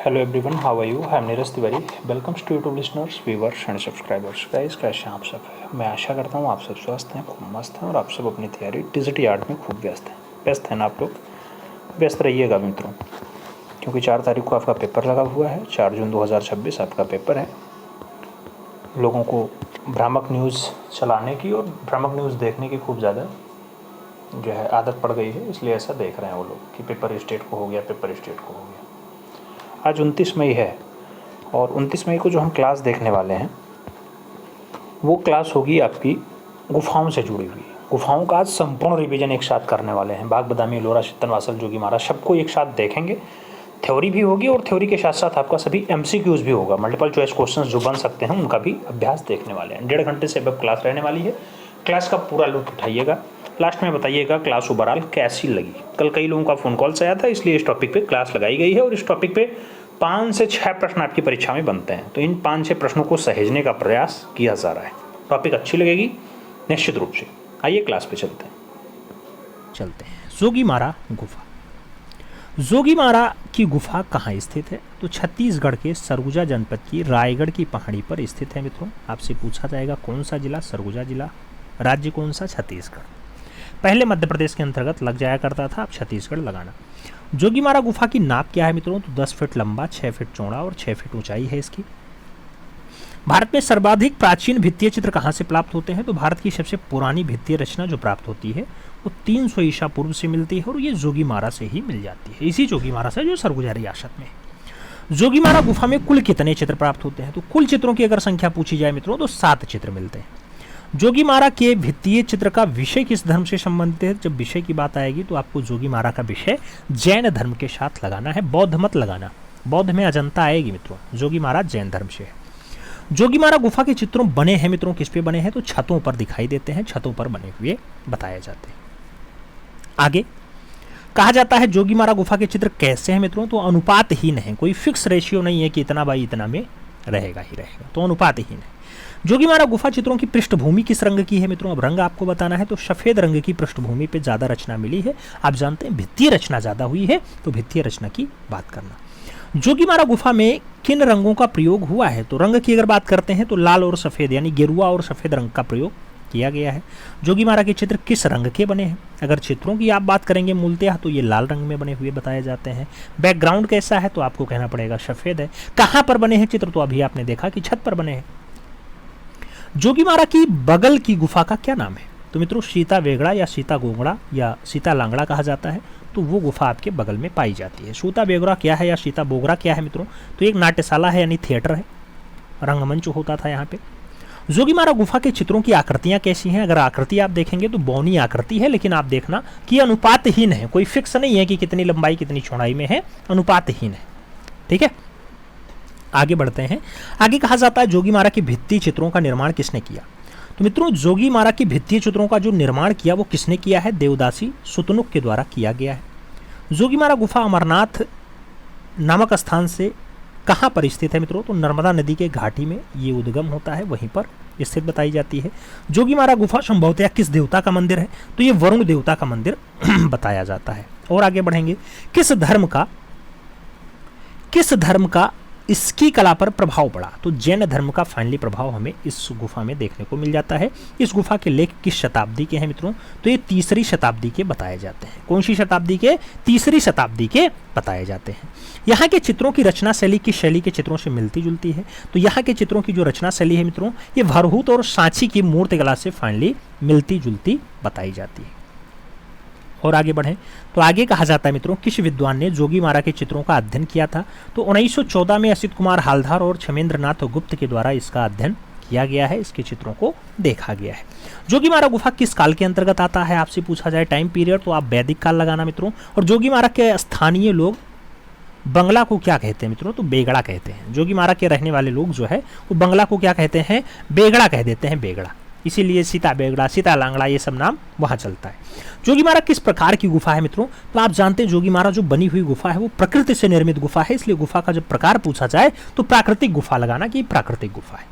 Hello everyone, how are you? I am Neeraj Tiwari. Welcome to YouTube listeners, viewers and subscribers. Guys, कैसे हैं आप सब? मैं आशा करता हूँ आप सब स्वस्थ हैं, खूब मस्त हैं और आप सब अपनी तैयारी डिजिटल आर्ट में खूब व्यस्त हैं. व्यस्त हैं ना आप लोग? व्यस्त रहिएगा मित्रों, क्योंकि 4 तारीख को आपका पेपर लगा हुआ है. 4 जून 2026 आपका पेपर है. लोगों को भ्रामक न्यूज़ चलाने की और भ्रामक न्यूज़ देखने की खूब ज़्यादा जो है आदत पड़ गई है, इसलिए ऐसा देख रहे हैं वो लोग कि पेपर स्टेट को हो गया, पेपर स्टेट को हो गया. आज 29 मई है और 29 मई को जो हम क्लास देखने वाले हैं वो क्लास होगी आपकी गुफाओं से जुड़ी हुई. गुफाओं का आज संपूर्ण रिवीजन एक साथ करने वाले हैं. बाग बदामी, एलोरा, चित्तनवासल, जोगीमारा सबको एक साथ देखेंगे. थ्योरी भी होगी और थ्योरी के साथ साथ आपका सभी MCQs भी होगा. मल्टीपल चॉइस क्वेश्चंस जो बन सकते हैं उनका भी अभ्यास देखने वाले हैं. 1.5 घंटे से अब क्लास रहने वाली है. क्लास का पूरा लुत्फ उठाइएगा. लास्ट में बताइएगा क्लास ओवरऑल कैसी लगी. कल कई लोगों का फ़ोन कॉल्स आया था, इसलिए इस टॉपिक पे क्लास लगाई गई है और इस टॉपिक पे 5 से 6 प्रश्न आपकी परीक्षा में बनते हैं. तो इन 5-6 प्रश्नों को सहेजने का प्रयास किया जा रहा है. टॉपिक अच्छी लगेगी निश्चित रूप से. आइए क्लास पे चलते हैं. जोगीमारा गुफा. जोगीमारा की गुफा कहाँ स्थित है? तो छत्तीसगढ़ के सरगुजा जनपद की रायगढ़ की पहाड़ी पर स्थित है. मित्रों, आपसे पूछा जाएगा कौन सा जिला? सरगुजा जिला. राज्य कौन सा? छत्तीसगढ़. पहले मध्य प्रदेश के अंतर्गत लग जाया करता था, अब छत्तीसगढ़ लगाना. जोगीमारा गुफा की नाप क्या है मित्रों? तो 10 फीट लंबा, 6 फीट चौड़ा और 6 फीट ऊंचाई है इसकी. भारत में सर्वाधिक प्राचीन भित्तीय चित्र कहाँ से प्राप्त होते हैं? तो भारत की सबसे पुरानी भित्तीय रचना जो प्राप्त होती है वो 300 ईसा पूर्व से मिलती है और ये जोगीमारा से ही मिल जाती है. इसी जोगीमारा से जो सरगुजा रियासत में. जोगीमारा गुफा में कुल कितने चित्र प्राप्त होते हैं? तो कुल चित्रों की अगर संख्या पूछी जाए मित्रों तो 7 चित्र मिलते हैं. जोगीमारा के भित्तीय चित्र का विषय किस धर्म से संबंधित है? जब विषय की बात आएगी तो आपको जोगीमारा का विषय जैन धर्म के साथ लगाना है, बौद्ध मत लगाना. बौद्ध में अजंता आएगी मित्रों. जोगीमारा जैन धर्म से है. जोगीमारा गुफा के चित्रों बने हैं मित्रों किस पे बने हैं? तो छतों पर दिखाई देते हैं, छतों पर बने हुए बताए जाते हैं. आगे कहा जाता है जोगीमारा गुफा के चित्र कैसे हैं मित्रों? तो अनुपातहीन है, कोई फिक्स रेशियो नहीं है कि इतना बाई इतना में रहेगा ही रहेगा, तो अनुपातहीन है. जोगीमारा गुफा चित्रों की पृष्ठभूमि किस रंग की है मित्रों? अब रंग आपको बताना है. तो सफेद रंग की पृष्ठभूमि पे ज्यादा रचना मिली है. आप जानते हैं भित्तीय रचना ज्यादा हुई है, तो भित्तीय रचना की बात करना. जोगीमारा गुफा में किन रंगों का प्रयोग हुआ है? तो रंग की अगर बात करते हैं तो लाल और सफेद यानी गेरुआ और सफेद रंग का प्रयोग किया गया है. जोगीमारा के चित्र किस रंग के बने हैं? अगर चित्रों की आप बात करेंगे मूलतः तो ये लाल रंग में बने हुए बताए जाते हैं. बैकग्राउंड कैसा है? तो आपको कहना पड़ेगा सफेद है. कहाँ पर बने हैं चित्र? तो अभी आपने देखा कि छत पर बने हैं. जोगीमारा की बगल की गुफा का क्या नाम है? तो मित्रों सीता वेगड़ा या सीता गोगड़ा या सीता लांगड़ा कहा जाता है. तो वो गुफा आपके बगल में पाई जाती है. सीता वेगड़ा क्या है या सीता बोगरा क्या है मित्रों? तो एक नाट्यशाला है यानी थिएटर है, रंगमंच होता था यहाँ पे. जोगीमारा गुफा के चित्रों की आकृतियां कैसी हैं? अगर आकृति आप देखेंगे तो बौनी आकृति है, लेकिन आप देखना कि अनुपातहीन है, कोई फिक्स नहीं है कि कितनी लंबाई कितनी चौड़ाई में है, अनुपातहीन है. ठीक है, आगे बढ़ते हैं. आगे कहा जाता है जोगीमारा की भित्ति चित्रों का निर्माण किसने किया? तो मित्रों जोगीमारा की भित्ति चित्रों का जो निर्माण किया वो किसने किया है? देवदासी सुतनुक के द्वारा किया गया है. जोगीमारा गुफा अमरनाथ नामक स्थान से कहाँ पर स्थित है मित्रों? तो नर्मदा नदी के घाटी में ये उद्गम होता है, वहीं पर स्थित बताई जाती है. जोगीमारा गुफा संभवतः किस देवता का मंदिर है? तो ये वरुण देवता का मंदिर बताया जाता है. और आगे बढ़ेंगे. किस धर्म का इसकी कला पर प्रभाव पड़ा? तो जैन धर्म का फाइनली प्रभाव हमें इस गुफा में देखने को मिल जाता है. इस गुफा के लेख किस शताब्दी के हैं मित्रों? तो ये 3री शताब्दी के बताए जाते हैं. कौन सी शताब्दी के? 3री शताब्दी के बताए जाते हैं. यहाँ के चित्रों की रचना शैली किस शैली के चित्रों से मिलती जुलती है? तो यहाँ के चित्रों की जो रचना शैली है मित्रों ये भरहूत और सांची की मूर्तिकला से फाइनली मिलती जुलती बताई जाती है. और आगे बढ़ें तो आगे कहा जाता है मित्रों किस विद्वान ने जोगीमारा के चित्रों का अध्ययन किया था? तो 1914 में असित कुमार हालधार और क्षमेंद्रनाथ गुप्त के द्वारा इसका अध्ययन किया गया है, इसके चित्रों को देखा गया है. जोगीमारा गुफा किस काल के अंतर्गत आता है? आपसे पूछा जाए टाइम पीरियड तो आप वैदिक काल लगाना मित्रों. और जोगीमारा के स्थानीय लोग बंगला को क्या कहते हैं मित्रों? तो बेगड़ा कहते हैं. जोगीमारा के रहने वाले लोग जो है वो बंगला को क्या कहते हैं? बेगड़ा कह देते हैं, बेगड़ा. इसीलिए सीता बेगड़ा, सीता लांगड़ा ये सब नाम वहाँ चलता है. जोगीमारा किस प्रकार की गुफा है मित्रों? तो आप जानते हैं जोगीमारा जो बनी हुई गुफा है वो प्रकृति से निर्मित गुफा है, इसलिए गुफा का जब प्रकार पूछा जाए तो प्राकृतिक गुफा लगाना कि प्राकृतिक गुफा है.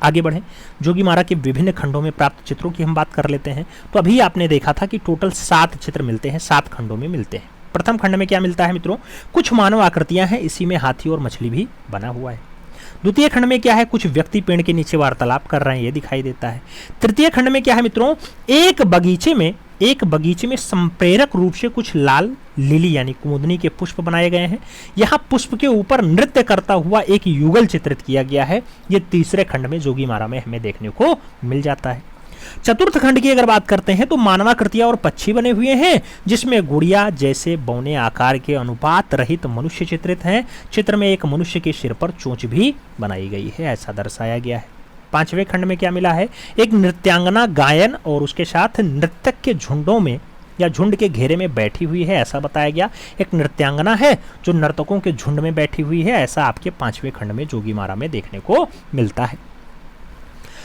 आगे बढ़ें. जोगीमारा के विभिन्न खंडों में प्राप्त चित्रों की हम बात कर लेते हैं. तो अभी आपने देखा था कि टोटल 7 चित्र मिलते हैं, 7 खंडों में मिलते हैं. प्रथम खंड में क्या मिलता है मित्रों, कुछ मानव आकृतियां हैं, इसी में हाथी और मछली भी बना हुआ है। द्वितीय खंड में क्या है, कुछ व्यक्ति पेड़ के नीचे वार्तालाप कर रहे हैं, ये दिखाई देता है। तृतीय खंड में क्या है मित्रों, एक बगीचे में संप्रेरक रूप से कुछ लाल लिली यानी कुमुदनी के पुष्प बनाए गए हैं। यहाँ पुष्प के ऊपर नृत्य करता हुआ एक युगल चित्रित किया गया है। ये तीसरे खंड में जोगीमारा में हमें देखने को मिल जाता है। चतुर्थ खंड की अगर बात करते हैं तो मानवाकृतियां और पक्षी बने हुए हैं, जिसमें गुड़िया जैसे बौने आकार के अनुपात रहित मनुष्य चित्रित हैं। चित्र में एक मनुष्य के सिर पर चोंच भी बनाई गई है, ऐसा दर्शाया गया है। पांचवें खंड में क्या मिला है, एक नृत्यांगना गायन और उसके साथ नृत्यक के झुंडों में या झुंड के घेरे में बैठी हुई है, ऐसा बताया गया। एक नृत्यांगना है जो नर्तकों के झुंड में बैठी हुई है, ऐसा आपके पांचवें खंड में जोगीमारा में देखने को मिलता है।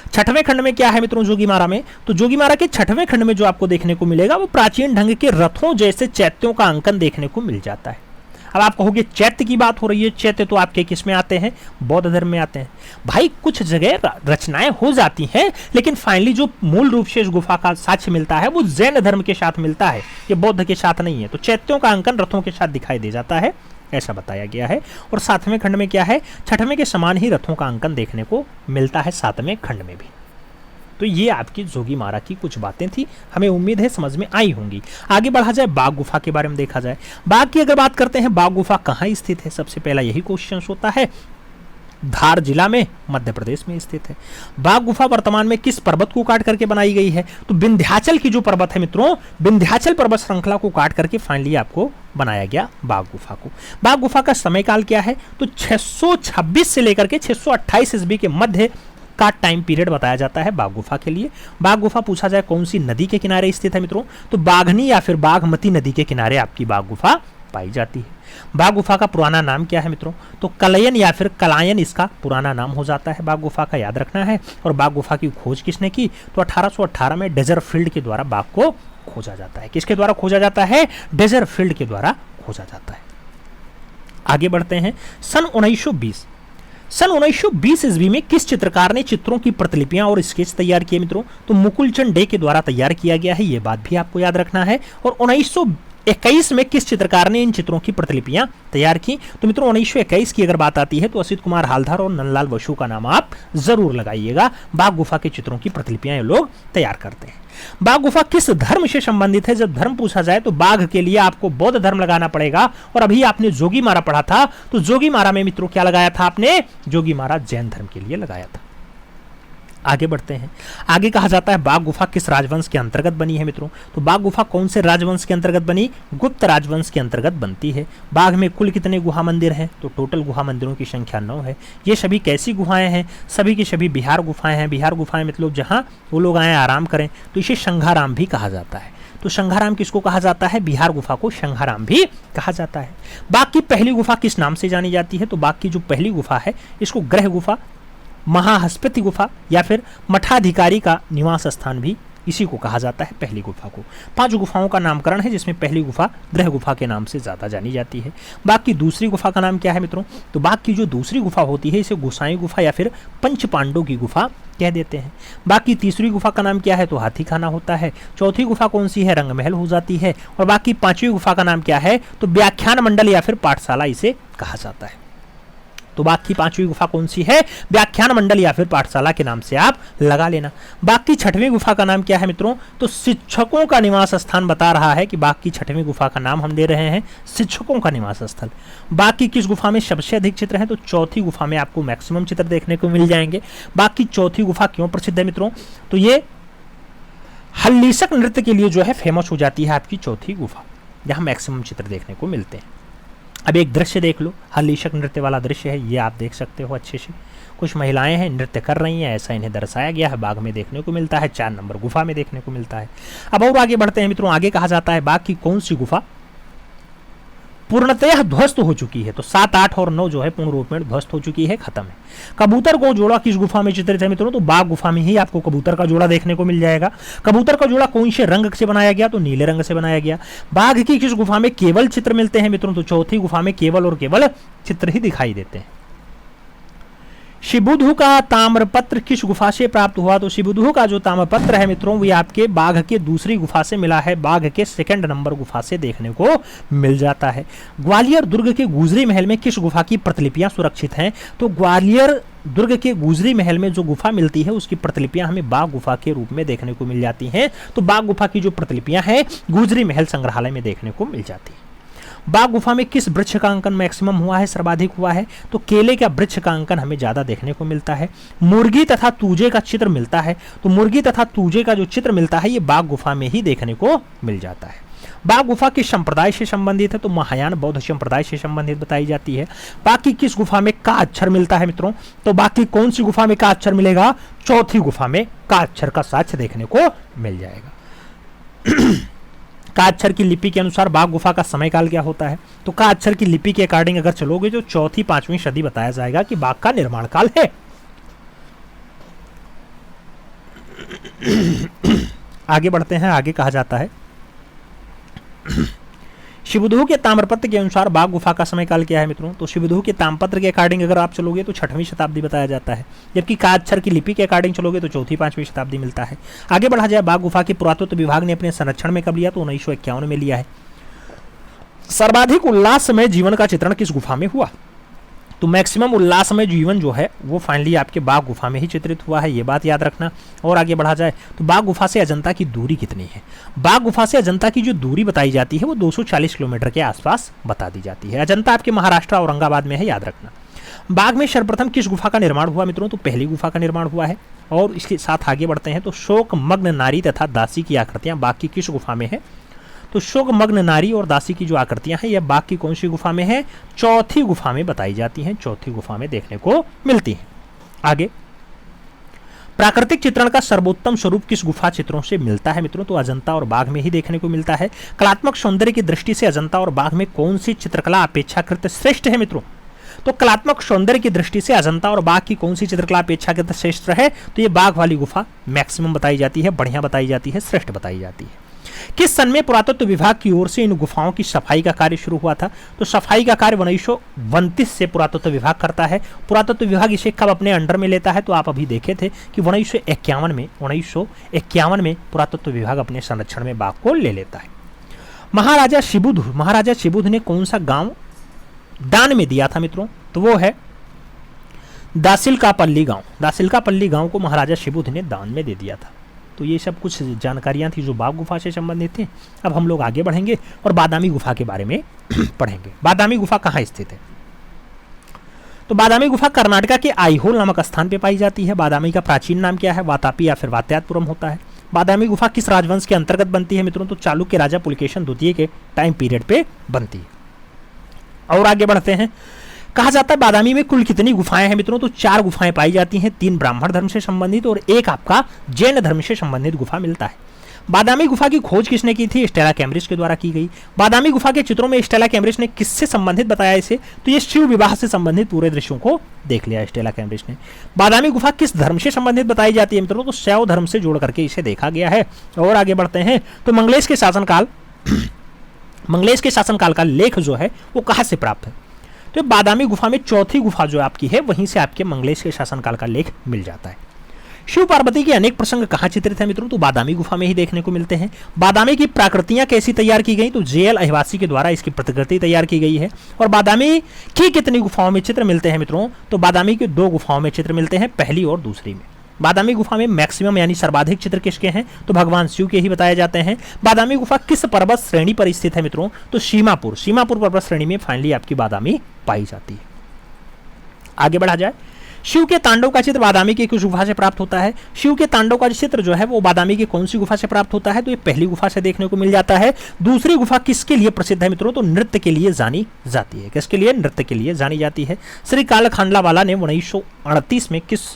छठवें खंड में क्या है मित्रों जोगीमारा में, तो जोगीमारा के छठवें खंड में जो आपको देखने को मिलेगा वो प्राचीन ढंग के रथों जैसे चैत्यों का अंकन देखने को मिल जाता है। अब आप कहोगे चैत्य की बात हो रही है, चैत्य तो आपके किस में आते हैं, बौद्ध धर्म में आते हैं। भाई कुछ जगह रचनाएं हो जाती हैं, लेकिन फाइनली जो मूल रूप से इस गुफा का साक्ष्य मिलता है वो जैन धर्म के साथ मिलता है, ये बौद्ध के साथ नहीं है। तो चैत्यों का अंकन रथों के साथ दिखाई दे जाता है, ऐसा बताया गया है। और सातवें खंड में क्या है, छठवें के समान ही रथों का अंकन देखने को मिलता है सातवें खंड में भी। तो ये आपकी जोगीमारा की कुछ बातें थी, हमें उम्मीद है समझ में आई होंगी। आगे बढ़ा जाए, बाघ गुफा के बारे में देखा जाए। बाघ की अगर बात करते हैं, बाघ गुफा कहाँ स्थित है, सबसे पहला यही क्वेश्चन होता है। धार जिला में मध्य प्रदेश में स्थित है। बाघ गुफा वर्तमान में किस पर्वत को काट करके बनाई गई है, तो विंध्याचल की जो पर्वत है मित्रों, विंध्याचल पर्वत श्रृंखला को काट करके फाइनली आपको बनाया गया बाघ गुफा को। बाघ गुफा का समय काल क्या है, तो 626 से लेकर के 628 ईस्वी के मध्य का टाइम पीरियड बताया जाता है बाघ गुफा के लिए। बाघ गुफा पूछा जाए कौन सी नदी के किनारे स्थित है मित्रों, तो बाघनी या फिर बाघमती नदी के किनारे आपकी बाघ गुफा पाई जाती है। बाघ गुफा का पुराना नाम क्या है मित्रों, तो कलयन या फिर कलायन इसका पुराना नाम हो जाता है बाघ गुफा का, याद रखना है। और बाघ गुफा की खोज किसने की, तो 1818 में डेजरफील्ड के द्वारा बाघ को खोजा जाता है। किसके द्वारा खोजा जाता है, डेजरफील्ड के द्वारा खोजा जाता है। आगे बढ़ते हैं, सन 1920 ईस्वी में किस चित्रकार ने चित्रों की प्रतिलिपियां और स्केच तैयार किए मित्रों, तो मुकुलचंद डे के द्वारा तैयार किया गया है, ये बात भी आपको याद रखना है। और 1921 में किस चित्रकार ने इन चित्रों की प्रतिलिपियां तैयार की, तो मित्रों 1921 की अगर बात आती है तो असित कुमार हालधार और नंदलाल बसु का नाम आप जरूर लगाइएगा। बाघ गुफा के चित्रों की प्रतिलिपियां ये लोग तैयार करते हैं। बाघ गुफा किस धर्म से संबंधित है, जब धर्म पूछा जाए तो बाघ के लिए आपको बौद्ध धर्म लगाना पड़ेगा। और अभी आपने जोगीमारा पढ़ा था, तो जोगीमारा में मित्रों क्या लगाया था आपने, जोगीमारा जैन धर्म के लिए लगाया था। आगे बढ़ते हैं, आगे कहा जाता है बाघ गुफा किस राजवंश के अंतर्गत बनी है मित्रों, तो बाघ गुफा कौन से राजवंश के अंतर्गत बनी, गुप्त राजवंश के अंतर्गत बनती है। बाघ में कुल कितने गुहा मंदिर हैं, तो टोटल गुहा मंदिरों की संख्या 9 है। ये सभी कैसी गुफाएं हैं, सभी की सभी बिहार गुफाएं हैं। बिहार गुफाएं मतलब जहां वो लोग आए आराम करें, तो इसे संघाराम भी कहा जाता है। तो संघाराम किसको कहा जाता है, बिहार गुफा को संघाराम भी कहा जाता है। बाघ की पहली गुफा किस नाम से जानी जाती है, तो बाघ की जो पहली गुफा है इसको ग्रह गुफा, महाहस्पति गुफा या फिर मठाधिकारी का निवास स्थान भी इसी को कहा जाता है, पहली गुफा को। 5 गुफाओं का नामकरण है, जिसमें पहली गुफा ग्रह गुफा के नाम से ज़्यादा जानी जाती है। बाघ की दूसरी गुफा का नाम क्या है मित्रों, तो बाघ की जो दूसरी गुफा होती है इसे गोसाई गुफा या फिर पंच पांडवों की गुफा कह देते हैं। बाघ की तीसरी गुफा का नाम क्या है, तो हाथी खाना होता है। चौथी गुफा कौन सी है, रंगमहल हो जाती है। और बाकी 5वीं गुफा का नाम क्या है, तो व्याख्यान मंडल या फिर पाठशाला इसे कहा जाता है। तो बाघ की 5वीं गुफा कौन सी है, व्याख्यान मंडल या फिर पाठशाला के नाम से आप लगा लेना। बाघ की 6वीं गुफा का नाम क्या है मित्रों, तो शिक्षकों का निवास स्थान बता रहा है कि बाघ की 6वीं गुफा का नाम हम दे रहे हैं शिक्षकों का निवास स्थल। बाघ की किस गुफा में सबसे अधिक चित्र हैं, तो चौथी गुफा में आपको मैक्सिमम चित्र देखने को मिल जाएंगे। बाघ की चौथी गुफा क्यों प्रसिद्ध है मित्रों, तो ये हल्लीसक नृत्य के लिए जो है फेमस हो जाती है आपकी चौथी गुफा, जहां मैक्सिमम चित्र देखने को मिलते हैं। अब एक दृश्य देख लो, हल्लीसक नृत्य वाला दृश्य है, ये आप देख सकते हो अच्छे से। कुछ महिलाएं हैं, नृत्य कर रही हैं, ऐसा इन्हें दर्शाया गया है। बाघ में देखने को मिलता है, 4 नंबर गुफा में देखने को मिलता है। अब और आगे बढ़ते हैं मित्रों, आगे कहा जाता है बाघ की कौन सी गुफा पूर्णतः ध्वस्त हो चुकी है, तो 7, 8 और 9 जो है पूर्ण रूप में ध्वस्त हो चुकी है, खत्म है। कबूतर को जोड़ा किस गुफा में चित्रित है मित्रों, तो बाघ गुफा में ही आपको कबूतर का जोड़ा देखने को मिल जाएगा। कबूतर का जोड़ा कौन से रंग से बनाया गया, तो नीले रंग से बनाया गया। बाघ की किस गुफा में केवल चित्र मिलते हैं मित्रों, तो चौथी गुफा में केवल और केवल चित्र ही दिखाई देते हैं। शिबुधु का ताम्रपत्र किस गुफा से प्राप्त हुआ? तो शिबुधु का जो ताम्रपत्र है मित्रों, वो आपके बाघ के दूसरी गुफा से मिला है, बाघ के सेकंड नंबर गुफा से देखने को मिल जाता है। ग्वालियर दुर्ग के गुजरी महल में किस गुफा की प्रतिलिपियां सुरक्षित हैं? तो ग्वालियर दुर्ग के गुजरी महल में जो गुफा मिलती है उसकी प्रतिलिपियां हमें बाघ गुफा के रूप में देखने को मिल जाती हैं। तो बाघ गुफा की जो प्रतिलिपियां हैं गुजरी महल संग्रहालय में देखने को मिल जाती है। बाघ गुफा में किस वृक्ष का अंकन मैक्सिमम हुआ है, सर्वाधिक हुआ है? तो केले का वृक्ष का अंकन हमें ज्यादा देखने को मिलता है। मुर्गी तथा तूजे का चित्र मिलता है, तो मुर्गी तथा तूजे का जो चित्र मिलता है ये बाघ गुफा में ही देखने को मिल जाता है। बाघ गुफा किस संप्रदाय से संबंधित है? तो महायान बौद्ध संप्रदाय से संबंधित बताई जाती है। बाघ की किस गुफा में का अक्षर मिलता है मित्रों? तो बाघ की कौन सी गुफा में का अक्षर मिलेगा? चौथी गुफा में का अक्षर का साक्ष्य देखने को मिल जाएगा। का अक्षर की लिपि के अनुसार बाघ गुफा का समय काल क्या होता है? तो का अक्षर की लिपि के अकॉर्डिंग अगर चलोगे तो चौथी 5वीं सदी बताया जाएगा कि बाघ का निर्माण काल है। आगे बढ़ते हैं, आगे कहा जाता है शिबुधु के ताम्रपत्र के अनुसार बाघ गुफा का समय काल क्या है मित्रों? तो शिबुधु के ताम्रपत्र के अकॉर्डिंग अगर आप चलोगे तो 6वीं शताब्दी बताया जाता है, जबकि का अक्षर की लिपि के अकॉर्डिंग चलोगे तो चौथी 5वीं शताब्दी मिलता है। आगे बढ़ा जाए, बाघ गुफा की पुरातत्व विभाग ने अपने संरक्षण में कब लिया? तो 1951 में लिया है। सर्वाधिक उल्लासमय जीवन का चित्रण किस गुफा में हुआ? तो मैक्सिमम उल्लासमय जीवन जो है वो फाइनली आपके बाघ गुफा में ही चित्रित हुआ है, ये बात याद रखना। और आगे बढ़ा जाए तो बाघ गुफा से अजंता की दूरी कितनी है? बाघ गुफा से अजंता की जो दूरी बताई जाती है वो 240 किलोमीटर के आसपास बता दी जाती है। अजंता आपके महाराष्ट्र औरंगाबाद में है, याद रखना। बाघ में सर्वप्रथम किस गुफा का निर्माण हुआ मित्रों? तो पहली गुफा का निर्माण हुआ है। और इसके साथ आगे बढ़ते हैं तो शोकमग्न नारी तथा दासी की आकृतियां बाघ की किस गुफा में है? तो शोकमग्न नारी और दासी की जो आकृतियां हैं यह बाघ की कौन सी गुफा में है? चौथी गुफा में बताई जाती हैं, चौथी गुफा में देखने को मिलती हैं। आगे, प्राकृतिक चित्रण का सर्वोत्तम स्वरूप किस गुफा चित्रों से मिलता है मित्रों? तो अजंता और बाघ में ही देखने को मिलता है। कलात्मक सौंदर्य की दृष्टि से अजंता और बाघ में कौन सी चित्रकला अपेक्षाकृत श्रेष्ठ है मित्रों? तो कलात्मक सौंदर्य की दृष्टि से अजंता और बाघ की कौन सी चित्रकला अपेक्षाकृत श्रेष्ठ है? तो ये बाघ वाली गुफा मैक्सिमम बताई जाती है, बढ़िया बताई जाती है, श्रेष्ठ बताई जाती है। किस सन में पुरातत्व विभाग की ओर से इन गुफाओं की सफाई का कार्य शुरू हुआ था? तो सफाई का कार्य 1929 से पुरातत्व विभाग करता है। पुरातत्व विभाग इसे कब अपने अंडर में लेता है? तो आप अभी देखे थे कि 1951 में पुरातत्व विभाग अपने संरक्षण में बाघ को ले लेता है। महाराजा शिबुधु ने कौन सा गांव दान में दिया था मित्रों? तो वो है दासिलकापल्ली गांव। दासिलकापल्ली गांव को महाराजा शिबुधु ने दान में दे दिया था। तो ये सब कुछ जानकारियां थी जो बाघ गुफा से संबंधित थी। अब हम लोग आगे बढ़ेंगे और बादामी गुफा के बारे में पढ़ेंगे। बादामी गुफा कहाँ स्थित है? तो बादामी गुफा कर्नाटका के आईहोल नामक स्थान पे पाई जाती है। बादामी का प्राचीन नाम क्या है? वातापी या फिर वात्यातपुरम होता है। बादामी गुफा किस राजवंश के अंतर्गत बनती है मित्रों? तो चालुक्य राजा पुलकेशन द्वितीय के टाइम पीरियड पे बनती है। और आगे बढ़ते हैं, कहा जाता है बादामी में कुल कितनी गुफाएं हैं मित्रों? तो 4 गुफाएं पाई जाती हैं, 3 ब्राह्मण धर्म से संबंधित और एक आपका जैन धर्म से संबंधित गुफा मिलता है। बादामी गुफा की खोज किसने की थी? स्टेला कैम्ब्रिज के द्वारा की गई। बादामी गुफा के चित्रों में स्टेला कैम्ब्रिज ने किससे संबंधित बताया इसे? तो ये शिव विवाह से संबंधित पूरे दृश्यों को देख लिया स्टेला कैम्ब्रिज ने। बादामी गुफा किस धर्म से संबंधित बताई जाती है मित्रों? तो शैव धर्म से जोड़ करके इसे देखा गया है। और आगे बढ़ते हैं तो मंगलेश के शासनकाल का लेख जो है वो कहाँ से प्राप्त है? तो बादामी गुफा में चौथी गुफा जो आपकी है वहीं से आपके मंगलेश के शासनकाल का लेख मिल जाता है। शिव पार्वती के अनेक प्रसंग कहाँ चित्रित है मित्रों? तो बादामी गुफा में ही देखने को मिलते हैं। बादामी की प्राकृतियां कैसी तैयार की गई? तो जेएल अहिवासी के द्वारा इसकी प्रतिकृति तैयार की गई है। और बादामी की कितनी गुफाओं में चित्र मिलते हैं मित्रों? तो बादामी के 2 गुफाओं में चित्र मिलते हैं, पहली और दूसरी में। बादामी गुफा में मैक्सिमम यानी सर्वाधिक चित्र किसके हैं? तो भगवान शिव के ही बताए जाते हैं। बादामी गुफा किस पर्वत श्रेणी पर स्थित है मित्रों? तो सीमापुर पर्वत श्रेणी में फाइनली आपकी बादामी पाई जाती है। आगे बढ़ा जाए, शिव के तांडव का चित्र बादामी की किस गुफा से प्राप्त होता है? शिव के तांडव का चित्र जो है वो बादामी की कौन सी गुफा से प्राप्त होता है? तो ये पहली गुफा से देखने को मिल जाता है। दूसरी गुफा किसके लिए प्रसिद्ध है मित्रों? तो नृत्य के लिए जानी जाती है। किसके लिए? नृत्य के लिए जानी जाती है। श्री काल खांडलावाला ने 1938 में किस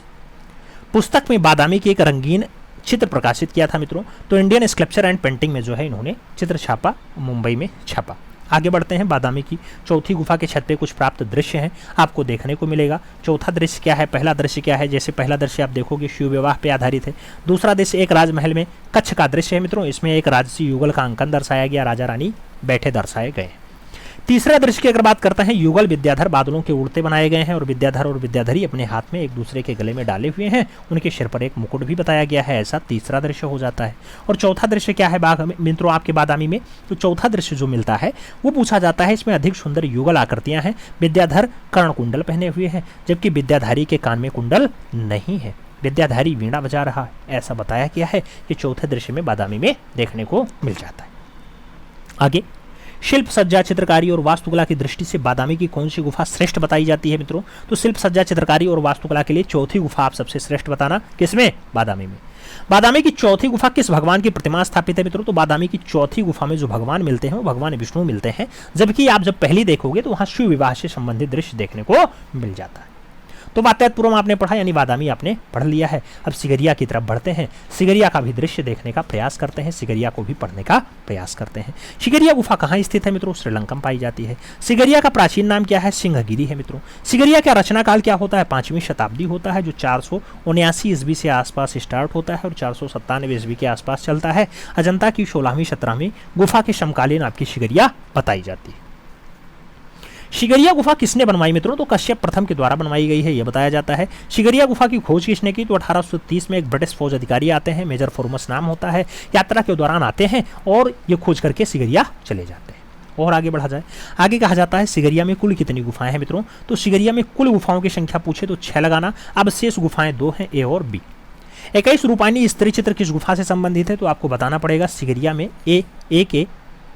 पुस्तक में बादामी की एक रंगीन चित्र प्रकाशित किया था मित्रों? तो इंडियन स्कल्पचर एंड पेंटिंग में जो है इन्होंने चित्र छापा, मुंबई में छापा। आगे बढ़ते हैं, बादामी की चौथी गुफा के छत पे कुछ प्राप्त दृश्य हैं आपको देखने को मिलेगा। चौथा दृश्य क्या है? पहला दृश्य क्या है? जैसे पहला दृश्य आप देखोगे शिव विवाह पे आधारित है। दूसरा दृश्य एक राजमहल में कच्छ का दृश्य है मित्रों, इसमें एक राजसी युगल का अंकन दर्शाया गया, राजा रानी बैठे दर्शाए गए। तीसरा दृश्य की अगर बात करते हैं, युगल विद्याधर बादलों के उड़ते बनाए गए हैं और विद्याधर और विद्याधरी अपने हाथ में एक दूसरे के गले में डाले हुए हैं, उनके सिर पर एक मुकुट भी बताया गया है। ऐसा तीसरा दृश्य हो जाता है। और चौथा दृश्य क्या है मित्रों आपके बादामी में? तो चौथा दृश्य जो मिलता है वो पूछा जाता है, इसमें अधिक सुंदर युगल आकृतियां हैं। विद्याधर कर्ण कुंडल पहने हुए हैं जबकि विद्याधारी के कान में कुंडल नहीं है। विद्याधारी वीणा बजा रहा है, ऐसा बताया गया है कि चौथे दृश्य में बादामी में देखने को मिल जाता है। आगे, शिल्प सज्जा चित्रकारी और वास्तुकला की दृष्टि से बादामी की कौन सी गुफा श्रेष्ठ बताई जाती है मित्रों? तो शिल्प सज्जा चित्रकारी और वास्तुकला के लिए चौथी गुफा आप सबसे श्रेष्ठ बताना, किसमें? बादामी में। बादामी की चौथी गुफा किस भगवान की प्रतिमा स्थापित है मित्रों? तो बादामी की चौथी गुफा में जो भगवान मिलते हैं वो भगवान विष्णु मिलते हैं, जबकि आप जब पहली देखोगे तो वहां शिव विवाह से संबंधित दृश्य देखने को मिल जाता है। तो वात्यात्पुरम आपने पढ़ा, यानी बादामी आपने पढ़ लिया है। अब सिगरिया की तरफ बढ़ते हैं, सिगरिया का भी दृश्य देखने का प्रयास करते हैं, सिगरिया को भी पढ़ने का प्रयास करते हैं। सिगरिया गुफा कहाँ स्थित है मित्रों? श्रीलंका में पाई जाती है। सिगरिया का प्राचीन नाम क्या है? सिंहगिरी है मित्रों। सिगरिया का रचना काल क्या होता है? 5वीं शताब्दी होता है, जो 479 ईस्वी से आसपास स्टार्ट होता है और 497 ईस्वी के आसपास चलता है। अजंता की 16वीं 17वीं गुफा के समकालीन आपकी सिगरिया बताई जाती है। सिगरिया गुफा किसने बनवाई मित्रों? तो कश्यप प्रथम के द्वारा बनवाई गई है, यह बताया जाता है। सिगरिया गुफा की खोज किसने की? तो 1830 में एक ब्रिटिश फौज अधिकारी आते हैं, मेजर फॉर्मस नाम होता है, यात्रा के दौरान आते हैं और ये खोज करके सिगरिया चले जाते हैं। और आगे बढ़ा जाए, आगे कहा जाता है सिगरिया में कुल कितनी गुफाएं हैं मित्रों? तो सिगरिया में कुल गुफाओं की संख्या पूछे तो 6 लगाना। अब शेष गुफाएं 2 हैं, ए और बी। 21 रूपायनी स्त्री चित्र किस गुफा से संबंधित है? तो आपको बताना पड़ेगा। सिगरिया में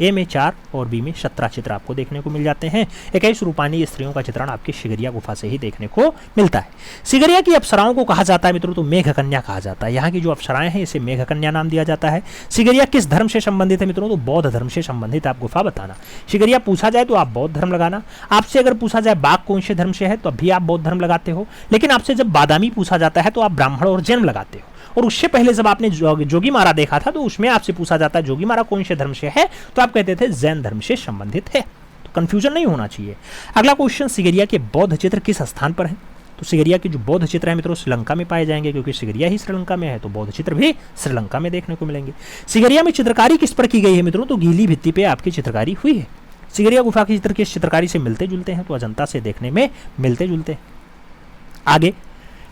ए में 4 और बी में 17 चित्र आपको देखने को मिल जाते हैं। 21 रूपानी स्त्रियों का चित्रण आपकी सिगरिया गुफा से ही देखने को मिलता है। सिगरिया की अप्सराओं को कहा जाता है मित्रों? तो मेघकन्या कहा जाता है। यहाँ की जो अप्सराएं हैं इसे मेघकन्या नाम दिया जाता है। सिगरिया किस धर्म से संबंधित है मित्रों? तो बौद्ध धर्म से संबंधित आप गुफा बताना। सिगरिया पूछा जाए तो आप बौद्ध धर्म लगाना। आपसे अगर पूछा जाए बाघ कौन से धर्म से है तो अभी आप बौद्ध धर्म लगाते हो, लेकिन आपसे जब बादामी पूछा जाता है तो आप ब्राह्मण और जैन लगाते हो। और उससे पहले जब आपने जोगी मारा देखा था तो उसमें आपसे पूछा जाता है जोगी मारा कौन से धर्म से है, तो आप कहते थे जैन धर्म से संबंधित है। तो कंफ्यूजन नहीं होना चाहिए। अगला क्वेश्चन, सिगरिया के बौद्ध चित्र किस स्थान पर है? तो सिगरिया के जो बौद्ध चित्र है मित्रों श्रीलंका में पाए जाएंगे, क्योंकि सिगरिया ही श्रीलंका में है तो बौद्ध चित्र भी श्रीलंका में देखने को मिलेंगे। सिगरिया में चित्रकारी किस पर की गई है मित्रों? तो गीली भित्ति पे आपकी चित्रकारी हुई है। सिगरिया गुफा के चित्र किस चित्रकारी से मिलते जुलते हैं? तो अजंता से देखने में मिलते जुलते हैं। आगे,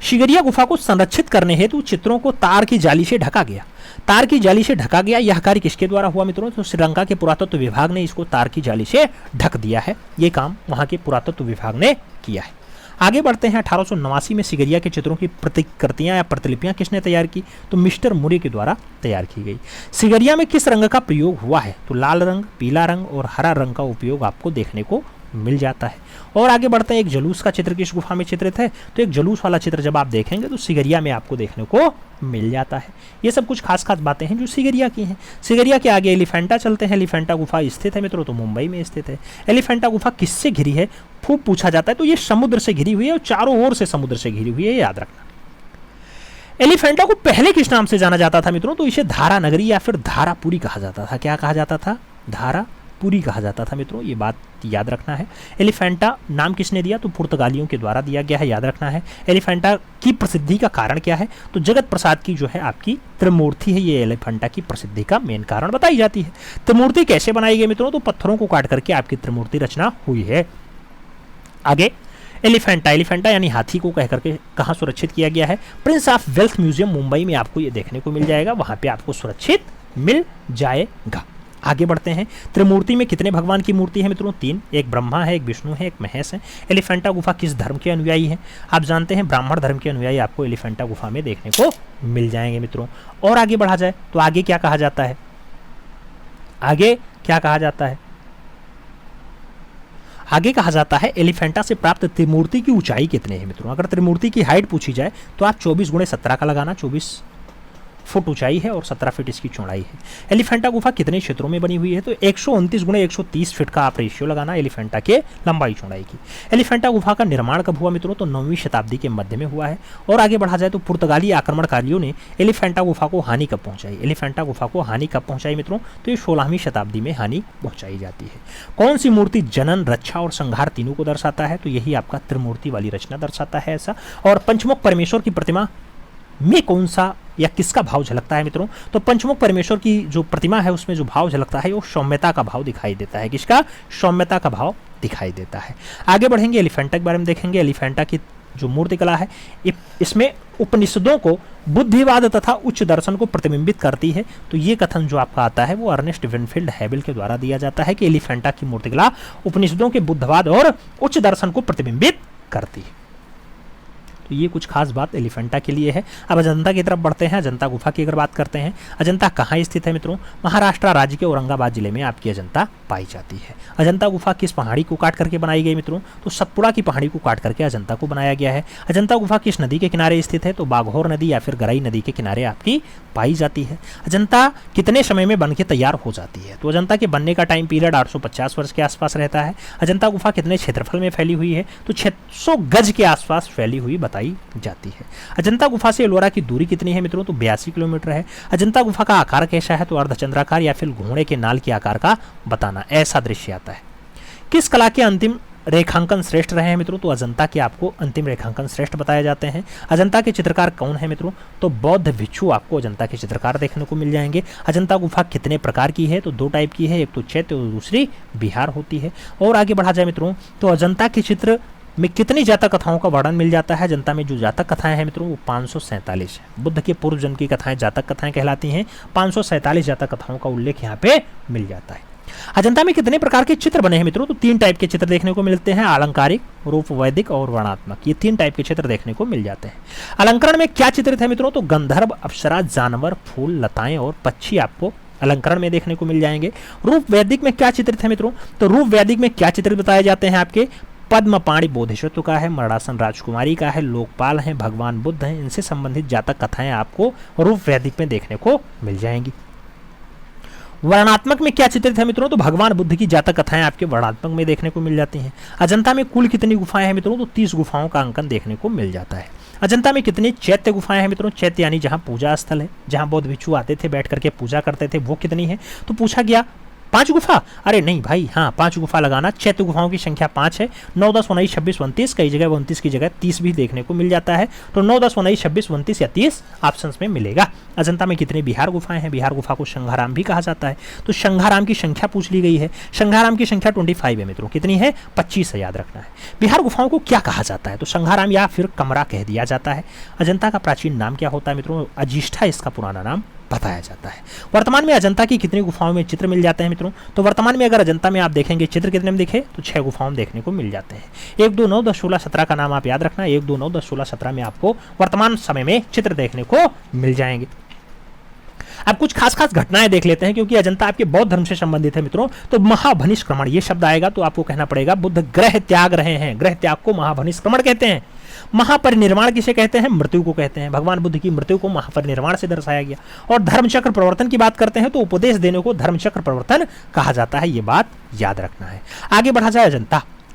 सिगरिया गुफा को संरक्षित करने हेतु चित्रों को तार की जाली से ढका गया। तार की जाली से ढका गया, यह कार्य किसके द्वारा हुआ मित्रों? तो श्रीलंका के पुरातत्व विभाग ने इसको तार की जाली से ढक दिया है। ये काम वहां के पुरातत्व विभाग ने किया है। आगे बढ़ते हैं, 1889 में सिगरिया के चित्रों की प्रतिकृतियां या प्रतिलिपियां किसने तैयार की? तो मिस्टर मुरे के द्वारा तैयार की गई। सिगरिया में किस रंग का प्रयोग हुआ है? तो लाल रंग, पीला रंग और हरा रंग का उपयोग आपको देखने को मिल जाता है। और आगे बढ़ते हैं, एक जुलूस का चित्र किस गुफा में चित्रित है? तो एक जुलूस वाला चित्र जब आप देखेंगे तो सिगरिया में आपको देखने को मिल जाता है। ये सब कुछ खास खास बातें हैं जो सिगरिया की हैं। सिगरिया के आगे एलिफेंटा चलते हैं। एलिफेंटा गुफा स्थित है मित्रों, तो मुंबई में स्थित है। एलिफेंटा गुफा किससे घिरी है? खूब पूछा जाता है। तो ये समुद्र से घिरी हुई है और चारों ओर से समुद्र से घिरी हुई है, याद रखना। एलिफेंटा को पहले किस नाम से जाना जाता था मित्रों? तो इसे धारा नगरी या फिर धारापुरी कहा जाता था। क्या कहा जाता था? धारापुरी कहा जाता था मित्रों, ये बात याद रखना है। एलिफेंटा नाम किसने दिया? तो पुर्तगालियों के द्वारा दिया गया है, याद रखना है। एलिफेंटा की प्रसिद्धि का कारण क्या है? तो जगत प्रसाद की जो है आपकी त्रिमूर्ति है, ये एलिफेंटा की प्रसिद्धि का मेन कारण बताई जाती है। त्रिमूर्ति कैसे बनाई गई मित्रों? तो पत्थरों को काट करके आपकी त्रिमूर्ति रचना हुई है। आगे, एलिफेंटा यानी हाथी को कह करके कहाँ सुरक्षित किया गया है? Prince of wealth museum Mumbai में आपको ये देखने को मिल जाएगा, वहां पे आपको सुरक्षित मिल जाएगा। आगे बढ़ते हैं, त्रिमूर्ति में कितने भगवान की मूर्ति है मित्रों? 3। एक ब्रह्मा है, एक विष्णु है, एक महेश है। एलिफेंटा गुफा किस धर्म के अनुयायी है? आप जानते हैं ब्राह्मण धर्म के अनुयायी आपको एलिफेंटा गुफा में देखने को मिल जाएंगे मित्रों। और आगे बढ़ा जाए तो आगे क्या कहा जाता है? आगे क्या कहा जाता है? आगे कहा जाता है एलिफेंटा से प्राप्त त्रिमूर्ति की ऊंचाई कितनी है मित्रों? अगर त्रिमूर्ति की हाइट पूछी जाए तो आप 24 × 17 का लगाना। 24 फुट ऊंचाई है और 17 फीट इसकी चौड़ाई है। एलिफेंटा गुफा कितने क्षेत्रों में बनी हुई है? तो 129 × 130 फीट का आप रेशियो लगाना एलिफेंटा के लंबाई चौड़ाई की। एलिफेंटा गुफा का निर्माण कब हुआ मित्रों? तो 9वीं शताब्दी के मध्य में हुआ है। और आगे बढ़ा जाए तो पुर्तगाली आक्रमणकारियों ने एलिफेंटा गुफा को हानि कब पहुंचाई? एलिफेंटा गुफा को हानि कब पहुंचाई मित्रों? तो ये 16वीं शताब्दी में हानि पहुंचाई जाती है। कौन सी मूर्ति जनन, रक्षा और संहार तीनों को दर्शाता है? तो यही आपका त्रिमूर्ति वाली रचना दर्शाता है ऐसा। और पंचमुख परमेश्वर की प्रतिमा में कौन सा या किसका भाव झलकता है मित्रों? तो पंचमुख परमेश्वर की जो प्रतिमा है उसमें जो भाव झलकता है वो सौम्यता का भाव दिखाई देता है। किसका? सौम्यता का भाव दिखाई देता है। आगे बढ़ेंगे, एलिफेंटा के बारे में देखेंगे। एलिफेंटा की जो मूर्ति कला है इसमें उपनिषदों को बुद्धिवाद तथा उच्च दर्शन को प्रतिबिंबित करती है। तो ये कथन जो आपका आता है वो अर्नेस्ट विनफील्ड हैबल के द्वारा दिया जाता है कि एलिफेंटा की मूर्तिकला उपनिषदों के बुद्धवाद और उच्च दर्शन को प्रतिबिंबित करती है। तो ये कुछ खास बात एलिफेंटा के लिए है। अब अजंता की तरफ बढ़ते हैं। अजंता गुफा की अगर बात करते हैं, अजंता कहाँ स्थित है मित्रों? महाराष्ट्र राज्य के औरंगाबाद जिले में आपकी अजंता पाई जाती है। अजंता गुफा किस पहाड़ी को काट करके बनाई गई मित्रों? तो सतपुड़ा की पहाड़ी को काट करके अजंता को बनाया गया है। अजंता गुफा किस नदी के किनारे स्थित है? तो बाघोर नदी या फिर गराई नदी के किनारे आपकी पाई जाती है। अजंता कितने समय में बन के तैयार हो जाती है? तो अजंता के बनने का टाइम पीरियड 850 वर्ष के आसपास रहता है। अजंता गुफा कितने क्षेत्रफल में फैली हुई है? तो 600 गज के आसपास फैली हुई बताई जाती है। अजंता गुफा से एलोरा की दूरी कितनी है मित्रों? तो 82 किलोमीटर है। अजंता गुफा का आकार कैसा है? तो अर्धचंद्राकार या फिर घोड़े के नाल के आकार का बताना, ऐसा दृश्य आता है। किस कला के अंतिम रेखांकन श्रेष्ठ रहे हैं मित्रों? तो अजंता के आपको अंतिम रेखांकन श्रेष्ठ बताए जाते हैं। अजंता के चित्रकार कौन है मित्रों? तो बौद्ध भिक्षु आपको अजंता के चित्रकार देखने को मिल जाएंगे। अजंता गुफा कितने प्रकार की है? तो 2 टाइप की है, एक तो चैत्य और दूसरी बिहार होती है। और आगे बढ़ा जाए मित्रों, तो अजंता के चित्र में कितनी जातक कथाओं का वर्णन मिल जाता है? अजंता में जो जातक कथाएं हैं मित्रों वो 547 है। बुद्ध के पूर्व जन्म की कथाएं जातक कथाएं कहलाती हैं। 547 जातक कथाओं का उल्लेख यहाँ पे मिल जाता है। अजंता में कितने प्रकार के चित्र बने हैं मित्रों? तो 3 टाइप के चित्र देखने को मिलते हैं, अलंकारिक, रूप वैदिक और वर्णात्मक। ये 3 टाइप के चित्र देखने को मिल जाते हैं। अलंकरण में क्या चित्रित है मित्रों? तो गंधर्व, अप्सरा, जानवर, फूल, लताएं और पक्षी आपको अलंकरण में देखने को मिल जाएंगे। रूप वैदिक में क्या चित्रित है मित्रों? तो रूप वैदिक में क्या चित्र बताए जाते हैं आपके? पद्मपाणि बोधिसत्व का है, मरणासन राजकुमारी का है, लोकपाल हैं, भगवान बुद्ध हैं। इनसे संबंधित जातक कथाएं आपको रूप वैदिक में देखने को मिल जाएंगी। वर्णात्मक में क्या चित्रित है मित्रों? तो भगवान बुद्ध की जातक कथाएं आपके वर्णात्मक में देखने को मिल जाती हैं। अजंता में कुल कितनी गुफाएं हैं मित्रों? तो 30 गुफाओं का अंकन देखने को मिल जाता है। अजंता में कितनी चैत्य गुफाएं हैं मित्रों? चैत्य यानी जहां पूजा स्थल है, जहां बौद्ध भिक्षु आते थे बैठ करके पूजा करते थे, वो कितनी है? तो पूछा गया 5 गुफा। अरे नहीं भाई, हाँ 5 गुफा लगाना। चैत्य गुफाओं की संख्या 5 है। 9, 10, 19, 26, 29, कई जगह 29 की जगह 30 भी देखने को मिल जाता है। तो 9, 10, 19, 26, 29 या 30 ऑप्शंस में मिलेगा। अजंता में कितनी बिहार गुफाएं हैं? बिहार गुफा को शंघाराम भी कहा जाता है। तो शंघाराम की संख्या पूछ ली गई है। शंघाराम की संख्या 25 है मित्रों। कितनी है? 25 है, याद रखना है। बिहार गुफाओं को क्या कहा जाता है? तो शंघाराम या फिर कमरा कह दिया जाता है। अजंता का प्राचीन नाम क्या होता है मित्रों? अजिष्ठा इसका पुराना नाम बताया जाता है। वर्तमान में अजंता की कितनी गुफाओं में चित्र मिल जाते हैं मित्रों? तो वर्तमान में अगर अजंता में आप देखेंगे चित्र कितने में दिखे? तो 6 गुफाओं में देखने को मिल जाते हैं। 1, 2, 9, 10, 16, 17 का नाम आप याद रखना। 1, 2, 9, 10, 16, 17 में आपको वर्तमान समय में चित्र देखने को मिल जाएंगे। अब कुछ खास घटनाएं देख लेते हैं, क्योंकि अजंता आपके बौद्ध धर्म से संबंधित है मित्रों। तो महाभनिष्क्रमण ये शब्द आएगा तो आपको कहना पड़ेगा बुद्ध ग्रह त्याग रहे हैं। ग्रह त्याग को महाभनिष्क्रमण कहते हैं। महापरिनिर्वाण किसे कहते हैं? मृत्यु को कहते हैं। भगवान बुद्ध की मृत्यु को महापरिनिर्वाण से दर्शाया गया। और धर्मचक्र प्रवर्तन की बात करते हैं तो उपदेश देने को धर्मचक्र प्रवर्तन कहा जाता है। ये बात याद रखना है। आगे बढ़ा जाए,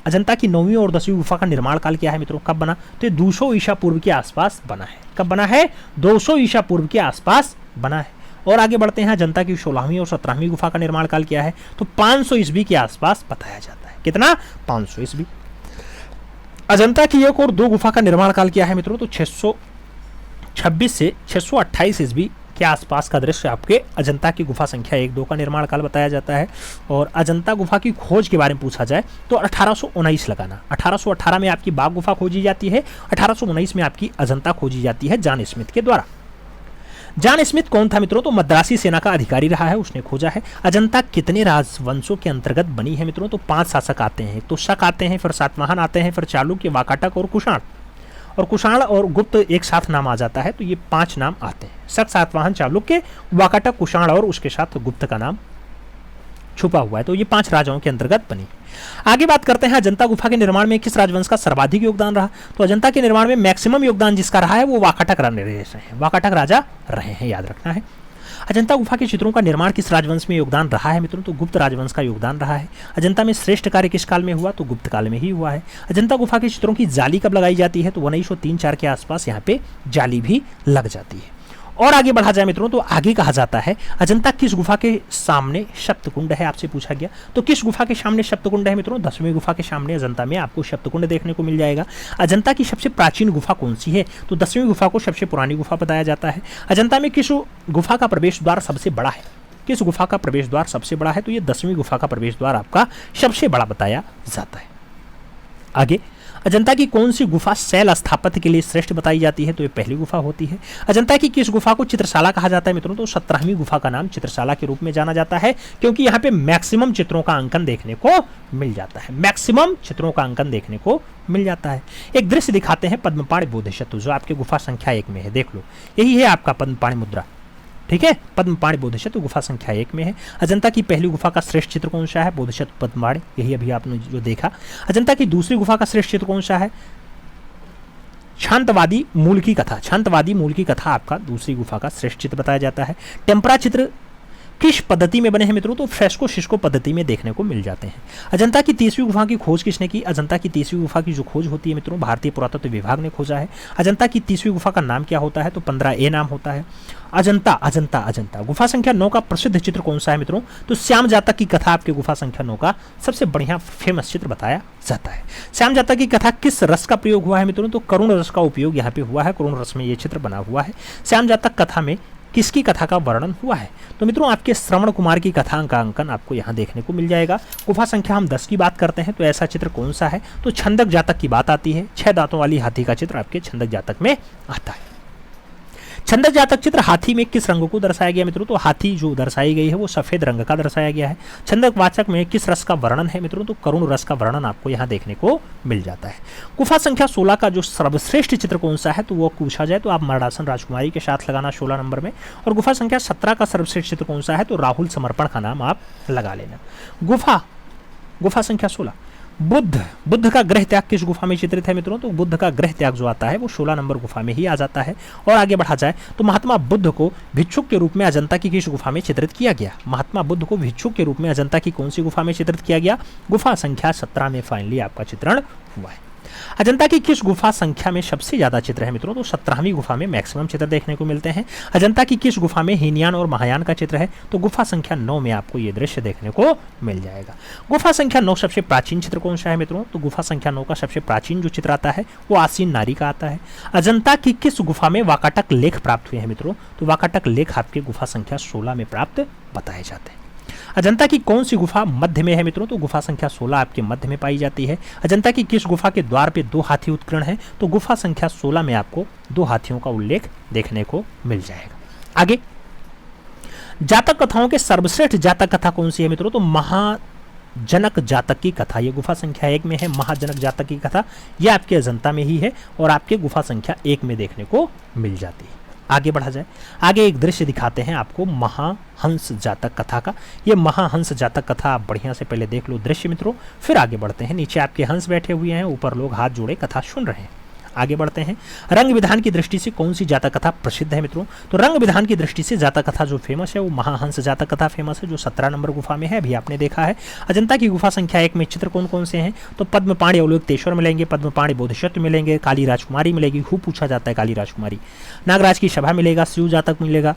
अजंता की 9वीं और 10वीं गुफा का निर्माण काल क्या है मित्रों? कब बना? तो ये 200 ईसा पूर्व के आसपास बना है। कब बना है? 200 ईसा पूर्व के आसपास बना है। और आगे बढ़ते हैं, अजंता की 16वीं और 17वीं गुफा का निर्माण काल क्या है? तो 500 ईस्वी के आसपास बताया जाता है। कितना? 500 ईस्वी। अजंता की 1 और 2 गुफा का निर्माण काल क्या है मित्रों? तो 626 से 628 ईस्वी के आसपास का दृश्य आपके अजंता की गुफा संख्या 1, 2 का निर्माण काल बताया जाता है। और अजंता गुफा की खोज के बारे में पूछा जाए तो 1819 लगाना। 1818 में आपकी बाघ गुफा खोजी जाती है। 1819 में आपकी अजंता खोजी जाती है जॉन स्मिथ के द्वारा। जॉन स्मिथ कौन था मित्रों? तो मद्रासी सेना का अधिकारी रहा है, उसने खोजा है। अजंता कितने राजवंशों के अंतर्गत बनी है मित्रों? तो 5 शासक आते हैं। तो शक आते हैं, फिर सातवाहन आते हैं, फिर चालुक्य, वाकाटक और कुषाण। और कुषाण और गुप्त एक साथ नाम आ जाता है। तो ये 5 नाम आते हैं। शक, सातवाहन, चालुक्य, वाकाटक, कुषाण और उसके साथ गुप्त का नाम छुपा हुआ है। तो ये 5 राजाओं के अंतर्गत बनी। आगे बात करते हैं, अजंता गुफा के निर्माण में किस राजवंश का सर्वाधिक योगदान रहा? तो अजंता के निर्माण में मैक्सिमम योगदान जिसका रहा है वो वाकाटक वाकाटक राजा रहे हैं, याद रखना है। अजंता गुफा के चित्रों का निर्माण किस राजवंश में योगदान रहा है मित्रों? तो गुप्त राजवंश का योगदान रहा है। अजंता में श्रेष्ठ कार्य किस काल में हुआ? तो गुप्त काल में ही हुआ है। अजंता गुफा के चित्रों की जाली कब लगाई जाती है? तो 1903-4 के आसपास यहाँ पे जाली भी लग जाती है। और आगे बढ़ा जाए मित्रों तो आगे कहा जाता है अजंता किस गुफा के सामने सप्तकुंड है, आपसे पूछा गया। तो किस गुफा के सामने सप्तकुंड है मित्रों? 10वीं गुफा के सामने अजंता में आपको सप्तकुंड देखने को मिल जाएगा। अजंता की सबसे प्राचीन गुफा कौन सी है? तो 10वीं गुफा को सबसे पुरानी गुफा बताया जाता है। अजंता में किस गुफा का प्रवेश द्वार सबसे बड़ा है? किस गुफा का प्रवेश द्वार सबसे बड़ा है? तो ये 10वीं गुफा का प्रवेश द्वार आपका सबसे बड़ा बताया जाता है। आगे अजंता की कौन सी गुफा शैल स्थापत्य के लिए श्रेष्ठ बताई जाती है? तो ये पहली गुफा होती है। अजंता की किस गुफा को चित्रशाला कहा जाता है मित्रों? तो 17वीं गुफा का नाम चित्रशाला के रूप में जाना जाता है, क्योंकि यहाँ पे मैक्सिमम चित्रों का अंकन देखने को मिल जाता है। मैक्सिमम चित्रों का अंकन देखने को मिल जाता है। एक दृश्य दिखाते हैं पद्मपाणि बोधिसत्व, जो आपके गुफा संख्या 1 में है। देख लो, यही है आपका पद्मपाणि मुद्रा, ठीक है। पद्मपाणि बोधिसत्व गुफा संख्या 1 में है। अजंता की पहली गुफा का श्रेष्ठ चित्र कौन सा है? बोधिसत्व पद्मपाणि, यही अभी आपने जो देखा। अजंता की दूसरी गुफा का श्रेष्ठ चित्र कौन सा है? शांतवादी मूल की कथा। शांतवादी मूल की कथा आपका दूसरी गुफा का श्रेष्ठ चित्र बताया जाता है। टेम्परा चित्र किस पद्धति में बने हैं मित्रों? तो फ्रेस्को शिस्को पद्धति में देखने को मिल जाते हैं। अजंता की 30वीं गुफा की खोज किसने की? अजंता की 30वीं गुफा की जो खोज होती है मित्रों, भारतीय पुरातत्व विभाग ने खोजा है। अजंता की 30वीं गुफा का नाम क्या होता है? तो 15A नाम होता है। अजंता अजंता अजंता गुफा संख्या 9 का प्रसिद्ध चित्र कौन सा है मित्रों? तो श्याम जातक की कथा आपके गुफा संख्या 9 का सबसे बढ़िया फेमस चित्र बताया जाता है। श्याम जातक की कथा किस रस का प्रयोग हुआ है मित्रों? तो करुण रस का उपयोग यहाँ पे हुआ है। करुण रस में ये चित्र बना हुआ है। श्याम जातक कथा में किसकी कथा का वर्णन हुआ है? तो मित्रों आपके श्रवण कुमार की कथा का अंकन आपको यहाँ देखने को मिल जाएगा। गुफा संख्या हम 10 की बात करते हैं तो ऐसा चित्र कौन सा है? तो छंदक जातक की बात आती है। 6 दांतों वाली हाथी का चित्र आपके छंदक जातक में आता है। छंदक जातक चित्र हाथी में किस रंग को दर्शाया गया मित्रों? तो हाथी जो दर्शाई गई है वो सफेद रंग का दर्शाया गया है। छंदक वाचक में किस रस का वर्णन है मित्रों? तो करुण रस का वर्णन आपको यहाँ देखने को मिल जाता है। गुफा संख्या 16 का जो सर्वश्रेष्ठ चित्र कौन सा है? तो वो पूछा जाए तो आप मरणासन राजकुमारी के साथ लगाना 16 नंबर में। और गुफा संख्या 17 का सर्वश्रेष्ठ चित्र कौन सा है? तो राहुल समर्पण का नाम आप लगा लेना। गुफा संख्या 16 बुद्ध का गृह त्याग किस गुफा में चित्रित है मित्रों? तो बुद्ध का गृह त्याग जो आता है वो 16 नंबर गुफा में ही आ जाता है। और आगे बढ़ा जाए तो महात्मा बुद्ध को भिक्षुक के रूप में अजंता की किस गुफा में चित्रित किया गया? महात्मा बुद्ध को भिक्षुक के रूप में अजंता की कौन सी गुफा में चित्रित किया गया? गुफा संख्या 17 में फाइनली आपका चित्रण हुआ है। अजंता की किस गुफा संख्या में सबसे ज्यादा चित्र है मित्रों? तो 17वीं गुफा में मैक्सिमम चित्र देखने को मिलते हैं। अजंता की किस गुफा में हीनयान और महायान का चित्र है? तो गुफा संख्या 9 में आपको ये दृश्य देखने को मिल जाएगा। गुफा संख्या 9 सबसे प्राचीन चित्र कौन सा है मित्रों? तो गुफा संख्या 9 का सबसे प्राचीन जो चित्र आता है वो आसीन नारी का आता है। अजंता की किस गुफा में वाकाटक लेख प्राप्त हुए हैं मित्रों? तो वाकाटक लेख आपके गुफा संख्या 16 में प्राप्त बताए जाते हैं। अजंता की कौन सी गुफा मध्य में है मित्रों? तो गुफा संख्या 16 आपके मध्य में पाई जाती है। अजंता की किस गुफा के द्वार पे 2 हाथी उत्कीर्ण हैं? तो गुफा संख्या 16 में आपको 2 हाथियों का उल्लेख देखने को मिल जाएगा। आगे जातक कथाओं के सर्वश्रेष्ठ जातक कथा कौन सी है मित्रों? तो महाजनक जातक की कथा, ये गुफा संख्या 1 में है। महाजनक जातक की कथा ये आपके अजंता में ही है और आपके गुफा संख्या 1 में देखने को मिल जाती है। आगे बढ़ा जाए, आगे एक दृश्य दिखाते हैं आपको महाहंस जातक कथा का। ये महाहंस जातक कथा आप बढ़िया से पहले देख लो दृश्य मित्रों, फिर आगे बढ़ते हैं। नीचे आपके हंस बैठे हुए हैं, ऊपर लोग हाथ जोड़े कथा सुन रहे हैं। आगे बढ़ते हैं। रंग विधान की दृष्टि से कौन सी जातक कथा प्रसिद्ध है मित्रों? तो रंग विधान की दृष्टि से जातक कथा जो फेमस है वो महाहंस जातक कथा फेमस है, जो 17 नंबर गुफा में है, अभी आपने देखा है। अजंता की गुफा संख्या 1 में चित्र कौन कौन से हैं? तो पद्मपाणि अवलोकितेश्वर मिलेंगे, पद्मपाणि बोधिसत्व मिलेंगे, काली राजकुमारी मिलेगी, खूब पूछा जाता है काली राजकुमारी, नागराज की सभा मिलेगा, शिव जातक मिलेगा,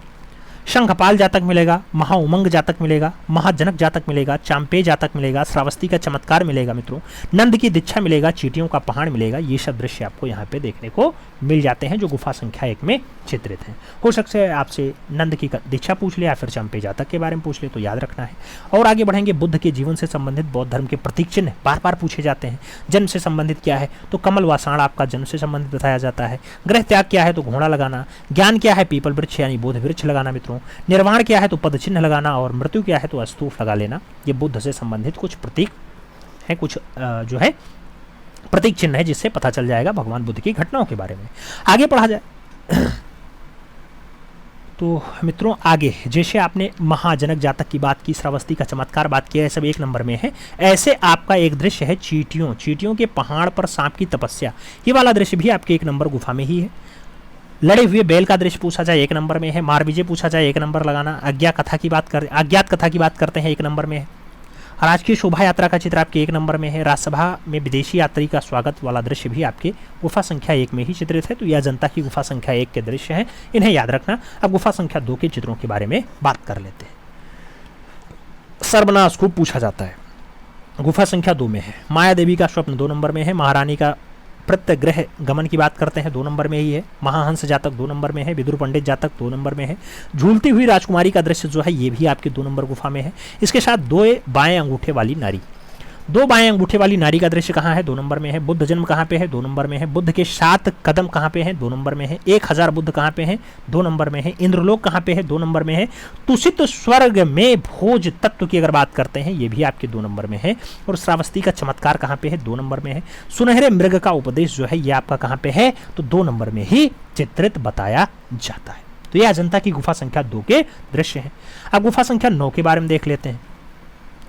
शंखपाल जातक मिलेगा, महाउमंग जातक मिलेगा, महाजनक जातक मिलेगा, चांपे जातक मिलेगा, श्रावस्ती का चमत्कार मिलेगा मित्रों, नंद की दीक्षा मिलेगा, चींटियों का पहाड़ मिलेगा। ये सब दृश्य आपको यहाँ पे देखने को मिल जाते हैं जो गुफा संख्या 1 में चित्रित हैं। हो सकता है आपसे नंद की दीक्षा पूछ ले या फिर चंपे जातक के बारे में पूछ ले, तो याद रखना है। और आगे बढ़ेंगे, बुद्ध के जीवन से संबंधित बौद्ध धर्म के प्रतीक चिन्ह बार बार पूछे जाते हैं। जन्म से संबंधित क्या है? तो कमल व साण आपका जन्म से संबंधित बताया जाता है। गृह त्याग क्या है? तो घोड़ा लगाना। ज्ञान क्या है? पीपल वृक्ष यानी बोध वृक्ष लगाना मित्रों। निर्वाण क्या है? तो पद चिन्ह लगाना। और मृत्यु क्या है? तो स्तूप लगा लेना। ये बुद्ध से संबंधित कुछ प्रतीक है, कुछ जो है प्रतीक चिन्ह है, जिससे पता चल जाएगा भगवान बुद्ध की घटनाओं के बारे में। आगे पढ़ा जाए तो मित्रों, आगे जैसे आपने महाजनक जातक की बात की, श्रावस्ती का चमत्कार बात किया है, सब 1 नंबर में है। ऐसे आपका एक दृश्य है चींटियों के पहाड़ पर सांप की तपस्या, ये वाला दृश्य भी आपके 1 नंबर गुफा में ही है। लड़े हुए बैल का दृश्य पूछा जाए 1 नंबर में है। मार विजय पूछा जाए 1 नंबर लगाना। अज्ञात कथा की बात करते हैं 1 नंबर में है। राजकीय शोभा यात्रा का चित्र आपके 1 नंबर में है। राज्यसभा में विदेशी यात्री का स्वागत वाला दृश्य भी आपके गुफा संख्या 1 में ही चित्रित है। तो यह अजंता की गुफा संख्या 1 के दृश्य हैं, इन्हें याद रखना। अब गुफा संख्या 2 के चित्रों के बारे में बात कर लेते हैं। सर्वनाश खूब पूछा जाता है। गुफा संख्या 2 में है। माया देवी का स्वप्न 2 नंबर में है। महारानी का प्रत्यग्रह गमन की बात करते हैं 2 नंबर में ही है। महाहंस जातक 2 नंबर में है। विदुर पंडित जातक 2 नंबर में है। झूलती हुई राजकुमारी का दृश्य जो है ये भी आपके 2 नंबर गुफा में है। इसके साथ 2 बाएं अंगूठे वाली नारी, 2 बाएं अंगूठे वाली नारी का दृश्य कहाँ है? 2 नंबर में है। बुद्ध जन्म कहाँ पे है? 2 नंबर में है। बुद्ध के 7 कदम कहाँ पे हैं? 2 नंबर में है। 1000 बुद्ध कहाँ पे हैं? 2 नंबर में है। इंद्रलोक कहाँ पे है? 2 नंबर में है। तुषित स्वर्ग में भोज तत्व की अगर बात करते हैं ये भी आपके 2 नंबर में है। और श्रावस्ती का चमत्कार कहाँ पे है? 2 नंबर में है। सुनहरे मृग का उपदेश जो है ये आपका कहाँ पे है? तो 2 नंबर में ही चित्रित बताया जाता है। तो ये अजंता की गुफा संख्या 2 के दृश्य हैं। अब गुफा संख्या 9 के बारे में देख लेते हैं।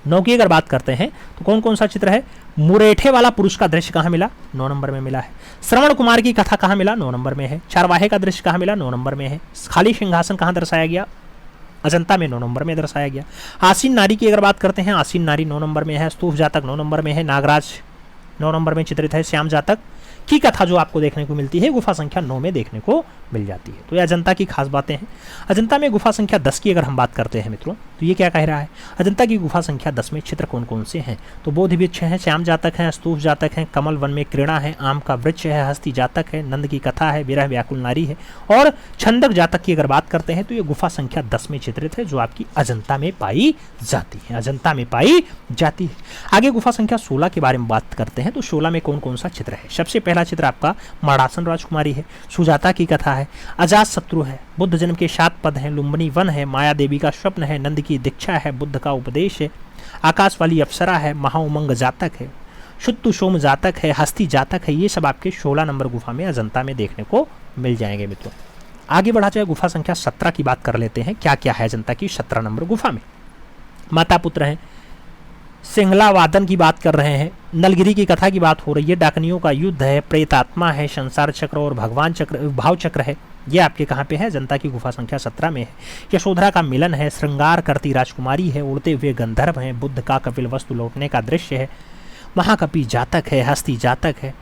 9 की अगर बात करते हैं तो कौन कौन सा चित्र है? मुरेठे वाला पुरुष का दृश्य कहाँ मिला? 9 नंबर में मिला है। श्रवण कुमार की कथा कहाँ मिला? 9 नंबर में है। चारवाहे का दृश्य कहाँ मिला? 9 नंबर में है। खाली सिंहासन कहाँ दर्शाया गया? अजंता में 9 नंबर में दर्शाया गया। आसीन नारी की अगर बात करते हैं, आसीन नारी 9 नंबर में है। स्तूप जातक 9 नंबर में है। नागराज 9 नंबर में चित्रित है। श्याम जातक की कथा जो आपको देखने को मिलती है गुफा संख्या 9 में देखने को मिल जाती है। तो ये अजंता की खास बातें हैं। अजंता में गुफा संख्या 10 की अगर हम बात करते हैं मित्रों तो ये क्या कह रहा है? अजंता की गुफा संख्या 10 में चित्र कौन कौन से हैं? तो बोधि वृक्ष है, श्याम जातक है, स्तूप जातक है, कमल वन में क्रीड़ा है, आम का वृक्ष है, हस्ती जातक है, नंद की कथा है, विरह व्याकुल नारी है और छंदक जातक की अगर बात करते हैं तो ये गुफा संख्या 10 में चित्रित है जो आपकी अजंता में पाई जाती है। अजंता में पाई जाती है। आगे गुफा संख्या 16 के बारे में बात करते हैं। तो 16 में कौन कौन सा चित्र है? सबसे पहला चित्र आपका मर्दासन राजकुमारी है, सुजाता की कथा है, अजात शत्रु है, बुद्ध जन्म के 7 पद हैं, लुम्बिनी वन है, माया देवी का स्वप्न है, नंद की दीक्षा है, बुद्ध का उपदेश है, आकाश वाली अप्सरा है, महाउमंग जातक है, शुत्तु सोम जातक है, हस्ती जातक है। ये सब आपके 16 नंबर गुफा में अजंता में देखने को मिल जाएंगे मित्रों। आगे बढ़ा जाए गुफा संख्या 17 की बात कर लेते हैं। क्या क्या है अजंता की 17 नंबर गुफा में? माता पुत्र हैं, सिंगला वादन की बात कर रहे हैं, नलगिरी की कथा की बात हो रही है, डाकनियों का युद्ध है, प्रेतात्मा है, संसार चक्र और भगवान चक्र भाव चक्र है। ये आपके कहाँ पे है? जनता की गुफा संख्या 17 में है। यशोधरा का मिलन है, श्रृंगार करती राजकुमारी है, उड़ते हुए गंधर्व हैं, बुद्ध का कपिल वस्तु लौटने का दृश्य है, महाकपि जातक है, हस्ती जातक है,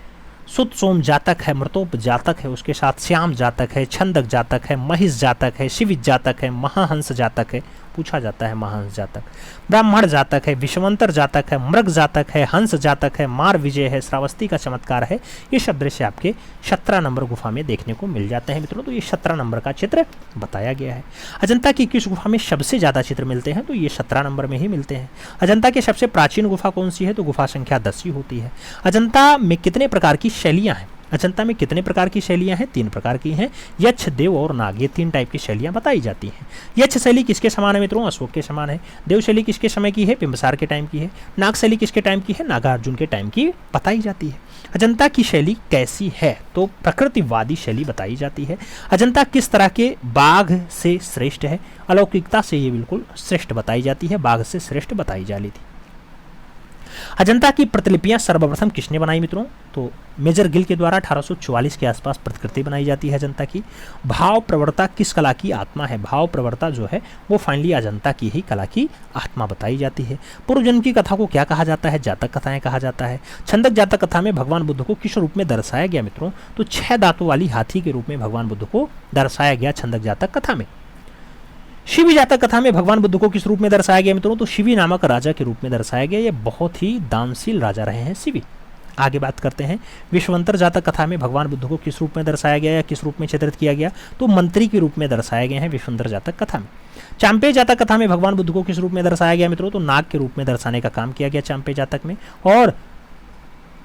सुत सोम जातक है, मृतोप जातक है, उसके साथ श्याम जातक है, छंदक जातक है, महिष जातक है, शिवित जातक है, महाहंस जातक है, पूछा जाता है महाहंस जातक, ब्राह्मण जातक है, विश्वंतर जातक है, मृग जातक है, हंस जातक है, मार विजय है, श्रावस्ती का चमत्कार है। ये सब दृश्य आपके 17 नंबर गुफा में देखने को मिल जाते हैं मित्रों। तो ये 17 नंबर का चित्र बताया गया है। अजंता की किस गुफा में सबसे ज़्यादा चित्र मिलते हैं? तो ये 17 नंबर में ही मिलते हैं। अजंता की सबसे प्राचीन गुफा कौन सी है? तो गुफा संख्या 10 ही होती है। अजंता में कितने प्रकार की शैलियाँ हैं? अजंता में कितने प्रकार की शैलियाँ हैं? 3 प्रकार की हैं, यक्ष, देव और नाग। ये 3 टाइप की शैलियाँ बताई जाती हैं। यक्ष शैली किसके समान है मित्रों? अशोक के समान है। देव शैली किसके समय की है? बिंबिसार के टाइम की है। नाग शैली किसके टाइम की है? नागार्जुन के टाइम की बताई जाती है। अजंता की शैली कैसी है? तो प्रकृतिवादी शैली बताई जाती है। अजंता किस तरह के बाघ से श्रेष्ठ है? अलौकिकता से ये बिल्कुल श्रेष्ठ बताई जाती है, बाघ से श्रेष्ठ बताई जा रही थी। अजंता की प्रतिलिपियां सर्वप्रथम किसने बनाई मित्रों? तो मेजर गिल के द्वारा 1844 के आसपास प्रतिकृति बनाई जाती है अजंता की। भाव प्रवणता किस कला की आत्मा है? भाव प्रवणता जो है वो फाइनली अजंता की ही कला की आत्मा बताई जाती है। पूर्व जन्म की कथा को क्या कहा जाता है? जातक कथाएं कहा जाता है। छंदक जातक कथा में भगवान बुद्ध को किस रूप में दर्शाया गया मित्रों? तो 6 दांतों वाली हाथी के रूप में भगवान बुद्ध को दर्शाया गया छंदक जातक कथा में। शिवी जातक कथा में भगवान बुद्ध को किस रूप में दर्शाया गया मित्रों? तो शिवी नामक राजा के रूप में दर्शाया गया। ये बहुत ही दानशील राजा रहे हैं शिवी। आगे बात करते हैं विश्वंतर जातक कथा में भगवान बुद्ध को किस रूप में दर्शाया गया या किस रूप में चित्रित किया गया? तो मंत्री के रूप में दर्शाए गए हैं विश्वंतर जातक कथा में। चांपे जातक कथा में भगवान बुद्ध को किस रूप में दर्शाया गया मित्रों? तो नाग के रूप में दर्शाने का काम किया गया चांपे जातक में। और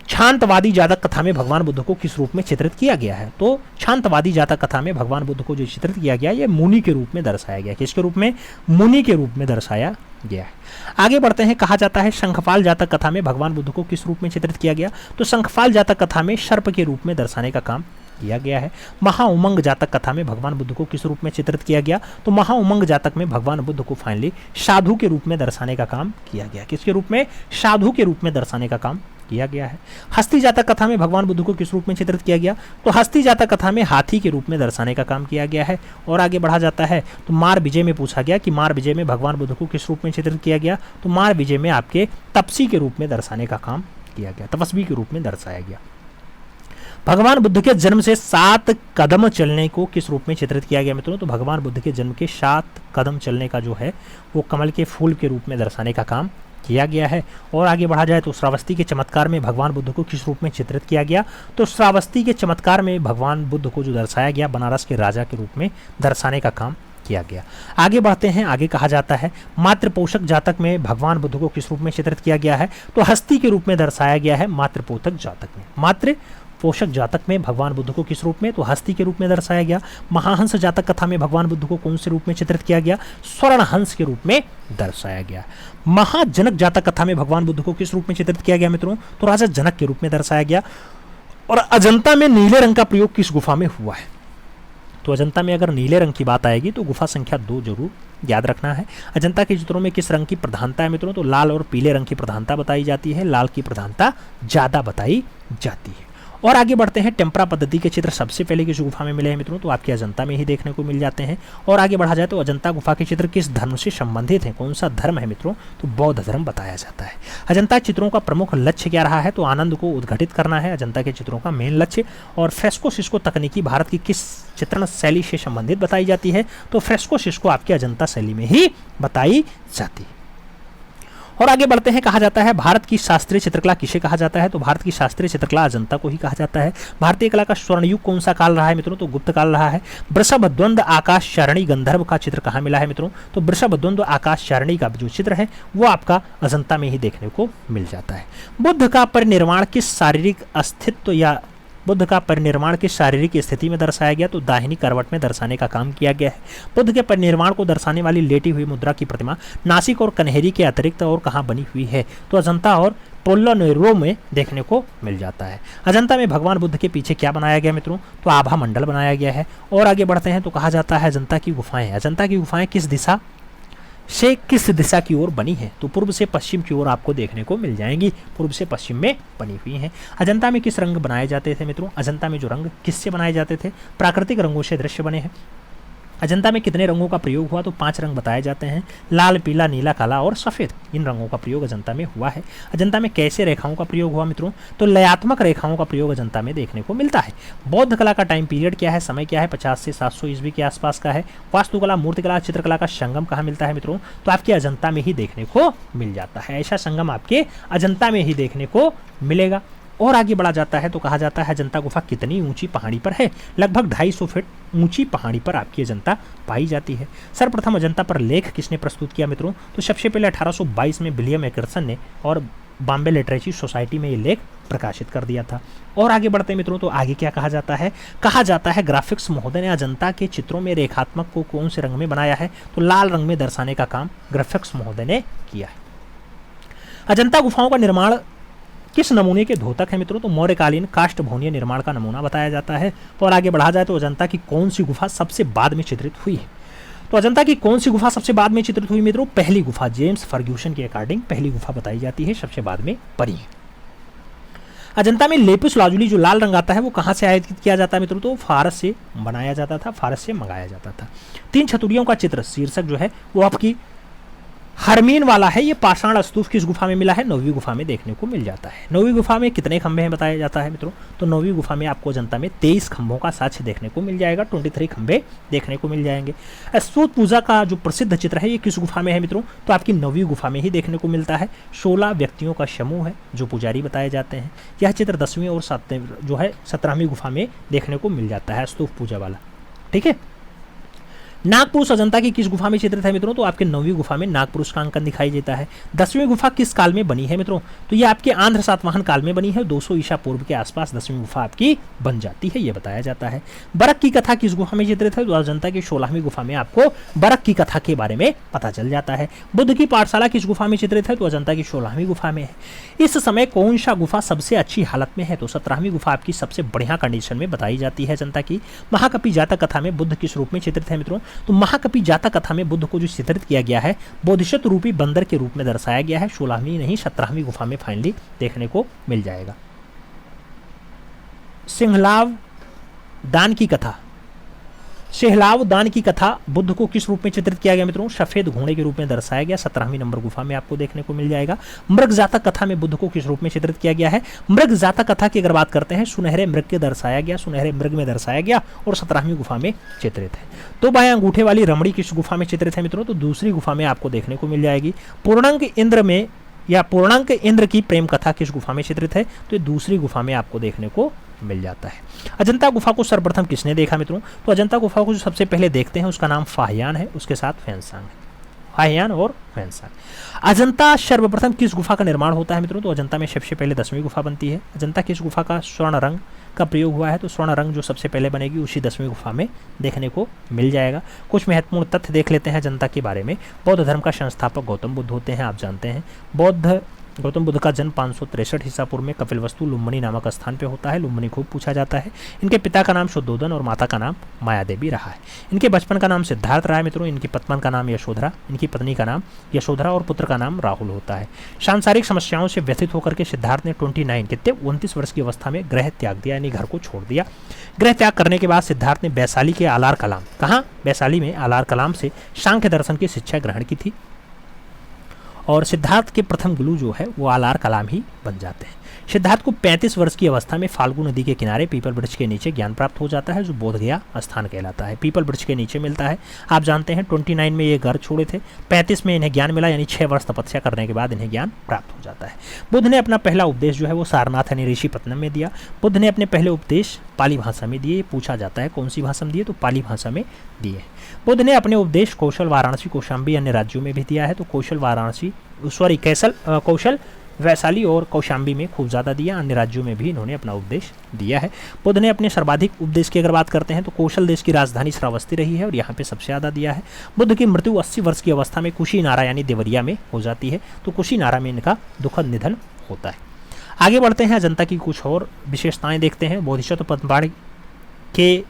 शांतवादी जातक कथा में भगवान बुद्ध को किस रूप में चित्रित किया गया है? तो शांतवादी जातक कथा में भगवान बुद्ध को जो चित्रित किया गया ये मुनि के रूप में दर्शाया गया। किसके रूप में? मुनि के रूप में दर्शाया गया है। आगे बढ़ते हैं। कहा जाता है शंखपाल जातक कथा में भगवान बुद्ध को किस रूप में चित्रित किया गया? तो शंखपाल जातक कथा में सर्प के रूप में दर्शाने का काम किया गया है। महाउमंग जातक कथा में भगवान बुद्ध को किस रूप में चित्रित किया गया? तो महाउमंग जातक में भगवान बुद्ध को फाइनली साधु के रूप में दर्शाने का काम किया गया। किसके रूप में? साधु के रूप में दर्शाने का काम किया गया है। हस्ती जातक कथा में भगवान बुद्ध को किस रूप में चित्रित किया गया? तो हस्ती जातक कथा में हाथी के रूप में दर्शाने का काम किया गया है। और आगे बढ़ा जाता है तो मार विजय में पूछा गया कि मार विजय में भगवान बुद्ध को किस रूप में चित्रित किया गया? तो मार विजय में आपके तपसी के रूप में दर्शाने का काम किया गया, तपस्वी के रूप में दर्शाया गया। भगवान बुद्ध के जन्म से 7 कदम चलने को किस रूप में चित्रित किया गया मित्रों? तो भगवान बुद्ध के जन्म के 7 कदम चलने का जो है वो कमल के फूल के रूप में दर्शाने का काम किया गया है। और आगे बढ़ा जाए तो श्रावस्ती के चमत्कार में भगवान बुद्ध को किस रूप में चित्रित किया गया? तो श्रावस्ती के चमत्कार में भगवान बुद्ध को जो दर्शाया गया बनारस के राजा के रूप में दर्शाने का काम किया गया। आगे बढ़ते हैं, आगे कहा जाता है मातृ पोषक जातक में भगवान बुद्ध को किस रूप में चित्रित किया गया है? तो हस्ती के रूप में दर्शाया गया है मातृ पोषक जातक में। मातृ पोषक जातक में भगवान बुद्ध को किस रूप में? तो हस्ती के रूप में दर्शाया गया। महाहंस जातक कथा में भगवान बुद्ध को कौन से रूप में चित्रित किया गया? स्वर्ण हंस के रूप में दर्शाया गया। महाजनक जातक कथा में भगवान बुद्ध को किस रूप में चित्रित किया गया मित्रों? तो राजा जनक के रूप में दर्शाया गया। और अजंता में नीले रंग का प्रयोग किस गुफा में हुआ है? तो अजंता में अगर नीले रंग की बात आएगी तो गुफा संख्या 2 जरूर याद रखना है। अजंता के चित्रों में किस रंग की प्रधानता है मित्रों? तो लाल और पीले रंग की प्रधानता बताई जाती है, लाल की प्रधानता ज्यादा बताई जाती है। और आगे बढ़ते हैं, टेम्परा पद्धति के चित्र सबसे पहले किस गुफा में मिले हैं मित्रों? तो आपके अजंता में ही देखने को मिल जाते हैं। और आगे बढ़ा जाए तो अजंता गुफा के चित्र किस धर्म से संबंधित हैं? कौन सा धर्म है मित्रों? तो बौद्ध धर्म बताया जाता है। अजंता चित्रों का प्रमुख लक्ष्य क्या रहा है? तो आनंद को उद्घाटित करना है अजंता के चित्रों का मेन लक्ष्य। और फ्रेस्को सिस्को तकनीकी भारत की किस चित्रण शैली से संबंधित बताई जाती है? तो फ्रेस्को सिस्को आपके अजंता शैली में ही बताई जाती है। और आगे बढ़ते हैं, कहा जाता है भारत की शास्त्रीय चित्रकला किसे कहा जाता है? तो भारत की शास्त्रीय चित्रकला अजंता को ही कहा जाता है। भारतीय कला का स्वर्णयुग कौन सा काल रहा है मित्रों? तो गुप्त काल रहा है। वृषभ द्वंद आकाश चारणी गंधर्व का चित्र कहाँ मिला है मित्रों? तो वृषभ द्वंद आकाश चारणी का जो चित्र है वो आपका अजंता में ही देखने को मिल जाता है। बुद्ध का परिनिर्वाण किस शारीरिक अस्तित्व या बुद्ध का परिनिर्वाण किस शारीरिक स्थिति में दर्शाया गया? तो दाहिनी करवट में दर्शाने का काम किया गया है। बुद्ध के परिनिर्वाण को दर्शाने वाली लेटी हुई मुद्रा की प्रतिमा नासिक और कन्हेरी के अतिरिक्त और कहाँ बनी हुई है? तो अजंता और पोल्लोनेरो में देखने को मिल जाता है। अजंता में भगवान बुद्ध के पीछे क्या बनाया गया मित्रों? तो आभा मंडल बनाया गया है। और आगे बढ़ते हैं तो कहा जाता है अजंता की गुफाएं, अजंता की गुफाएं किस दिशा से किस दिशा की ओर बनी है? तो पूर्व से पश्चिम की ओर आपको देखने को मिल जाएंगी, पूर्व से पश्चिम में बनी हुई हैं। अजंता में किस रंग बनाए जाते थे मित्रों? अजंता में जो रंग किससे बनाए जाते थे? प्राकृतिक रंगों से दृश्य बने हैं। अजंता में कितने रंगों का प्रयोग हुआ? तो 5 रंग बताए जाते हैं, लाल, पीला, नीला, काला और सफ़ेद। इन रंगों का प्रयोग अजंता में हुआ है। अजंता में कैसे रेखाओं का प्रयोग हुआ मित्रों? तो लयात्मक रेखाओं का प्रयोग अजंता में देखने को मिलता है। बौद्ध कला का टाइम पीरियड क्या है, समय क्या है? 50 से 700 ईस्वी के आसपास का है। वास्तुकला, मूर्तिकला, चित्रकला का संगम कहाँ मिलता है मित्रों? तो आपके अजंता में ही देखने को मिल जाता है। ऐसा संगम आपके अजंता में ही देखने को मिलेगा। और आगे बढ़ा जाता है तो कहा जाता है अजंता गुफा कितनी ऊंची पहाड़ी पर है? लगभग 250 फीट ऊंची पहाड़ी पर आपकी अजंता पाई जाती है। सर्वप्रथम अजंता पर लेख किसने प्रस्तुत किया मित्रों? तो सबसे पहले 1822 में विलियम एकर्सन ने और बॉम्बे लिटरेचर सोसाइटी में ये लेख प्रकाशित कर दिया था। और आगे बढ़ते हैं मित्रों तो आगे क्या कहा जाता है? कहा जाता है ग्राफिक्स महोदय ने अजंता के चित्रों में रेखात्मक को कौन से रंग में बनाया है? तो लाल रंग में दर्शाने का काम ग्राफिक्स महोदय ने किया है। अजंता गुफाओं का निर्माण किस नमूने के धोतक है मित्रों? तो मौर्यकालीन काष्ठ भवनीय निर्माण का नमूना बताया जाता है। और आगे बढ़ा जाए तो अजंता की कौन सी गुफा सबसे बाद में चित्रित हुई है? तो अजंता की कौन सी गुफा सबसे बाद में चित्रित हुई मित्रों? पहली गुफा, जेम्स फर्ग्यूसन के अकॉर्डिंग पहली गुफा बताई जाती है, सबसे बाद में बनी है। अजंता में लेपिस लाजुली जो लाल रंग आता है वो कहाँ से आयात किया जाता है मित्रों? तो फारस से बनाया जाता था, फारस से मंगाया जाता था। 3 छतुरियों का चित्र शीर्षक जो है वो आपकी हरमीन वाला है। ये पाषाण स्तूप किस गुफा में मिला है? 9वीं गुफा में देखने को मिल जाता है। 9वीं गुफा में कितने खंभे हैं बताया जाता है मित्रों? तो 9वीं गुफा में आपको अजंता में 23 खंभों का साक्ष्य देखने को मिल जाएगा, 23 खंभे देखने को मिल जाएंगे। स्तूप पूजा का जो प्रसिद्ध चित्र है ये किस गुफा में है मित्रों? तो आपकी 9वीं गुफा में ही देखने को मिलता है। 16 व्यक्तियों का समूह है जो पुजारी बताए जाते हैं। यह चित्र 10वीं और 17वीं गुफा में देखने को मिल जाता है, स्तूप पूजा वाला। ठीक है। नागपुरुष अजंता की किस गुफा में चित्रित है मित्रों? तो आपके 9वीं गुफा में नागपुरुष का अंकन दिखाई देता है। 10वीं गुफा किस काल में बनी है मित्रों? तो ये आपके आंध्र सातवाहन काल में बनी है। 200 ईसा पूर्व के आसपास 10वीं गुफा आपकी बन जाती है, ये बताया जाता है। बरक की कथा किस गुफा में चित्रित है? तो अजंता की 16वीं गुफा में आपको बरक की कथा के बारे में पता चल जाता है। बुद्ध की पाठशाला किस गुफा में चित्रित है? तो अजंता की 16वीं गुफा में है। इस समय कौन सा गुफा सबसे अच्छी हालत में है? तो 17वीं गुफा आपकी सबसे बढ़िया कंडीशन में बताई जाती है अजंता की। महाकपि जातक कथा में बुद्ध किस रूप में चित्रित है मित्रों? तो महाकपि जातक कथा में बुद्ध को जो चित्रित किया गया है बोधिसत्व रूपी बंदर के रूप में दर्शाया गया है। 16वीं नहीं 17वीं गुफा में फाइनली देखने को मिल जाएगा। सिंहलाव दान की कथा, सिंहलाव दान की कथा बुद्ध को किस रूप में चित्रित किया गया मित्रों? सफेद घोड़े के रूप में दर्शाया गया। 17वीं नंबर गुफा में आपको देखने को मिल जाएगा। मृग जातक कथा में बुद्ध को किस रूप में चित्रित किया गया है? मृग जातक कथा की अगर बात करते हैं सुनहरे मृग के दर्शाया गया, सुनहरे मृग में दर्शाया गया और 17वीं गुफा में चित्रित है। तो बाएं अंगूठे वाली रमणी किस गुफा में चित्रित है मित्रों? तो दूसरी गुफा में आपको देखने को मिल जाएगी। पूर्णांक इंद्र में या पूर्णांक इंद्र की प्रेम कथा किस गुफा में चित्रित है? तो ये दूसरी गुफा में आपको देखने को मिल जाता है। अजंता गुफा को सर्वप्रथम किसने देखा मित्रों? तो अजंता गुफा को जो सबसे पहले देखते हैं उसका नाम फाहियान है, उसके साथ फैंसांग है। फाहियान और फैंसांग। अजंता सर्वप्रथम किस गुफा का निर्माण होता है मित्रों? तो अजंता में सबसे पहले 10वीं गुफा बनती है। अजंता किस गुफा का स्वर्ण रंग का प्रयोग हुआ है? तो स्वर्ण रंग जो सबसे पहले बनेगी उसी 10वीं गुफा में देखने को मिल जाएगा। कुछ महत्वपूर्ण तथ्य देख लेते हैं अजंता के बारे में। बौद्ध धर्म का संस्थापक गौतम बुद्ध होते हैं, आप जानते हैं। गौतम बुद्ध का जन्म 563 ईसा पूर्व में कपिलवस्तु लुम्बिनी नामक स्थान पे होता है। लुम्बिनी खूब पूछा जाता है। इनके पिता का नाम शुद्धोदन और माता का नाम माया देवी रहा है। इनके बचपन का नाम सिद्धार्थ रहा है मित्रों। इनकी पत्नी का नाम यशोधरा, इनकी पत्नी का नाम यशोधरा और पुत्र का नाम राहुल होता है। सांसारिक समस्याओं से व्यथित होकर के सिद्धार्थ ने 29 वर्ष की अवस्था में गृह त्याग दिया, यानी घर को छोड़ दिया। गृह त्याग करने के बाद सिद्धार्थ ने वैशाली के आलार कलाम, कहाँ? वैशाली में आलार कलाम से सांख्य दर्शन की शिक्षा ग्रहण की थी और सिद्धार्थ के प्रथम गुरु जो है वो आलार कलाम ही बन जाते हैं। सिद्धार्थ को 35 वर्ष की अवस्था में फाल्गु नदी के किनारे पीपल वृक्ष के नीचे ज्ञान प्राप्त हो जाता है, जो बोध गया स्थान कहलाता है। पीपल वृक्ष के नीचे मिलता है। आप जानते हैं 29 में ये घर छोड़े थे, 35 में इन्हें ज्ञान मिला, यानी 6 वर्ष तपस्या करने के बाद इन्हें ज्ञान प्राप्त हो जाता है। बुद्ध ने अपना पहला उपदेश जो है वो सारनाथ यानी ऋषिपत्तनम में दिया। बुद्ध ने अपने पहले उपदेश पाली भाषा में दिए। पूछा जाता है कौन सी भाषा में दिए? तो पाली भाषा में दिए। बुद्ध ने अपने उपदेश कौशल, वाराणसी, कौशाम्बी अन्य राज्यों में भी दिया है। तो कौशल, वैशाली और कौशाम्बी में खूब ज़्यादा दिया। अन्य राज्यों में भी इन्होंने अपना उपदेश दिया है। बुद्ध ने अपने सर्वाधिक उपदेश की अगर बात करते हैं तो कौशल देश की राजधानी श्रावस्ती रही है और यहाँ पे सबसे ज़्यादा दिया है। बुद्ध की मृत्यु 80 वर्ष की अवस्था में कुशीनारा यानी देवरिया में हो जाती है। तो कुशीनारा में इनका दुखद निधन होता है। आगे बढ़ते हैं, अजंता की कुछ और विशेषताएं देखते हैं। बोधिसत्व पद्मपाणि के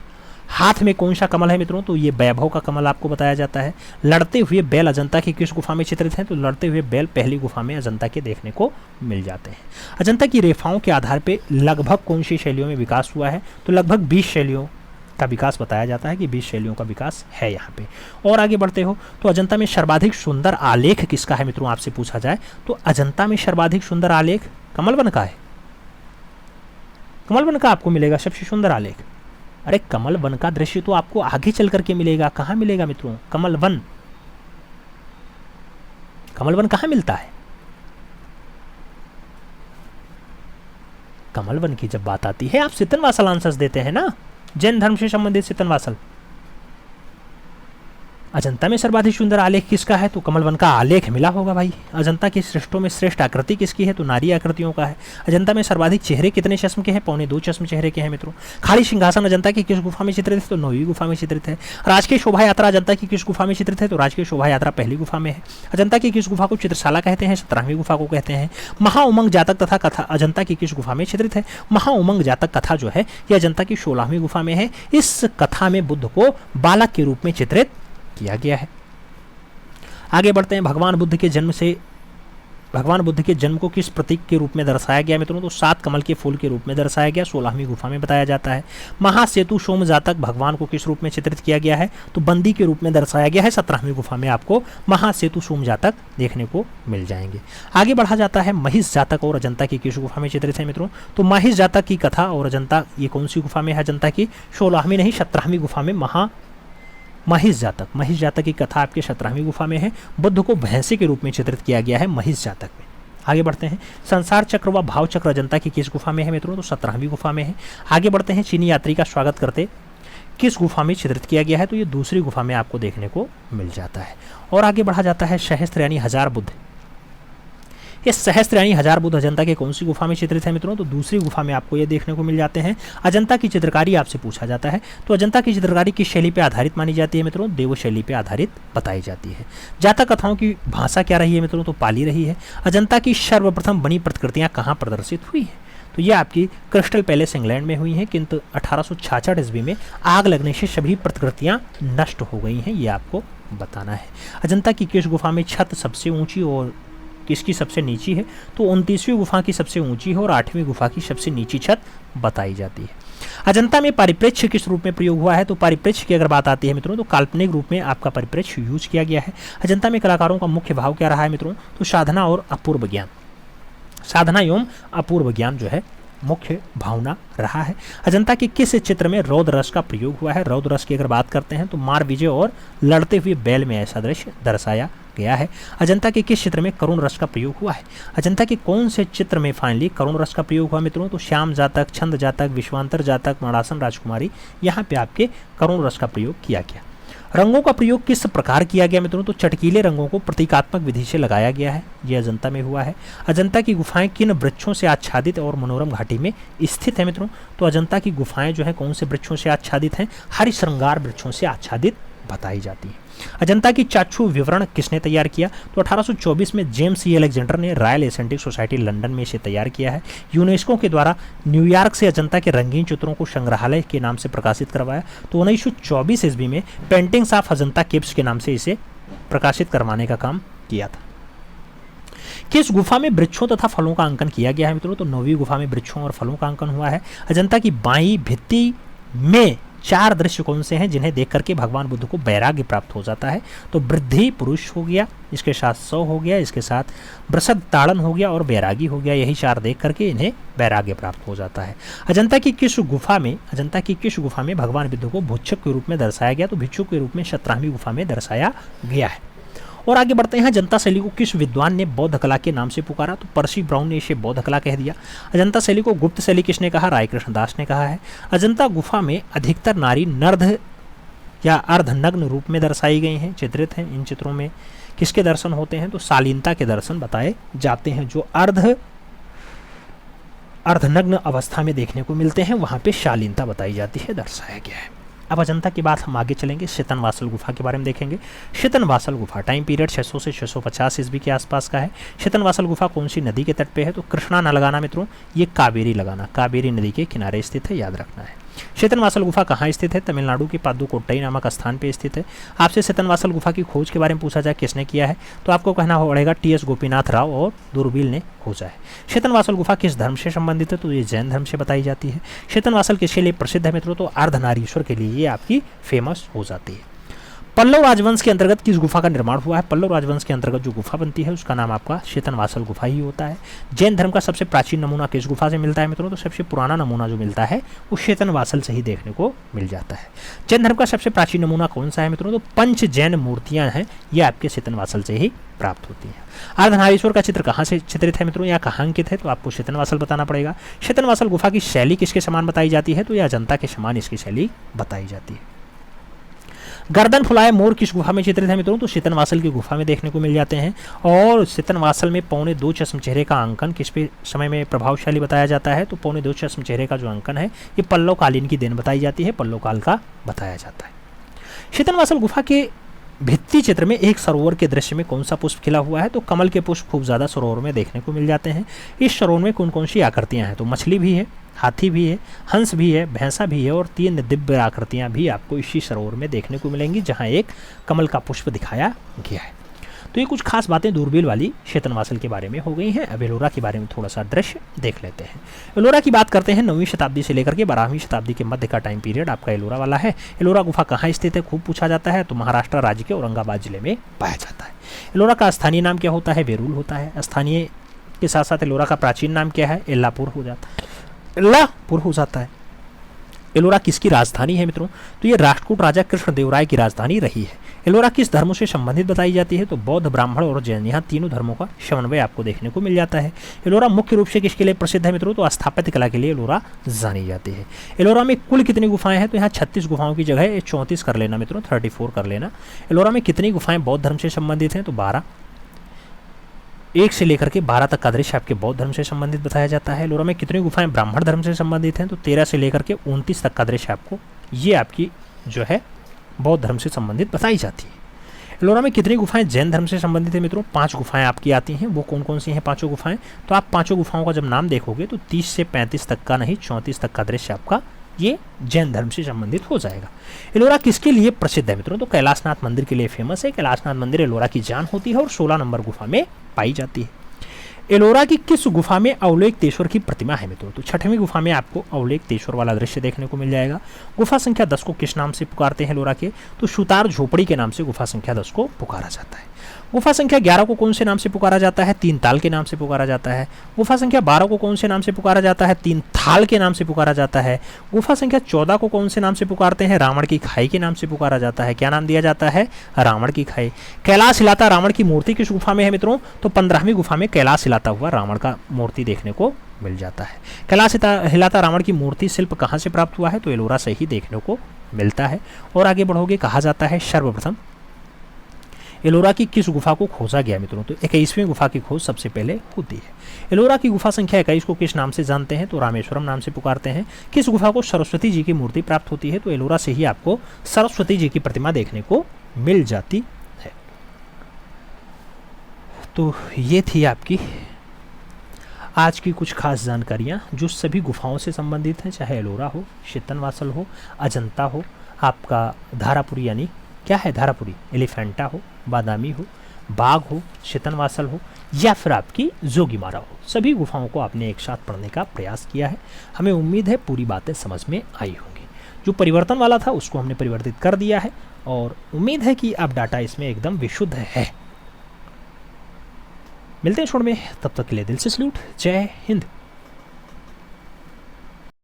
हाथ में कौन सा कमल है मित्रों? तो ये वैभव का कमल आपको बताया जाता है। लड़ते हुए बैल अजंता की किस गुफा में चित्रित हैं? तो लड़ते हुए बैल पहली गुफा में अजंता के देखने को मिल जाते हैं। अजंता की रेखाओं के आधार पर लगभग कौन सी शैलियों में विकास हुआ है? तो लगभग 20 शैलियों का विकास बताया जाता है कि 20 शैलियों का विकास है यहाँ पे। और आगे बढ़ते हो तो अजंता में सर्वाधिक सुंदर आलेख किसका है मित्रों? आपसे पूछा जाए तो अजंता में सर्वाधिक सुंदर आलेख कमलवन का है। कमलवन का आपको मिलेगा सबसे सुंदर आलेख। अरे कमल वन का दृश्य तो आपको आगे चल करके मिलेगा। कहाँ मिलेगा मित्रों? कमल वन, कमल वन कहाँ मिलता है? कमल वन की जब बात आती है, आप सितनवासल आंसर्स देते हैं ना, जैन धर्म से संबंधित सितनवासल। अजंता में सर्वाधिक सुंदर आलेख किसका है? तो कमल वन का आलेख मिला होगा भाई। अजंता की श्रेष्ठों में श्रेष्ठ आकृति किसकी है? तो नारी आकृतियों का है। अजंता में सर्वाधिक चेहरे कितने चश्म के हैं? 2.25 चश्म चेहरे के हैं मित्रों। खाली सिंहासन अजंता की किस गुफा में चित्रित है? तो 9वीं गुफा में चित्रित है। राजकीय शोभा यात्रा अजंता की किस गुफा में चित्रित है? तो राजकीय शोभा यात्रा पहली गुफा में है। अजंता की किस गुफा को चित्रशाला कहते हैं? 17वीं गुफा को कहते हैं। महाउमंग जातक तथा कथा अजंता की किस गुफा में चित्रित है? महाउमंग जातक कथा जो है यह अजंता की 16वीं गुफा में है। इस कथा में बुद्ध को बालक के रूप में चित्रित किया गया है। आगे बढ़ते हैं, भगवान बुद्ध के जन्म को किस प्रतीक के रूप में दर्शाया गया मित्रों? तो 7 कमल के फूल के रूप में दर्शाया गया। 16वीं गुफा में बताया जाता है। महासेतु सोम जातक भगवान को किस रूप में चित्रित किया गया है? तो बंदी के रूप में दर्शाया गया है। 17वीं गुफा में आपको महासेतु सोम जातक देखने को मिल जाएंगे। आगे बढ़ा जाता है, महिष जातक और अजंता की किस गुफा में चित्रित है मित्रों? तो महिष जातक की कथा और अजंता ये कौन सी गुफा में है? अजंता की 16वीं नहीं 17वीं गुफा में महिष जातक की कथा आपके 17वीं गुफा में है। बुद्ध को भैंसे के रूप में चित्रित किया गया है महिष जातक में। आगे बढ़ते हैं, संसार चक्र व भाव चक्र अजंता की किस गुफा में है मित्रों? तो 17वीं गुफा में है। आगे बढ़ते हैं, चीनी यात्री का स्वागत करते किस गुफा में चित्रित किया गया है? तो ये दूसरी गुफा में आपको देखने को मिल जाता है। और आगे बढ़ा जाता है, सहस्त्र यानी 1000 बुद्ध। ये सहस्त्र यानी 1000 बुद्ध अजंता के कौन सी गुफा में चित्रित है मित्रों? तो दूसरी गुफा में आपको ये देखने को मिल जाते हैं। अजंता की चित्रकारी आपसे पूछा जाता है तो अजंता की चित्रकारी किस शैली पे आधारित मानी जाती है मित्रों? देव शैली पे आधारित बताई जाती है। जातक कथाओं की भाषा क्या रही है मित्रों? तो पाली रही है। अजंता की सर्वप्रथम बनी प्रतिकृतियां कहाँ प्रदर्शित हुई है? तो ये आपकी क्रिस्टल पैलेस इंग्लैंड में हुई हैं, किंतु 1866 ईस्वी में आग लगने से सभी प्रतिकृतियाँ नष्ट हो गई हैं, ये आपको बताना है। अजंता की किस गुफा में छत सबसे ऊंची और किसकी सबसे नीची है? तो 29वीं गुफा की सबसे ऊंची है और 8वीं गुफा की सबसे नीची छत बताई जाती है। अजंता में परिप्रेक्ष्य किस रूप में प्रयोग हुआ है? तो परिप्रेक्ष्य की अगर बात आती है मित्रों तो काल्पनिक रूप में आपका परिप्रेक्ष्य यूज किया गया है। अजंता में कलाकारों का मुख्य भाव क्या रहा है मित्रों? तो साधना और अपूर्व ज्ञान, साधना एवं अपूर्व ज्ञान जो है मुख्य भावना रहा है। अजंता के किस चित्र में रौद्र रस का प्रयोग हुआ है? रौद्र रस की अगर बात करते हैं तो मार विजय और लड़ते हुए बैल में ऐसा दृश्य दर्शाया गया है। अजंता के किस चित्र में करुण रस का प्रयोग हुआ है? अजंता के कौन से चित्र में फाइनली करुण रस का प्रयोग हुआ मित्रों? तो श्याम जातक, छंद जातक, विश्वांतर जातक, मणासन राजकुमारी, यहाँ पे आपके करुण रस का प्रयोग किया गया। रंगों का प्रयोग किस प्रकार किया गया मित्रों? तो चटकीले रंगों को प्रतीकात्मक विधि से लगाया गया है, यह अजंता में हुआ है। अजंता की गुफाएं किन वृक्षों से आच्छादित और मनोरम घाटी में स्थित है मित्रों? तो अजंता की गुफाएं जो है कौन से वृक्षों से आच्छादित हैं? हरि श्रृंगार वृक्षों से आच्छादित बताई जाती है। अजंता की चाक्षु विवरण किसने तैयार किया? तो 1824 में जेम्स ई अलेक्जेंडर ने रॉयल एशियाटिक सोसाइटी लंदन में इसे तैयार किया है। यूनेस्को के द्वारा न्यूयॉर्क से अजंता के रंगीन चित्रों को संग्रहालय के नाम से प्रकाशित करवाया। तो 1924 ईस्वी में पेंटिंग्स ऑफ अजंता केव्स के नाम से इसे प्रकाशित करवाने का काम किया था। किस गुफा में वृक्षों तथा फलों का अंकन किया गया है मित्रों? तो 9वीं गुफा में वृक्षों और फलों का अंकन हुआ है। अजंता की बाईं भित्ति में 4 दृश्य कौन से हैं जिन्हें देख करके भगवान बुद्ध को वैराग्य प्राप्त हो जाता है? तो वृद्धि पुरुष हो गया, इसके साथ 100 हो गया, इसके साथ वृषद ताड़न हो गया और वैरागी हो गया। यही 4 देख करके इन्हें वैराग्य प्राप्त हो जाता है। अजंता की किस गुफा में भगवान बुद्ध को भिक्षुक के रूप में दर्शाया गया? तो भिक्षुक के रूप में 17वीं गुफा में दर्शाया गया है। और आगे बढ़ते हैं। अजंता शैली को किस विद्वान ने बौद्ध कला के नाम से पुकारा? तो पर्सी ब्राउन ने इसे बौद्ध कला कह दिया। अजंता शैली को गुप्त शैली किसने कहा? राय कृष्ण दास ने कहा है। अजंता गुफा में अधिकतर नारी नर्ध या अर्धनग्न रूप में दर्शाई गई हैं, चित्रित हैं। इन चित्रों में किसके दर्शन होते हैं? तो शालीनता के दर्शन बताए जाते हैं। जो अर्धनग्न अवस्था में देखने को मिलते हैं वहाँ पे शालीनता बताई जाती है, दर्शाया गया है। अब अजंता के बाद हम आगे चलेंगे, शीतनवासल गुफा के बारे में देखेंगे। शीतनवासल गुफा टाइम पीरियड 600 से 650 ईस्वी के आसपास का है। शीतनवासल गुफा कौन सी नदी के तट पे है? तो कृष्णा न लगाना मित्रों, ये कावेरी लगाना, कावेरी नदी के किनारे स्थित है, याद रखना है। शीतनवासल गुफा कहाँ स्थित है? तमिलनाडु के पादुकोट्टई नामक स्थान पे स्थित है। आपसे शीतनवासल गुफा की खोज के बारे में पूछा जाए किसने किया है, तो आपको कहना पड़ेगा टी.एस. गोपीनाथ राव और दूरबील ने खोजा है। शीतनवासल गुफा किस धर्म से संबंधित है? तो ये जैन धर्म से बताई जाती है। शीतनवासल किसके लिए प्रसिद्ध है मित्रों? तो अर्धनारीश्वर के लिए ये आपकी फेमस हो जाती है। पल्लव राजवंश के अंतर्गत किस गुफा का निर्माण हुआ है? पल्लव राजवंश के अंतर्गत जो गुफा बनती है उसका नाम आपका शीतनवासल गुफा ही होता है। जैन धर्म का सबसे प्राचीन नमूना किस गुफा से मिलता है मित्रों? तो सबसे पुराना नमूना जो मिलता है वो शीतनवासल से ही देखने को मिल जाता है। जैन धर्म का सबसे प्राचीन नमूना कौन सा है मित्रों? तो पंच जैन मूर्तियां हैं, ये आपके शीतनवासल से ही प्राप्त होती हैं। अर्धनारीश्वर का चित्र कहाँ से चित्रित है मित्रों, या कहाँ अंकित है? तो आपको शीतनवासल बताना पड़ेगा। शीतनवासल गुफा की शैली किसके समान बताई जाती है? तो यह अजंता के समान इसकी शैली बताई जाती है। गर्दन फुलाए मोर किस गुफा में चित्रित है मित्रों? तो शीतनवासल की गुफा में देखने को मिल जाते हैं। और शीतनवासल में 2.25 चश्म चेहरे का अंकन किस पे समय में प्रभावशाली बताया जाता है? तो 2.25 चश्म चेहरे का जो अंकन है ये पल्लव कालीन की देन बताई जाती है, पल्लव काल का बताया जाता है। शीतनवासल गुफा के भित्ति चित्र में एक सरोवर के दृश्य में कौन सा पुष्प खिला हुआ है? तो कमल के पुष्प खूब ज़्यादा सरोवर में देखने को मिल जाते हैं। इस सरोवर में कौन कौन सी आकृतियाँ हैं? तो मछली भी है, हाथी भी है, हंस भी है, भैंसा भी है और 3 दिव्य आकृतियाँ भी आपको इसी सरोवर में देखने को मिलेंगी जहाँ एक कमल का पुष्प दिखाया गया है। तो ये कुछ खास बातें दूरबील वाली शीतनवासल के बारे में हो गई हैं। अब एलोरा के बारे में थोड़ा सा दृश्य देख लेते हैं। एलोरा की बात करते हैं। 9वीं शताब्दी से लेकर के 12वीं शताब्दी के मध्य का टाइम पीरियड आपका एलोरा वाला है। एलोरा गुफा कहाँ स्थित है खूब पूछा जाता है, तो महाराष्ट्र राज्य के औरंगाबाद जिले में पाया जाता है। एलोरा का स्थानीय नाम क्या होता है? वेरूल होता है। स्थानीय के साथ साथ एलोरा का प्राचीन नाम क्या है? एल्लापुर हो जाता है, एल्लापुर हो जाता है। एलोरा किसकी राजधानी है मित्रों? तो ये राष्ट्रकूट राजा कृष्णदेवराय की राजधानी रही है। एलोरा किस धर्मों से संबंधित बताई जाती है? तो बौद्ध, ब्राह्मण और जैन, यहाँ तीनों धर्मों का समन्वय आपको देखने को मिल जाता है। एलोरा मुख्य रूप से किसके लिए प्रसिद्ध है मित्रों? तो स्थापत्य कला के लिए एलोरा जानी जाती है। एलोरा में कुल कितनी गुफाएं हैं? तो यहाँ 36 गुफाओं की जगह 34 कर लेना मित्रों, 34 कर लेना। एलोरा में कितनी गुफाएं बौद्ध धर्म से संबंधित हैं? तो 12। 1 से लेकर के 12 तक का दृश्य आपके बौद्ध धर्म से संबंधित बताया जाता है। एलोरा में कितनी गुफाएं ब्राह्मण धर्म से संबंधित हैं? तो 13 से लेकर के 29 तक का दृश्य आपको ये आपकी जो है बौद्ध धर्म से संबंधित बताई जाती है। एलोरा में कितनी गुफाएं जैन धर्म से संबंधित है मित्रों? 5 गुफाएं आपकी आती हैं। वो कौन कौन सी हैं पांचों गुफाएं? तो आप पांचों गुफाओं का जब नाम देखोगे तो 30 से 35 तक का नहीं, 34 तक का दृश्य आपका ये जैन धर्म से संबंधित हो जाएगा। एलोरा किसके लिए प्रसिद्ध है मित्रों? तो कैलाशनाथ मंदिर के लिए फेमस है। कैलाशनाथ मंदिर एलोरा की जान होती है और 16 नंबर गुफा में पाई जाती है। एलोरा की किस गुफा में अवलोकितेश्वर की प्रतिमा है मित्रों? तो 6वीं गुफा में आपको अवलोकितेश्वर वाला दृश्य देखने को मिल जाएगा। गुफा संख्या 10 को किस नाम से पुकारते हैं एलोरा के? तो सुतार झोपड़ी के नाम से गुफा संख्या 10 को पुकारा जाता है। गुफा संख्या 11 को कौन से नाम से पुकारा जाता है? 3 ताल के नाम से पुकारा जाता है। गुफा संख्या 12 को कौन से नाम से पुकारा जाता है? 3 थाल के नाम से पुकारा जाता है। गुफा संख्या 14 को कौन से नाम से पुकारते हैं? रावण की खाई के नाम से पुकारा जाता है। क्या नाम दिया जाता है? रावण की खाई। कैलाश हिलाता रावण की मूर्ति किस गुफा में है मित्रों? तो 15वीं गुफा में कैलाश हिलाता हुआ रावण का मूर्ति देखने को मिल जाता है। कैलाश हिलाता रावण की मूर्ति शिल्प कहाँ से प्राप्त हुआ है? तो एलोरा से ही देखने को मिलता है। और आगे बढ़ोगे, कहा जाता है सर्वप्रथम एलोरा की किस गुफा को खोजा गया मित्रों? तो 21वीं गुफा की खोज सबसे पहले होती है। एलोरा की गुफा संख्या 21 को किस नाम से जानते हैं? तो रामेश्वरम नाम से पुकारते हैं। किस गुफा को सरस्वती जी की मूर्ति प्राप्त होती है? तो एलोरा से ही आपको सरस्वती जी की प्रतिमा देखने को मिल जाती है। तो ये थी आपकी आज की कुछ खास जानकारियाँ जो सभी गुफाओं से संबंधित हैं, चाहे एलोरा हो, शीतनवासल हो, अजंता हो, आपका धारापुरी यानी क्या है धारापुरी, एलिफेंटा हो, बादामी हो, बाघ हो, शीतनवासल हो, या फिर आपकी जोगीमारा हो। सभी गुफाओं को आपने एक साथ पढ़ने का प्रयास किया है। हमें उम्मीद है पूरी बातें समझ में आई होंगी। जो परिवर्तन वाला था उसको हमने परिवर्तित कर दिया है और उम्मीद है कि अब डाटा इसमें एकदम विशुद्ध है। मिलते हैं छोड़ में, तब तक के लिए दिल से सल्यूट। जय हिंद।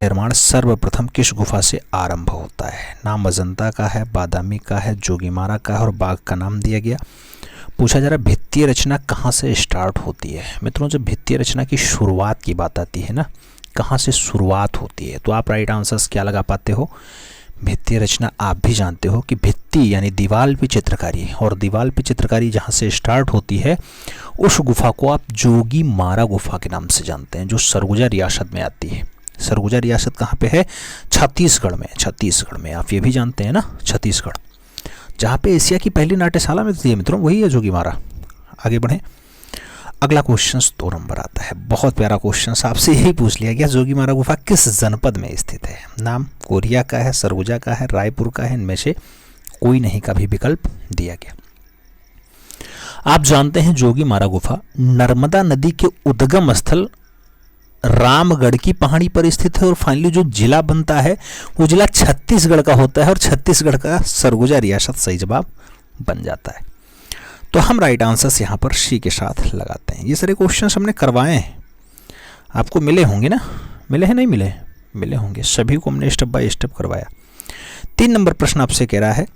निर्माण सर्वप्रथम किस गुफा से आरंभ होता है? नाम अजंता का है, बादामी का है, जोगीमारा का है और बाघ का नाम दिया गया। पूछा जा रहा है भित्तीय रचना कहाँ से स्टार्ट होती है? मित्रों, जब भित्तीय रचना की शुरुआत की बात आती है ना, कहाँ से शुरुआत होती है, तो आप राइट आंसर्स क्या लगा पाते हो? भित्तीय रचना आप भी जानते हो कि भित्ति यानी दीवार पे चित्रकारी, और दीवार पे चित्रकारी जहाँ से स्टार्ट होती है उस गुफा को आप जोगीमारा गुफा के नाम से जानते हैं, जो सरगुजा रियासत में आती है। सरगुजा रियासत कहाँ पे है? छत्तीसगढ़ में। छत्तीसगढ़ में, आप ये भी जानते हैं ना, छत्तीसगढ़, जहाँ पे एशिया की पहली नाट्यशाला में थी मित्रों, वही है जोगीमारा। आगे बढ़े, अगला क्वेश्चन 2 नंबर आता है। बहुत प्यारा क्वेश्चन आपसे यही पूछ लिया गया, जोगीमारा गुफा किस जनपद में स्थित है? नाम कोरिया का है, सरगुजा का है, रायपुर का है, इनमें से कोई नहीं का भी विकल्प दिया गया। आप जानते हैं जोगीमारा गुफा नर्मदा नदी के उद्गम स्थल रामगढ़ की पहाड़ी पर स्थित है और फाइनली जो जिला बनता है वो जिला छत्तीसगढ़ का होता है और छत्तीसगढ़ का सरगुजा रियासत सही जवाब बन जाता है। तो हम राइट आंसर्स यहाँ पर सी के साथ लगाते हैं। ये सारे क्वेश्चन हमने करवाए हैं, आपको मिले होंगे ना? मिले हैं, नहीं मिले? मिले होंगे, सभी को हमने स्टेप बाय स्टेप करवाया। 3 नंबर प्रश्न आपसे कह रहा है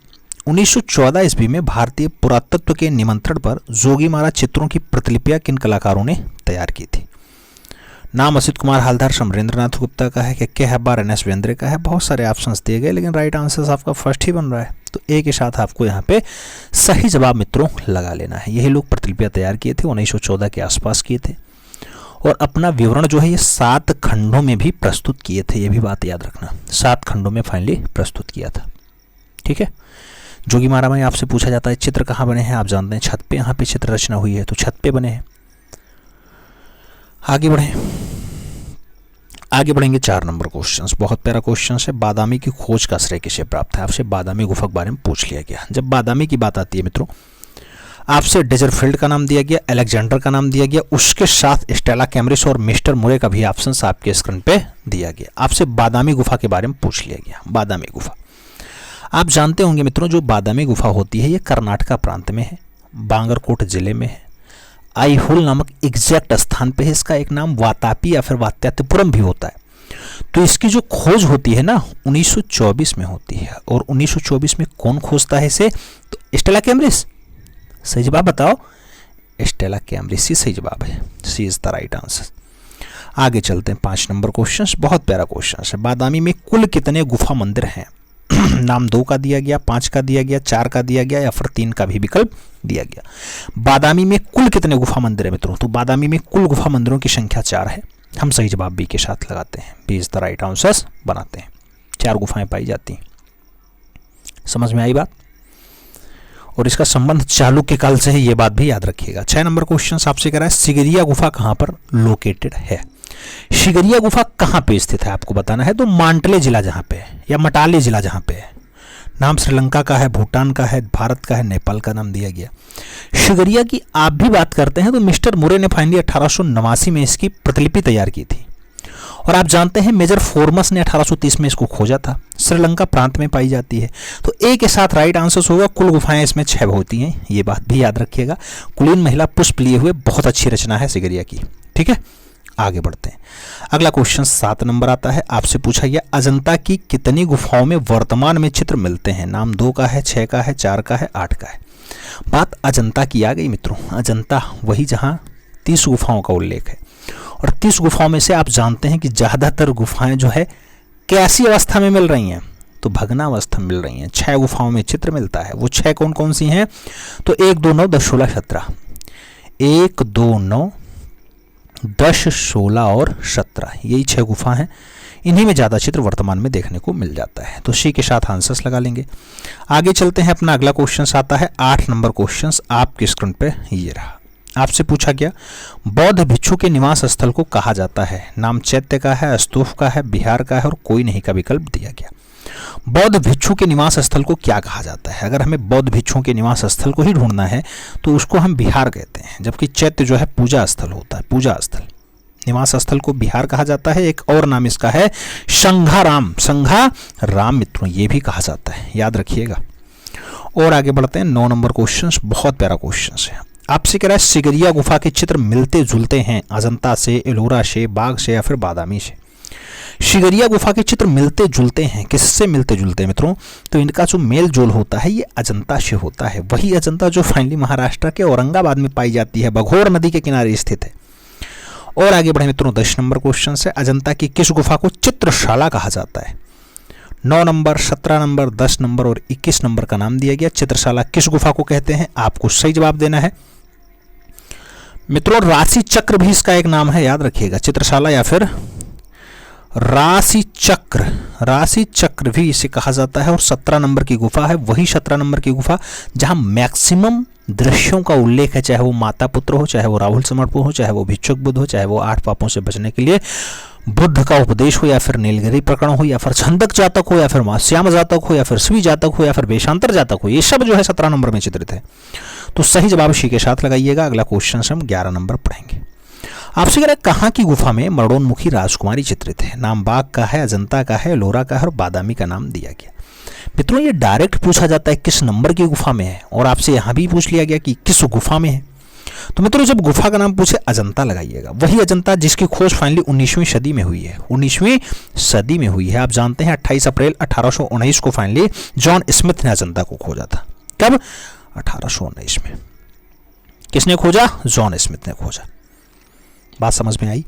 1914 ईस्वी में भारतीय पुरातत्व के निमंत्रण पर जोगीमारा चित्रों की प्रतिलिपियां किन कलाकारों ने तैयार की थी? नाम असित कुमार हालदार, समरेंद्रनाथ गुप्ता का है, के हब्बार, एन.एस. वेंद्रे का है। बहुत सारे ऑप्शंस दिए गए लेकिन राइट आंसर आपका फर्स्ट ही बन रहा है, तो ए के साथ आपको यहाँ पे सही जवाब मित्रों लगा लेना है। यही लोग प्रतिलिपियां तैयार किए थे, 1914 के आसपास किए थे और अपना विवरण जो है ये 7 खंडों में भी प्रस्तुत किए थे। ये भी बात याद रखना, 7 खंडों में फाइनली प्रस्तुत किया था। ठीक है, जोगीमारा में आपसे पूछा जाता है चित्र कहाँ बने हैं? आप जानते हैं छत पे यहाँ पे चित्र रचना हुई है, तो छत पे बने हैं। आगे बढ़ेंगे 4 नंबर क्वेश्चंस। बहुत प्यारा क्वेश्चन है, बादामी की खोज का श्रेय किसे प्राप्त है? आपसे बादामी गुफा के बारे में पूछ लिया गया। जब बादामी की बात आती है मित्रों, आपसे डेजरफील्ड का नाम दिया गया, अलेक्जेंडर का नाम दिया गया, उसके साथ स्टेला कैमरिस और मिस्टर मुरे का भी ऑप्शन आपके स्क्रीन पे दिया गया। आपसे बादामी गुफा के बारे में पूछ लिया गया। बादामी गुफा आप जानते होंगे मित्रों, जो बादामी गुफा होती है ये कर्नाटका प्रांत में है, बांगरकोट जिले में है। आईहोल नामक एग्जैक्ट स्थान पे है। इसका एक नाम वातापी या फिर वात्यात्यपुरम भी होता है। तो इसकी जो खोज होती है ना 1924 में होती है। और 1924 में कौन खोजता है इसे? तो स्टेला कैमरिस। सही जवाब बताओ, स्टेला कैमरिस ही सही जवाब है। सी इज द राइट आंसर। आगे चलते हैं 5 नंबर क्वेश्चन। बहुत प्यारा क्वेश्चन है, बादामी में कुल कितने गुफा मंदिर हैं? नाम 2 का दिया गया, 5 का दिया गया, 4 का दिया गया या फिर 3 का भी विकल्प दिया गया। बादामी में कुल कितने गुफा मंदिर है मित्रों? तो बादामी में कुल गुफा मंदिरों की संख्या 4 है। हम सही जवाब बी के साथ लगाते हैं, B is the right answers बनाते हैं। 4 गुफाएं पाई जाती हैं। समझ में आई बात? और इसका संबंध चालुक्य काल से है, ये बात भी याद रखिएगा। 6 नंबर क्वेश्चन आपसे कह रहा है सिगरिया गुफा कहाँ पर लोकेटेड है। सिगरिया गुफा कहाँ पे स्थित है आपको बताना है। तो मांटले जिला जहाँ पे है या मटाले जिला जहाँ पे है, नाम श्रीलंका का है, भूटान का है, भारत का है, नेपाल का नाम दिया गया। सिगरिया की आप भी बात करते हैं तो मिस्टर मुरे ने फाइनली 1889 में इसकी प्रतिलिपि तैयार की थी और आप जानते हैं मेजर फोर्मस ने 1830 में इसको खोजा था। श्रीलंका प्रांत में पाई जाती है। तो ए के साथ राइट आंसर होगा। कुल गुफाएं इसमें 6 होती हैं, ये बात भी याद रखिएगा। कुलीन महिला पुष्प लिए हुए बहुत अच्छी रचना है सिगरिया की। ठीक है, आगे बढ़ते हैं। अगला क्वेश्चन 7 नंबर आता है, आपसे पूछा गया अजंता की कितनी गुफाओं में वर्तमान में चित्र मिलते हैं। नाम 2 का है, 6 का है, 4 का है, 8 का है। बात अजंता की आ गई मित्रों। अजंता वही जहां 30 गुफाओं का उल्लेख है और 30 गुफाओं में से आप जानते हैं कि ज़्यादातर गुफाएं जो है कैसी अवस्था में मिल रही हैं, तो भग्नावस्था में मिल रही हैं। 6 गुफाओं में चित्र मिलता है। वो 6 कौन कौन सी हैं, तो 1, 2, 9, 10, 16, 17। 1, 2, 9, 10, 16 और 17, यही 6 गुफा हैं। इन्हीं में ज़्यादा चित्र वर्तमान में देखने को मिल जाता है। तो सी के साथ आंसर्स लगा लेंगे। आगे चलते हैं। अपना अगला क्वेश्चन आता है 8 नंबर क्वेश्चन आपके स्क्रीन पे ये रहा। आपसे पूछा गया बौद्ध भिक्षु के निवास स्थल को कहा जाता है। नाम चैत्य का है, स्तूप का है, बिहार का है और कोई नहीं का विकल्प दिया गया। बौद्ध भिक्षु के निवास स्थल को क्या कहा जाता है। अगर हमें बौद्ध भिक्षुओं के निवास स्थल को ही ढूंढना है तो उसको हम बिहार कहते हैं, जबकि चैत्य जो है पूजा स्थल होता है। पूजा स्थल, निवास स्थल को बिहार कहा जाता है। एक और नाम इसका है संघाराम। संघाराम मित्रों ये भी कहा जाता है, याद रखिएगा। और आगे बढ़ते हैं। 9 नंबर क्वेश्चन बहुत प्यारा क्वेश्चन है। आपसे कह रहा है सिगरिया गुफा के चित्र मिलते जुलते हैं अजंता से, एलोरा से, बाघ से या फिर बादामी से। सिगरिया गुफा के चित्र मिलते जुलते हैं, किससे मिलते जुलते हैं मित्रों, तो इनका जो मेल जोल होता है ये अजंता से होता है। वही अजंता जो फाइनली महाराष्ट्र के औरंगाबाद में पाई जाती है, बघोर नदी के किनारे स्थित है। और आगे बढ़े मित्रों। 10 नंबर क्वेश्चन से अजंता की किस गुफा को चित्रशाला कहा जाता है। 9 नंबर, 17 नंबर, 10 नंबर और 21 नंबर का नाम दिया गया। चित्रशाला किस गुफा को कहते हैं, आपको सही जवाब देना है मित्रों। राशि चक्र भी इसका एक नाम है, याद रखिएगा। चित्रशाला या फिर राशि चक्र, राशि चक्र भी इसे कहा जाता है। और 17 नंबर की गुफा है वही 17 नंबर की गुफा जहां मैक्सिमम दृश्यों का उल्लेख है, चाहे वो माता पुत्र हो, चाहे वो राहुल समर्पण हो, चाहे वो भिक्षुक बुद्ध हो, चाहे वो 8 पापों से बचने के लिए बुद्ध का उपदेश हो, या फिर नीलगिरी प्रकरण हो, या फिर छंदक जातक हो, या फिर श्याम जातक हो, या फिर स्वी जातक हो, या फिर वेशांतर जातक हो, ये सब जो है 17 नंबर में चित्रित है। तो सही जवाब सी के साथ लगाइएगा। अगला क्वेश्चन से हम 11 नंबर पढ़ेंगे। आपसे कह रहा है कहाँ की गुफा में मरणोन्मुखी राजकुमारी चित्रित है। नाम बाघ का है, अजंता का है, एलोरा का है और बादामी का नाम दिया गया। मित्रों ये डायरेक्ट पूछा जाता है किस नंबर की गुफा में है, और आपसे यहाँ भी पूछ लिया गया कि किस गुफा में है। तो मित्रों जब गुफा का नाम पूछे अजंता लगाइएगा। वही अजंता जिसकी खोज फाइनली 19वीं सदी में हुई है। 19वीं सदी में हुई है। आप जानते हैं 28 अप्रैल 1819 को फाइनली जॉन स्मिथ ने अजंता को खोजा था। कब? 1819 में। किसने खोजा? जॉन स्मिथ ने खोजा। बात समझ में आई?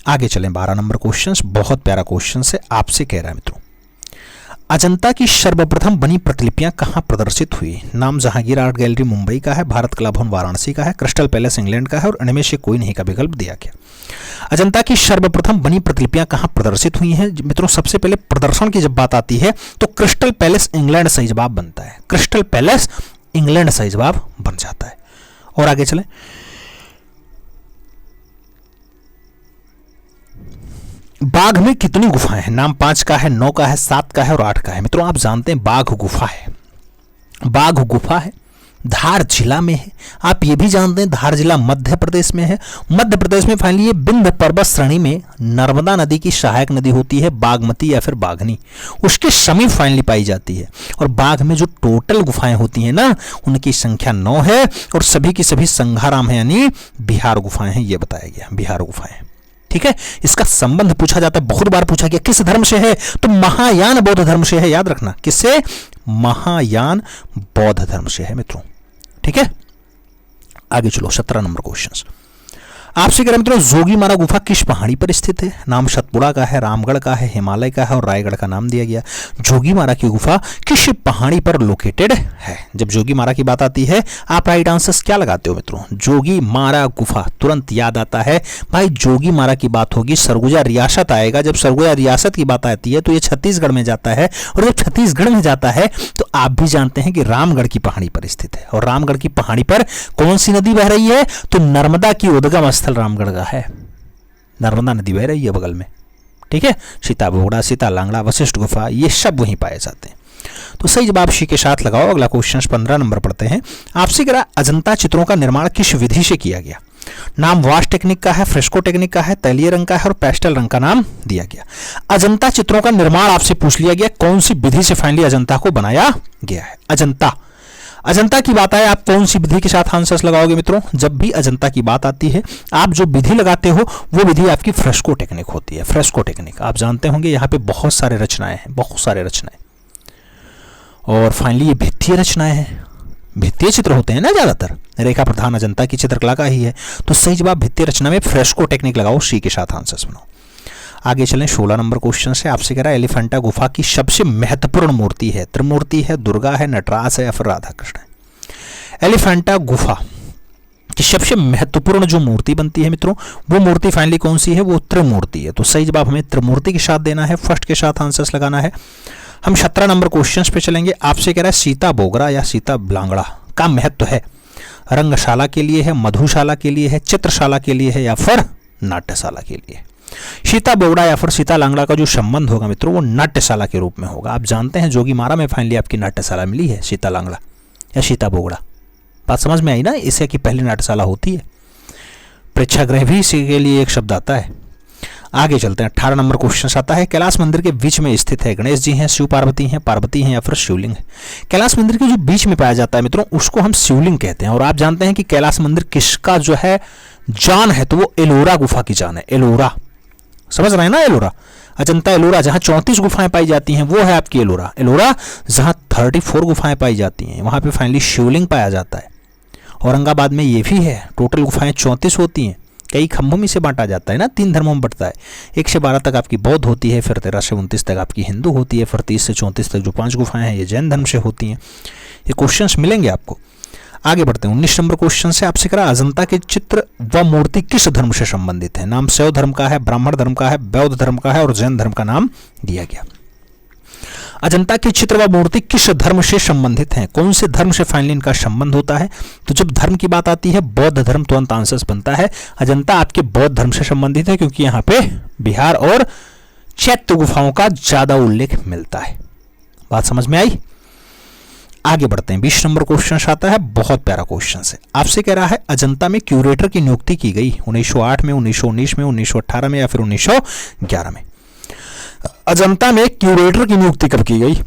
आगे चलें। 12 नंबर क्वेश्चन बहुत प्यारा क्वेश्चन है। आपसे कह रहा है मित्रों अजंता की सर्वप्रथम बनी प्रतिलिपियां कहां प्रदर्शित हुई। नाम जहांगीर आर्ट गैलरी मुंबई का है, भारत कला भवन वाराणसी का है, क्रिस्टल पैलेस इंग्लैंड का है और इनमें से कोई नहीं का विकल्प दिया गया। अजंता की सर्वप्रथम बनी प्रतिलिपियां कहां प्रदर्शित हुई हैं मित्रों। सबसे पहले प्रदर्शन की जब बात आती है तो क्रिस्टल पैलेस इंग्लैंड सही जवाब बनता है। क्रिस्टल पैलेस इंग्लैंड सही जवाब बन जाता है। और आगे चलें। बाघ में कितनी गुफाएं हैं। नाम 5 का है, 9 का है, 7 का है और 8 का है। मित्रों आप जानते हैं बाघ गुफा है, बाघ गुफा है, धार जिला में है। आप ये भी जानते हैं धार जिला मध्य प्रदेश में है। मध्य प्रदेश में फाइनली ये विंध्य पर्वत श्रेणी में नर्मदा नदी की सहायक नदी होती है बागमती या फिर बाघनी, उसके समीप फाइनली पाई जाती है। और बाघ में जो टोटल गुफाएं होती हैं ना उनकी संख्या 9 है और सभी की सभी संघाराम है यानी बिहार गुफाएं हैं, ये बताया गया बिहार गुफाएं। ठीक है, इसका संबंध पूछा जाता है, बहुत बार पूछा गया किस धर्म से है, तो महायान बौद्ध धर्म से है। याद रखना किससे? महायान बौद्ध धर्म से है मित्रों। ठीक है, आगे चलो। 17 नंबर क्वेश्चन आपसे कह रहे मित्रों, जोगीमारा गुफा किस पहाड़ी पर स्थित है? नाम सतपुड़ा का है, रामगढ़ का है, हिमालय का है और रायगढ़ का नाम दिया गया। जोगीमारा की गुफा किस पहाड़ी पर लोकेटेड है? जब जोगीमारा की बात आती है आप राइट आंसर्स क्या लगाते हो मित्रों? जोगीमारा गुफा, तुरंत याद आता है भाई जोगीमारा की बात होगी सरगुजा रियासत आएगा। जब सरगुजा रियासत की बात आती है तो ये छत्तीसगढ़ में जाता है, और जब छत्तीसगढ़ में जाता है तो आप भी जानते हैं कि रामगढ़ की पहाड़ी पर स्थित है। और रामगढ़ की पहाड़ी पर कौन सी नदी बह रही है? तो नर्मदा की उद्गम स्थल रामगढ़ का है, नर्मदा नदी बह रही है बगल में, ठीक है। सीता बोगड़ा, सीता लांगड़ा, वशिष्ठ गुफा, ये सब वहीं पाए जाते हैं। तो सही जवाब सी के साथ लगाओ। अगला क्वेश्चन 15 नंबर पढ़ते हैं। आपसे कह रहा अजंता चित्रों का निर्माण किस विधि से किया गया? नाम वाश टेक्निक का है, फ्रेस्को टेक्निक का है, तैलीय रंग का है और पेस्टल रंग का नाम दिया गया। अजंता चित्रों का निर्माण आपसे पूछ लिया गया, कौन सी विधि से फाइनली अजंता को बनाया गया है? अजंता की बात आए, आप कौन सी विधि के साथ आंसर्स लगाओगे मित्रों? जब भी अजंता की बात आती है आप जो विधि लगाते हो वो विधि आपकी फ्रेस्को टेक्निक होती है। फ्रेस्को टेक्निक आप जानते होंगे, यहाँ पे बहुत सारे रचनाएं हैं, बहुत सारे रचनाएं, और फाइनली ये भित्तीय रचनाएं हैं। भित्तीय चित्र होते हैं ना ज्यादातर, रेखा प्रधान अजंता की चित्रकला का ही है। तो सही जवाब भित्तीय रचना में फ्रेस्को टेक्निक लगाओ, सी के साथ आंसर्स बनाओ। आगे चलें 16 नंबर क्वेश्चन से। आपसे कह रहा है एलिफेंटा गुफा की सबसे महत्वपूर्ण मूर्ति है? त्रिमूर्ति है, दुर्गा है, नटराज है या फिर राधा कृष्ण है? एलिफेंटा गुफा की सबसे महत्वपूर्ण जो मूर्ति बनती है मित्रों, वो मूर्ति फाइनली कौन सी है? वो त्रिमूर्ति है। तो सही जवाब हमें त्रिमूर्ति के साथ देना है, फर्स्ट के साथ आंसर्स लगाना है। हम 17 नंबर क्वेश्चन पे चलेंगे। आपसे कह रहा है सीता बोगरा या सीता लांगड़ा का महत्व है? रंगशाला के लिए है, मधुशाला के लिए है, चित्रशाला के लिए है या फिर नाट्यशाला के लिए? सीता बोगड़ा या फिर सीता लांगड़ा का जो संबंध होगा मित्रों वो नाट्यशाला के रूप में होगा। आप जानते हैं जोगीमारा में फाइनली आपकी नाट्यशाला मिली है, सीता लांगड़ा या सीता बोगड़ा। बात समझ में आई ना? इससे की पहली नाट्यशाला होती है। प्रेक्षागृह भी इसी के लिए एक शब्द आता है। आगे चलते हैं, 18 नंबर क्वेश्चन आता है। कैलाश मंदिर के बीच में स्थित है? गणेश जी हैं, शिव पार्वती हैं, पार्वती हैं या फिर शिवलिंग है? कैलाश मंदिर के जो बीच में पाया जाता है मित्रों उसको हम शिवलिंग कहते हैं। और आप जानते हैं कि कैलाश मंदिर किसका जो है जान है? तो वो एलोरा गुफा की जान है। एलोरा, समझ रहे हैं ना? एलोरा, अजंता एलोरा जहां 34 गुफाएं पाई जाती हैं वो है आपकी एलोरा। एलोरा जहां 34 गुफाएं पाई जाती हैं वहां पे फाइनली शिवलिंग पाया जाता है। औरंगाबाद में ये भी है, टोटल गुफाएं 34 होती हैं। कई खंभों में से बांटा जाता है ना, 3 धर्मों में बंटता है। 1 से 12 तक आपकी बौद्ध होती है, फिर 13 से 29 तक आपकी हिंदू होती है, फिर 30 से 34 तक जो 5 गुफाएं हैं ये जैन धर्म से होती हैं। ये क्वेश्चंस मिलेंगे आपको। आगे बढ़ते हैं 19 नंबर क्वेश्चन से। आपसे करा अजंता के चित्र व मूर्ति किस धर्म से संबंधित है? नाम शैव धर्म का है, ब्राह्मण धर्म का है, बौद्ध धर्म का है और जैन धर्म का नाम दिया गया। अजंता के चित्र व मूर्ति किस धर्म से संबंधित हैं? कौन से धर्म से फाइनली इनका संबंध होता है? तो जब धर्म की बात आती है बौद्ध धर्म तुरंत आंसर्स बनता है। अजंता आपके बौद्ध धर्म से संबंधित है क्योंकि यहाँ पे बिहार और चैत्य गुफाओं का ज्यादा उल्लेख मिलता है। बात समझ में आई? आगे बढ़ते हैं 20 नंबर क्वेश्चन आता है, बहुत प्यारा क्वेश्चन है। आपसे कह रहा है अजंता में क्यूरेटर की नियुक्ति की गई 1908 में, 1919 में, 1918 में या फिर 1911 में? अजंता में क्यूरेटर की नियुक्ति कब की गई?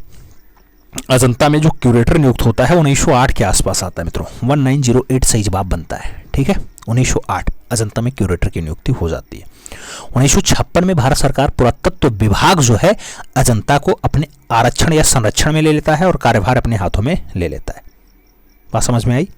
अजंता में जो क्यूरेटर नियुक्त होता है 1908 के आसपास आता है मित्रों। 1908 सही जवाब बनता है, ठीक है। 1908 अजंता में क्यूरेटर की नियुक्ति हो जाती है। 1956 में भारत सरकार पुरातत्व विभाग जो है अजंता को अपने आरक्षण या संरक्षण में ले लेता है और कार्यभार अपने हाथों में ले लेता है। बात समझ में आई?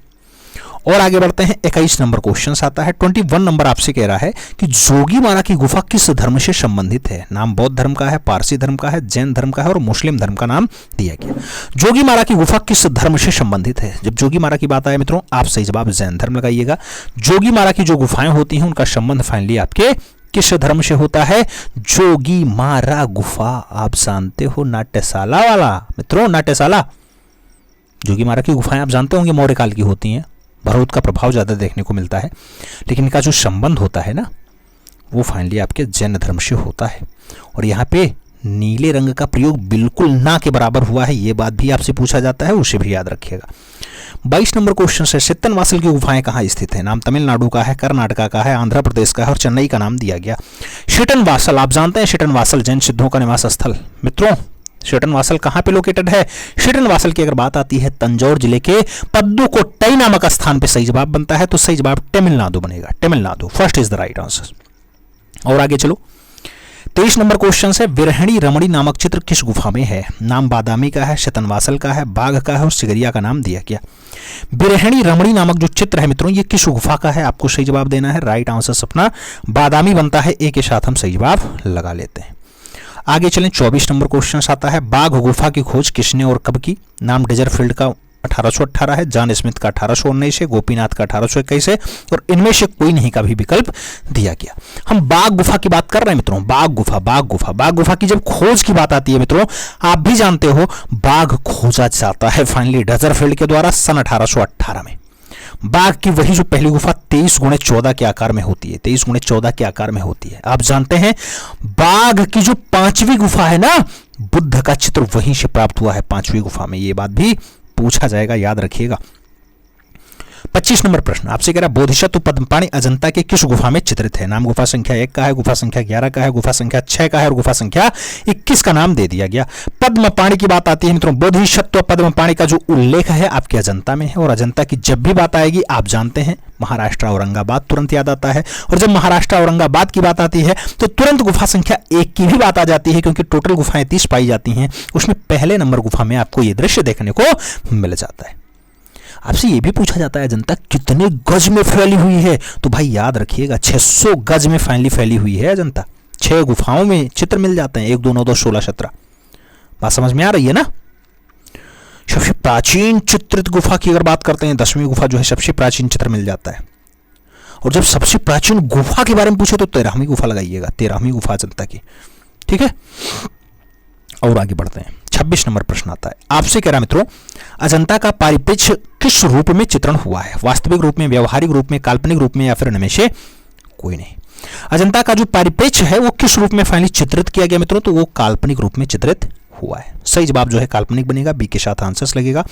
और आगे बढ़ते हैं 21 नंबर क्वेश्चन आता है। 21 नंबर आपसे कह रहा है कि जोगीमारा की गुफा किस धर्म से संबंधित है? नाम बौद्ध धर्म का है, पारसी धर्म का है, जैन धर्म का है और मुस्लिम धर्म का नाम दिया गया। जोगीमारा की गुफा किस धर्म से संबंधित है? जब जोगीमारा की बात आए मित्रों आप सही जवाब जैन धर्म लगाइएगा। जोगीमारा की जो गुफाएं होती हैं उनका संबंध फाइनली आपके किस धर्म से होता है? जोगीमारा गुफा आप जानते हो नाट्यशाला वाला मित्रों, नाट्यशाला। जोगीमारा की गुफाएं आप जानते होंगे मौर्य काल की होती हैं, भरौत का प्रभाव ज्यादा देखने को मिलता है, लेकिन इनका जो संबंध होता है ना वो फाइनली आपके जैन धर्म से होता है। और यहाँ पे नीले रंग का प्रयोग बिल्कुल ना के बराबर हुआ है, ये बात भी आपसे पूछा जाता है, उसे भी याद रखिएगा। 22 नंबर क्वेश्चन से सित्तनवासल की गुफाएं कहाँ स्थित है? नाम तमिलनाडु का है, कर्नाटका का है, आंध्र प्रदेश का है और चेन्नई का नाम दिया गया। सित्तनवासल आप जानते हैं, सित्तनवासल जैन सिद्धों का निवास स्थल मित्रों। सित्तनवासल कहाँ पे लोकेटेड है? सित्तनवासल की अगर बात आती है तंजौर जिले के पद्दुकोट्टई नामक स्थान पे सही जवाब बनता है। तो सही जवाब तमिलनाडु बनेगा, Tamil Nadu first is the right answer. और आगे चलो 23 नंबर क्वेश्चन है, विरहणी रमणी नामक चित्र किस गुफा में है? नाम बादामी का है, शतनवासल का है, बाघ का है और सिगरिया का नाम दिया गया। विरहणी रमणी नामक जो चित्र है मित्रों, ये किस गुफा का है? आपको सही जवाब देना है। राइट आंसर सपना बादामी बनता है। ए के साथ हम सही जवाब लगा लेते हैं। आगे चलें, 24 नंबर क्वेश्चन आता है, बाघ गुफा की खोज किसने और कब की? नाम डेजरफील्ड का 1818 है, जॉन स्मिथ का 1819 है, गोपीनाथ का 1821 है और इनमें से कोई नहीं का भी विकल्प दिया गया। हम बाघ गुफा की बात कर रहे हैं मित्रों। बाघ गुफा की जब खोज की बात आती है मित्रों, आप भी जानते हो बाघ खोजा जाता है फाइनली डेजरफील्ड के द्वारा सन 1818 में। बाघ की वही जो पहली गुफा 23x14 के आकार में होती है, 23x14 के आकार में होती है। आप जानते हैं बाघ की जो 5वीं गुफा है ना, बुद्ध का चित्र वहीं से प्राप्त हुआ है 5वीं गुफा में। ये बात भी पूछा जाएगा, याद रखिएगा। 25 नंबर प्रश्न आपसे कह रहा है, बोधिसत्व पद्मपाणि अजंता के किस गुफा में चित्रित है? नाम गुफा संख्या 1 का है, गुफा संख्या 11 का है, गुफा संख्या 6 का है और गुफा संख्या 21 का नाम दे दिया गया। पद्मपाणि की बात आती है मित्रों, बोधिसत्व पद्मपाणि का जो उल्लेख है आपके अजंता में है और अजंता की जब भी बात आएगी आप जानते हैं महाराष्ट्र औरंगाबाद तुरंत याद आता है। और जब महाराष्ट्र औरंगाबाद की बात आती है तो तुरंत गुफा संख्या 1 की भी बात आ जाती है, क्योंकि टोटल गुफाएं 30 पाई जाती हैं। उसमें पहले नंबर गुफा में आपको यह दृश्य देखने को मिल जाता है। आपसे यह भी पूछा जाता है अजंता कितने गज में फैली हुई है? तो भाई याद रखिएगा 600 गज में फाइनली फैली हुई है अजंता। 6 गुफाओं में चित्र मिल जाते हैं, 1 2 9 10 16 17। बात समझ में आ रही है ना? सबसे प्राचीन चित्रित गुफा की अगर बात करते हैं, 10वीं गुफा जो है सबसे प्राचीन चित्र मिल जाता है। और जब सबसे प्राचीन गुफा के बारे में पूछे तो 13वीं गुफा लगाइएगा, 13वीं गुफा अजंता की। ठीक है, और आगे बढ़ते हैं। 26 नंबर प्रश्न आता है, आपसे कह रहा मित्रों, अजंता का परिप्रेक्ष्य किस रूप में चित्रण हुआ है? वास्तविक रूप में, व्यवहारिक रूप में, काल्पनिक रूप में या फिर इनमें से कोई नहीं। अजंता का जो परिप्रेक्ष्य है वो किस रूप में फाइनली चित्रित किया गया मित्रों? तो वो काल्पनिक रूप में चित्रित हुआ है। सही जवाब जो है काल्पनिक बनेगा, बी के साथ आंसर्स लगेगा।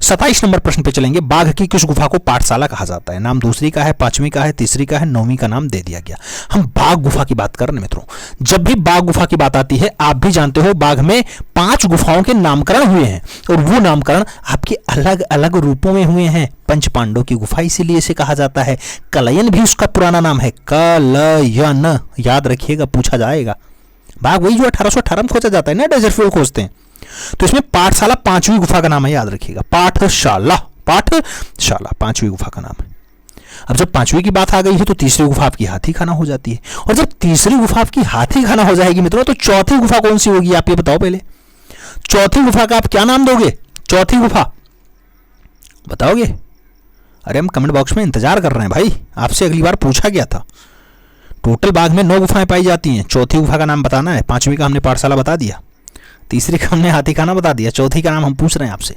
27 नंबर प्रश्न पे चलेंगे, बाघ की किस गुफा को पाठशाला कहा जाता है? नाम दूसरी का है, 5वीं का है, तीसरी का है, 9वीं का नाम दे दिया गया। हम बाघ गुफा की बात कर रहे हैं मित्रों। जब भी बाघ गुफा की बात आती है आप भी जानते हो बाघ में 5 गुफाओं के नामकरण हुए हैं और वो नामकरण आपके अलग अलग रूपों में हुए हैं। पंच पांडव की गुफा इसीलिए इसे कहा जाता है। कलयन भी उसका पुराना नाम है, कलयन, याद रखिएगा, पूछा जाएगा। बाघ वही जो 1818 में खोजा जाता है ना, डेजरफील्ड खोजते हैं। तो इसमें पाठशाला 5वीं गुफा का नाम है, याद रखिएगा। पाठशाला 5वीं गुफा का नाम है। अब जब 5वीं की बात आ गई है तो तीसरी गुफा आपकी हाथी खाना हो जाती है। और जब तीसरी गुफा आपकी हाथी खाना हो जाएगी मित्रों, तो चौथी गुफा कौन सी होगी? आप ये बताओ पहले। चौथी गुफा का आप क्या नाम दोगे? चौथी गुफा बताओगे? अरे हम कमेंट बॉक्स में इंतजार कर रहे हैं भाई, आपसे अगली बार पूछा गया था। टोटल बाघ में 9 गुफाएं पाई जाती हैं, चौथी गुफा का नाम बताना है। 5वीं का हमने पाठशाला बता दिया, तीसरी का हमने हाथी खाना बता दिया, चौथी का नाम हम पूछ रहे हैं आपसे,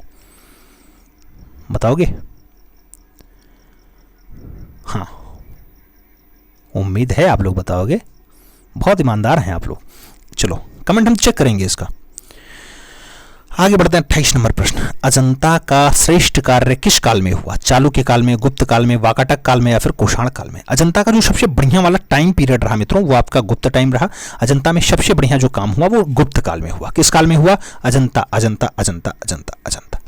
बताओगे? हाँ, उम्मीद है आप लोग बताओगे, बहुत ईमानदार हैं आप लोग। चलो कमेंट हम चेक करेंगे इसका। आगे बढ़ते हैं। 28 नंबर प्रश्न, अजंता का श्रेष्ठ कार्य किस काल में हुआ? चालुक्य काल में, गुप्त काल में, वाकाटक काल में या फिर कुषाण काल में? अजंता का जो सबसे बढ़िया वाला टाइम पीरियड रहा मित्रों वो आपका गुप्त टाइम रहा। अजंता में सबसे बढ़िया जो काम हुआ वो गुप्त काल में हुआ। किस काल में हुआ? अजंता अजंता अजंता अजंता अजंता।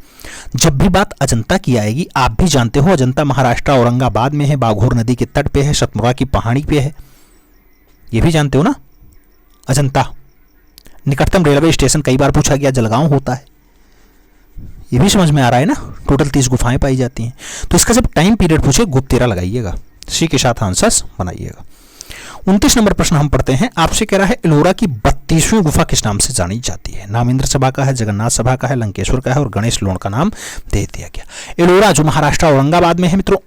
जब भी बात अजंता की आएगी आप भी जानते हो अजंता महाराष्ट्र औरंगाबाद में है, बाघोर नदी के तट पे है, सतमुरा की पहाड़ी पे है, ये भी जानते हो ना। अजंता निकटतम रेलवे स्टेशन कई बार पूछा गया जलगांव होता है, ये भी समझ में आ रहा है ना। टोटल 30 गुफाएं पाई जाती हैं। तो इसका जब टाइम पीरियड पूछे गुप्त 13 लगाइएगा, सी के साथ आंसर्स बनाइएगा। 29 नंबर प्रश्न हम पढ़ते हैं, आपसे कह रहा है एलोरा की 32वीं गुफा किस नाम से जानी जाती है? नाम इंद्र सभा का है, जगन्नाथ सभा का है, लंकेश्वर का है और गणेश लोण का नाम दे दिया गया। एलोरा जो महाराष्ट्र औरंगाबाद में है मित्रों,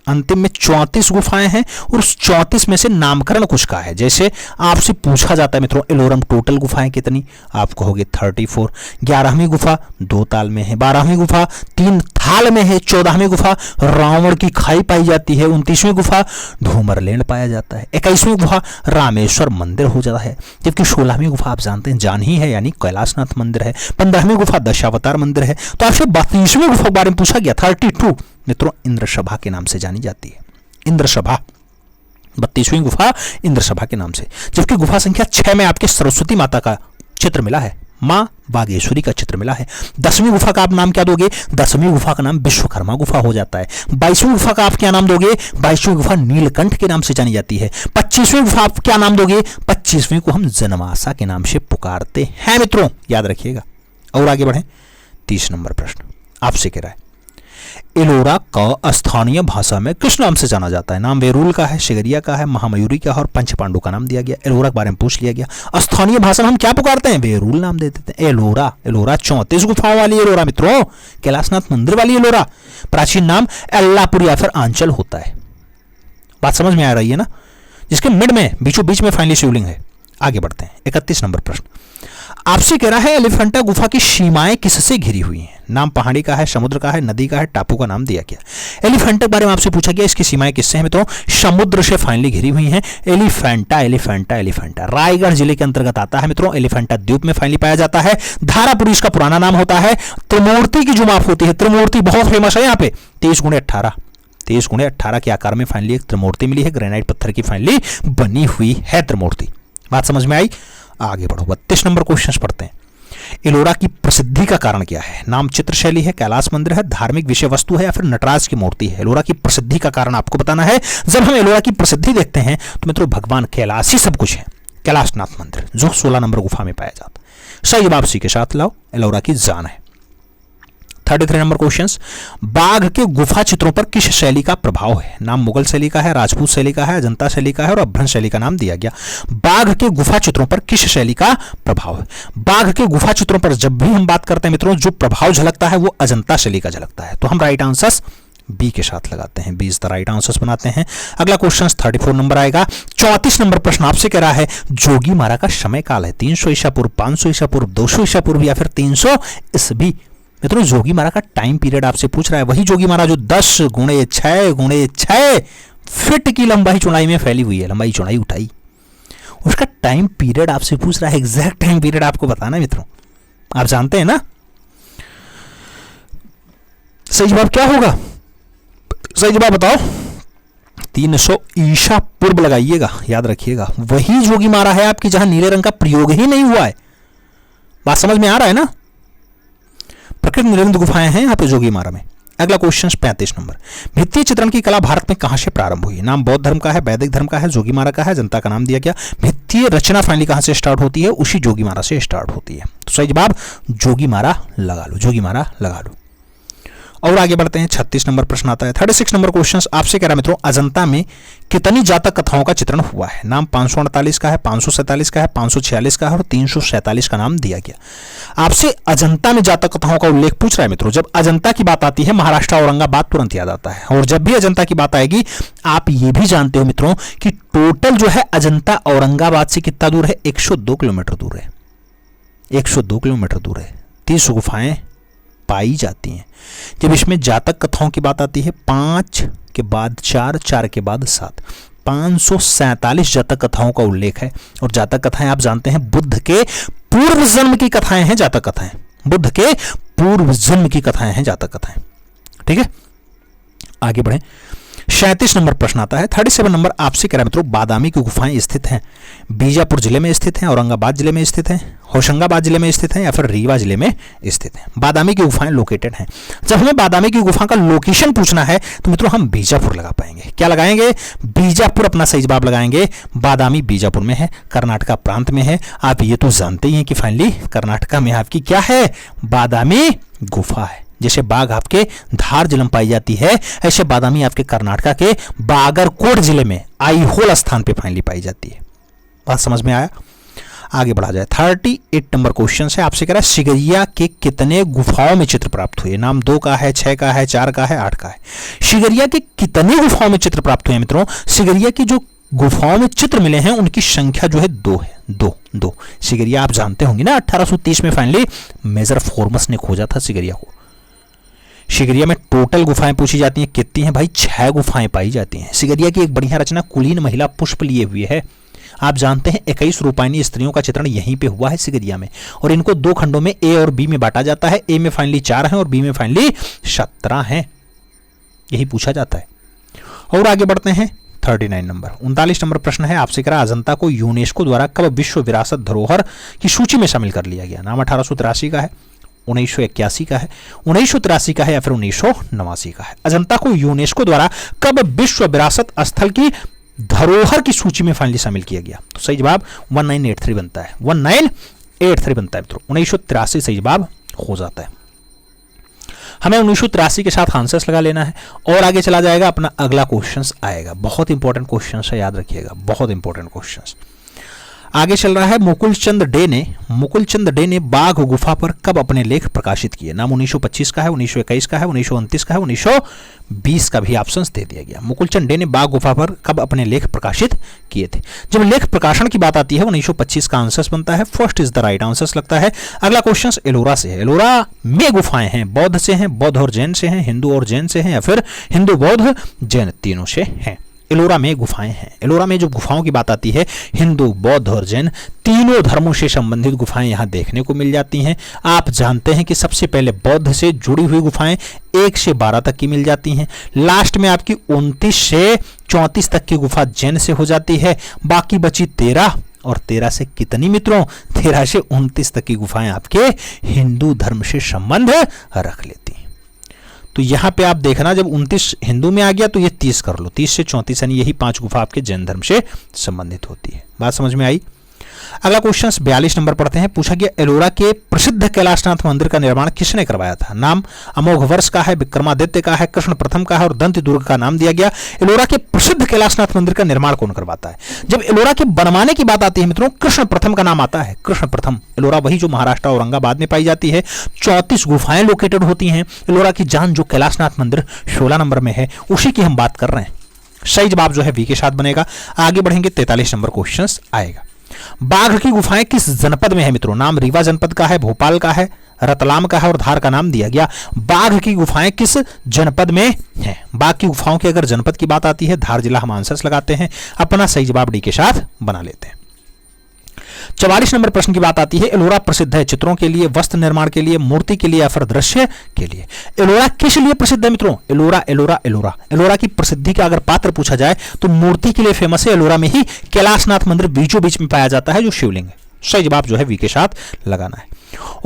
अंतिम में 34 गुफाएं हैं और उस 34 में से नामकरण कुछ का है। जैसे आपसे पूछा जाता है मित्रों एलोरम टोटल गुफाएं कितनी, आप कहोगे 34। 11वीं गुफा 2 ताल में है, 12वीं गुफा 3 थाल में है, 14वीं गुफा रावण की खाई पाई जाती है, 29वीं गुफा धूमरलैंड पाया जाता है, 21वीं गुफा रामेश्वर मंदिर हो जाता है, जबकि 16वीं गुफा आप जानते हैं जान ही है यानी कैलाशनाथ मंदिर है, 15वीं गुफा दशावतार मंदिर है। तो आपसे 32वीं गुफा के बारे में पूछा गया 32 मित्रों इंद्र सभा के नाम से जानी जाती है। इंद्र सभा 32वीं गुफा इंद्र सभा के नाम से। जबकि गुफा संख्या 6 में आपके सरस्वती माता का चित्र मिला है, माँ बागेश्वरी का चित्र मिला है। 10वीं गुफा का आप नाम क्या दोगे? 10वीं गुफा का नाम विश्वकर्मा गुफा हो जाता है। 22वीं गुफा का आप क्या नाम दोगे? 22वीं गुफा नीलकंठ के नाम से जानी जाती है। 25वीं गुफा आप क्या नाम दोगे? 25वीं को हम जनमासा के नाम से पुकारते हैं मित्रों, याद रखिएगा। और आगे बढ़े, 30 नंबर प्रश्न आपसे कह रहा है एलोरा का स्थानीय भाषा में किस नाम से जाना जाता है? नाम वेरूल का है, शिगरिया का है, महामयूरी का है और पंचपांडु का नाम दिया गया। एलोरा के बारे में पूछ लिया गया। स्थानीय भाषा में हम क्या पुकारते हैं? वेरूल नाम दे देते हैं। एलोरा, एलोरा 34 गुफाओं वाली एलोरा मित्रों, कैलाशनाथ मंदिर वाली एलोरा। प्राचीन नाम एल्लापुर या फिर आंचल होता है। बात समझ में आ रही है ना? जिसके मिड में, बीचों बीच में फाइनली शिवलिंग है। आगे बढ़ते हैं, 31 नंबर प्रश्न आपसे कह रहा है एलिफेंटा गुफा की सीमाएं किससे घिरी हुई हैं? नाम पहाड़ी का है, समुद्र का है, नदी का है, टापू का नाम दिया गया। एलिफेंटा के बारे में आपसे पूछा गया, इसकी सीमाएं किससे हैं मित्रों? समुद्र से फाइनली घिरी हुई हैं। एलिफेंटा एलिफेंटा एलिफेंटा रायगढ़ जिले के अंतर्गत आता है मित्रों। एलिफेंटा द्वीप में फाइनली पाया जाता है। धारापुरी इसका पुराना नाम होता है। त्रिमूर्ति की जो माप होती है, त्रिमूर्ति बहुत फेमस है यहाँ पे। 23x18 23x18 के आकार में फाइनली एक त्रिमूर्ति मिली है। ग्रेनाइट पत्थर की फाइनली बनी हुई है त्रिमूर्ति। बात समझ में आई? आगे बढ़ो, 32 नंबर क्वेश्चन पढ़ते हैं। एलोरा की प्रसिद्धि का कारण क्या है? नाम चित्रशैली है, कैलाश मंदिर है, धार्मिक विषय वस्तु है या फिर नटराज की मूर्ति है? एलोरा की प्रसिद्धि का कारण आपको बताना है। जब हम एलोरा की प्रसिद्धि देखते हैं तो मित्रों भगवान कैलाश ही सब कुछ है। कैलाशनाथ मंदिर जो 16 नंबर गुफा में पाया जाता है। सही जवाब सी के साथ लाओ, एलोरा की जान है। 33 नंबर क्वेश्चन, बाघ के गुफा चित्रों पर किस शैली का प्रभाव है? नाम मुगल शैली का है, राजपूत शैली का है, अजंता शैली का है और अभ्रंश शैली का नाम दिया गया। बाघ के गुफा चित्रों पर किस शैली का प्रभाव है? बाघ के गुफा चित्रों पर जब भी हम बात करते हैं मित्रों, जो प्रभाव झलकता है वो अजंता शैली का झलकता है। तो हम राइट आंसर्स बी के साथ लगाते हैं। B is the right answers बनाते हैं। अगला क्वेश्चन 34 नंबर आएगा। 34 नंबर प्रश्न आपसे कह रहा है जोगी मारा का समय काल है 300 ईसा पूर्व, 500 ईसा पूर्व, 200 ईसा पूर्व या फिर 300 ईस्वी। मित्रों जोगी मारा का टाइम पीरियड आपसे पूछ रहा है। वही जोगी मारा जो 10 × 6 फीट की लंबाई चौड़ाई में फैली हुई है, लंबाई चौड़ाई उठाई। उसका टाइम पीरियड आपसे पूछ रहा है। एग्जैक्ट टाइम पीरियड आपको बताना है मित्रों, आप जानते हैं ना। सही जवाब क्या होगा? सही जवाब बताओ। 300 ईसा पूर्व लगाइएगा, याद रखिएगा। वही जोगी मारा है आपकी जहां नीले रंग का प्रयोग ही नहीं हुआ है। बात समझ में आ रहा है ना? प्रकृति निरंतर गुफाएं हैं यहाँ पे जोगी मारा में। अगला क्वेश्चन 35 नंबर, भित्तीय चित्रण की कला भारत में कहां से प्रारंभ हुई? नाम बौद्ध धर्म का है, वैदिक धर्म का है, जोगी मारा का है, जनता का नाम दिया गया। भित्तीय रचना फाइनली कहां से स्टार्ट होती है? उसी जोगी मारा से स्टार्ट होती है। तो सही जवाब जोगी मारा लगा लो, जोगी मारा लगा लो। और आगे बढ़ते हैं, 36 नंबर प्रश्न आता है। 36 नंबर क्वेश्चन आपसे कह रहा है मित्रों अजंता में कितनी जातक कथाओं का चित्रण हुआ है? नाम 548 का है, 547 का है, 546 का है और 347 का नाम दिया गया। आपसे अजंता में जातक कथाओं का उल्लेख पूछ रहा है मित्रों। जब अजंता की बात आती है महाराष्ट्र औरंगाबाद तुरंत याद आता है। और जब भी अजंता की बात आएगी आप ये भी जानते हो मित्रों कि टोटल जो है अजंता औरंगाबाद से कितना दूर है? 102 किलोमीटर दूर है। 102 किलोमीटर दूर है। 30 गुफाएं पाई जाती हैं। जब इसमें जातक कथाओं की बात आती है 5 के बाद 4, 4 के बाद 7, 547 जातक कथाओं का उल्लेख है। और जातक कथाएं आप जानते हैं बुद्ध के पूर्व जन्म की कथाएं हैं जातक कथाएं। बुद्ध के पूर्व जन्म की कथाएं हैं जातक कथाएं। ठीक है, आगे बढ़े। 37 नंबर प्रश्न आता है। 37 नंबर आपसे कह रहा है मित्रों बादामी की गुफाएं स्थित हैं बीजापुर जिले में स्थित हैं, औरंगाबाद जिले में स्थित हैं, होशंगाबाद जिले में स्थित हैं या फिर रीवा जिले में स्थित हैं। बादामी की गुफाएं लोकेटेड हैं। जब हमें बादामी की गुफा का लोकेशन पूछना है तो मित्रों हम बीजापुर लगा पाएंगे। क्या लगाएंगे? बीजापुर अपना सही जवाब लगाएंगे। बादामी बीजापुर में है, कर्नाटका प्रांत में है। आप ये तो जानते ही हैं कि फाइनली कर्नाटका में आपकी क्या है? बादामी गुफा है। जैसे बाघ आपके धार जिले में पाई जाती है, ऐसे बादामी आपके कर्नाटका के बागरकोट जिले में आईहोल स्थान पे फाइनली पाई जाती है। बात समझ में आया? आगे बढ़ा जाए। 38 नंबर क्वेश्चन है। आपसे कह रहा है सिगरिया के कितने गुफाओं में चित्र प्राप्त हुए? नाम 2 का है, 6 का है, 4 का है, 8 का है। सिगरिया के कितने गुफाओं में चित्र प्राप्त हुए मित्रों? सिगरिया की जो गुफाओं में चित्र मिले हैं उनकी संख्या जो है 2 है। 2 सिगरिया आप जानते होंगे ना, 1830 में फाइनली मेजर फॉर्मस ने खोजा था सिगरिया को। सिगरिया में टोटल गुफाएं पूछी जाती हैं कितनी हैं भाई? 6 गुफाएं पाई जाती हैं। सिगरिया की एक बढ़िया रचना कुलीन महिला पुष्प लिए हुए है। आप जानते हैं 21 रूपायनी स्त्रियों का चित्रण यहीं पे हुआ है सिगरिया में। और इनको 2 खंडों में ए और बी में बांटा जाता है। ए में फाइनली 4 हैं और बी में फाइनली 17 हैं। यही पूछा जाता है। और आगे बढ़ते हैं 39 नंबर। 39 नंबर प्रश्न है आपसे करा, अजंता को यूनेस्को द्वारा कब विश्व विरासत धरोहर की सूची में शामिल कर लिया गया? नाम 1883 का है, 1981 का है, 1983 का है या फिर 1989 का है। अजंता को यूनेस्को द्वारा कब विश्व विरासत स्थल की धरोहर की सूची में फाइनली शामिल किया गया? तो सही जवाब 1983 बनता है, 1983 बनता है मित्रों। 1983 सही जवाब हो जाता है। हमें 1983 के साथ आंसर्स लगा लेना है और आगे चला जाएगा अपना अगला क्वेश्चंस आएगा। बहुत इंपॉर्टेंट क्वेश्चंस है, याद रखिएगा, बहुत इंपॉर्टेंट क्वेश्चंस। आगे चल रहा है, मुकुलचंद डे ने बाघ गुफा पर कब अपने लेख प्रकाशित किए? नाम 1925 का है, 1921 का है, 1929 का है, 1920 का भी ऑप्शंस दे दिया गया। मुकुलचंद डे ने बाघ गुफा पर कब अपने लेख प्रकाशित किए थे? जब लेख प्रकाशन की बात आती है 1925 का आंसर बनता है, first is the right answer लगता है। अगला क्वेश्चन एलोरा से है। एलोरा में गुफाएं हैं, बौद्ध से हैं, बौद्ध और जैन से हैं, हिंदू और जैन से हैं या फिर हिंदू बौद्ध जैन तीनों से हैं। एलोरा में गुफाएं हैं। एलोरा में जो गुफाओं की बात आती है, हिंदू बौद्ध और जैन तीनों धर्मों से संबंधित गुफाएं यहां देखने को मिल जाती हैं। आप जानते हैं कि सबसे पहले बौद्ध से जुड़ी हुई गुफाएं 1 से 12 तक की मिल जाती हैं। लास्ट में आपकी 29 से 34 तक की गुफा जैन से हो जाती है। बाकी बची 13 और 13 से कितनी मित्रों? 13 से 29 तक की गुफाएं आपके हिंदू धर्म से संबंध रख लेती हैं। तो यहां पे आप देखना, जब 29 हिंदू में आ गया तो ये 30 कर लो, 30 से 34 यानी यही 5 गुफा आपके जैन धर्म से संबंधित होती है। बात समझ में आई? अगला क्वेश्चन 42 नंबर पढ़ते हैं। पूछा गया, एलोरा के प्रसिद्ध कैलाशनाथ मंदिर का निर्माण किसने करवाया था? नाम अमोघ वर्ष का है, विक्रमादित्य का है, कृष्ण प्रथम का है और दंत दुर्ग का नाम दिया गया। एलोरा के प्रसिद्ध कैलाशनाथ मंदिर का निर्माण कौन करवाता है? जब एलोरा के बनवाने की बात आती है मित्रों, कृष्ण प्रथम का नाम आता है। कृष्ण प्रथम एलोरा वही जो महाराष्ट्र औरंगाबाद में पाई जाती है। 34 गुफाएं लोकेटेड होती हैं। एलोरा की जान जो कैलाशनाथ मंदिर 16 नंबर में है, उसी की हम बात कर रहे हैं। सही जवाब जो है वी के साथ बनेगा। आगे बढ़ेंगे, 43 नंबर क्वेश्चन आएगा। बाघ की गुफाएं किस जनपद में है मित्रों? नाम रीवा जनपद का है, भोपाल का है, रतलाम का है और धार का नाम दिया गया। बाघ की गुफाएं किस जनपद में है? बाघ की गुफाओं की अगर जनपद की बात आती है, धार जिला हम आंसर्स लगाते हैं, अपना सही जवाब डी के साथ बना लेते हैं। 44 नंबर प्रश्न की बात आती है, एलोरा प्रसिद्ध है चित्रों के लिए, वस्त्र निर्माण के लिए, मूर्ति के लिए या फिर दृश्य के लिए? एलोरा किस लिए प्रसिद्ध है मित्रों? एलोरा एलोरा एलोरा एलोरा की प्रसिद्धि का अगर पात्र पूछा जाए तो मूर्ति के लिए फेमस है। एलोरा में ही कैलाशनाथ मंदिर बीचों बीच में पाया जाता है जो शिवलिंग है। सही जवाब जो है वी के साथ लगाना है।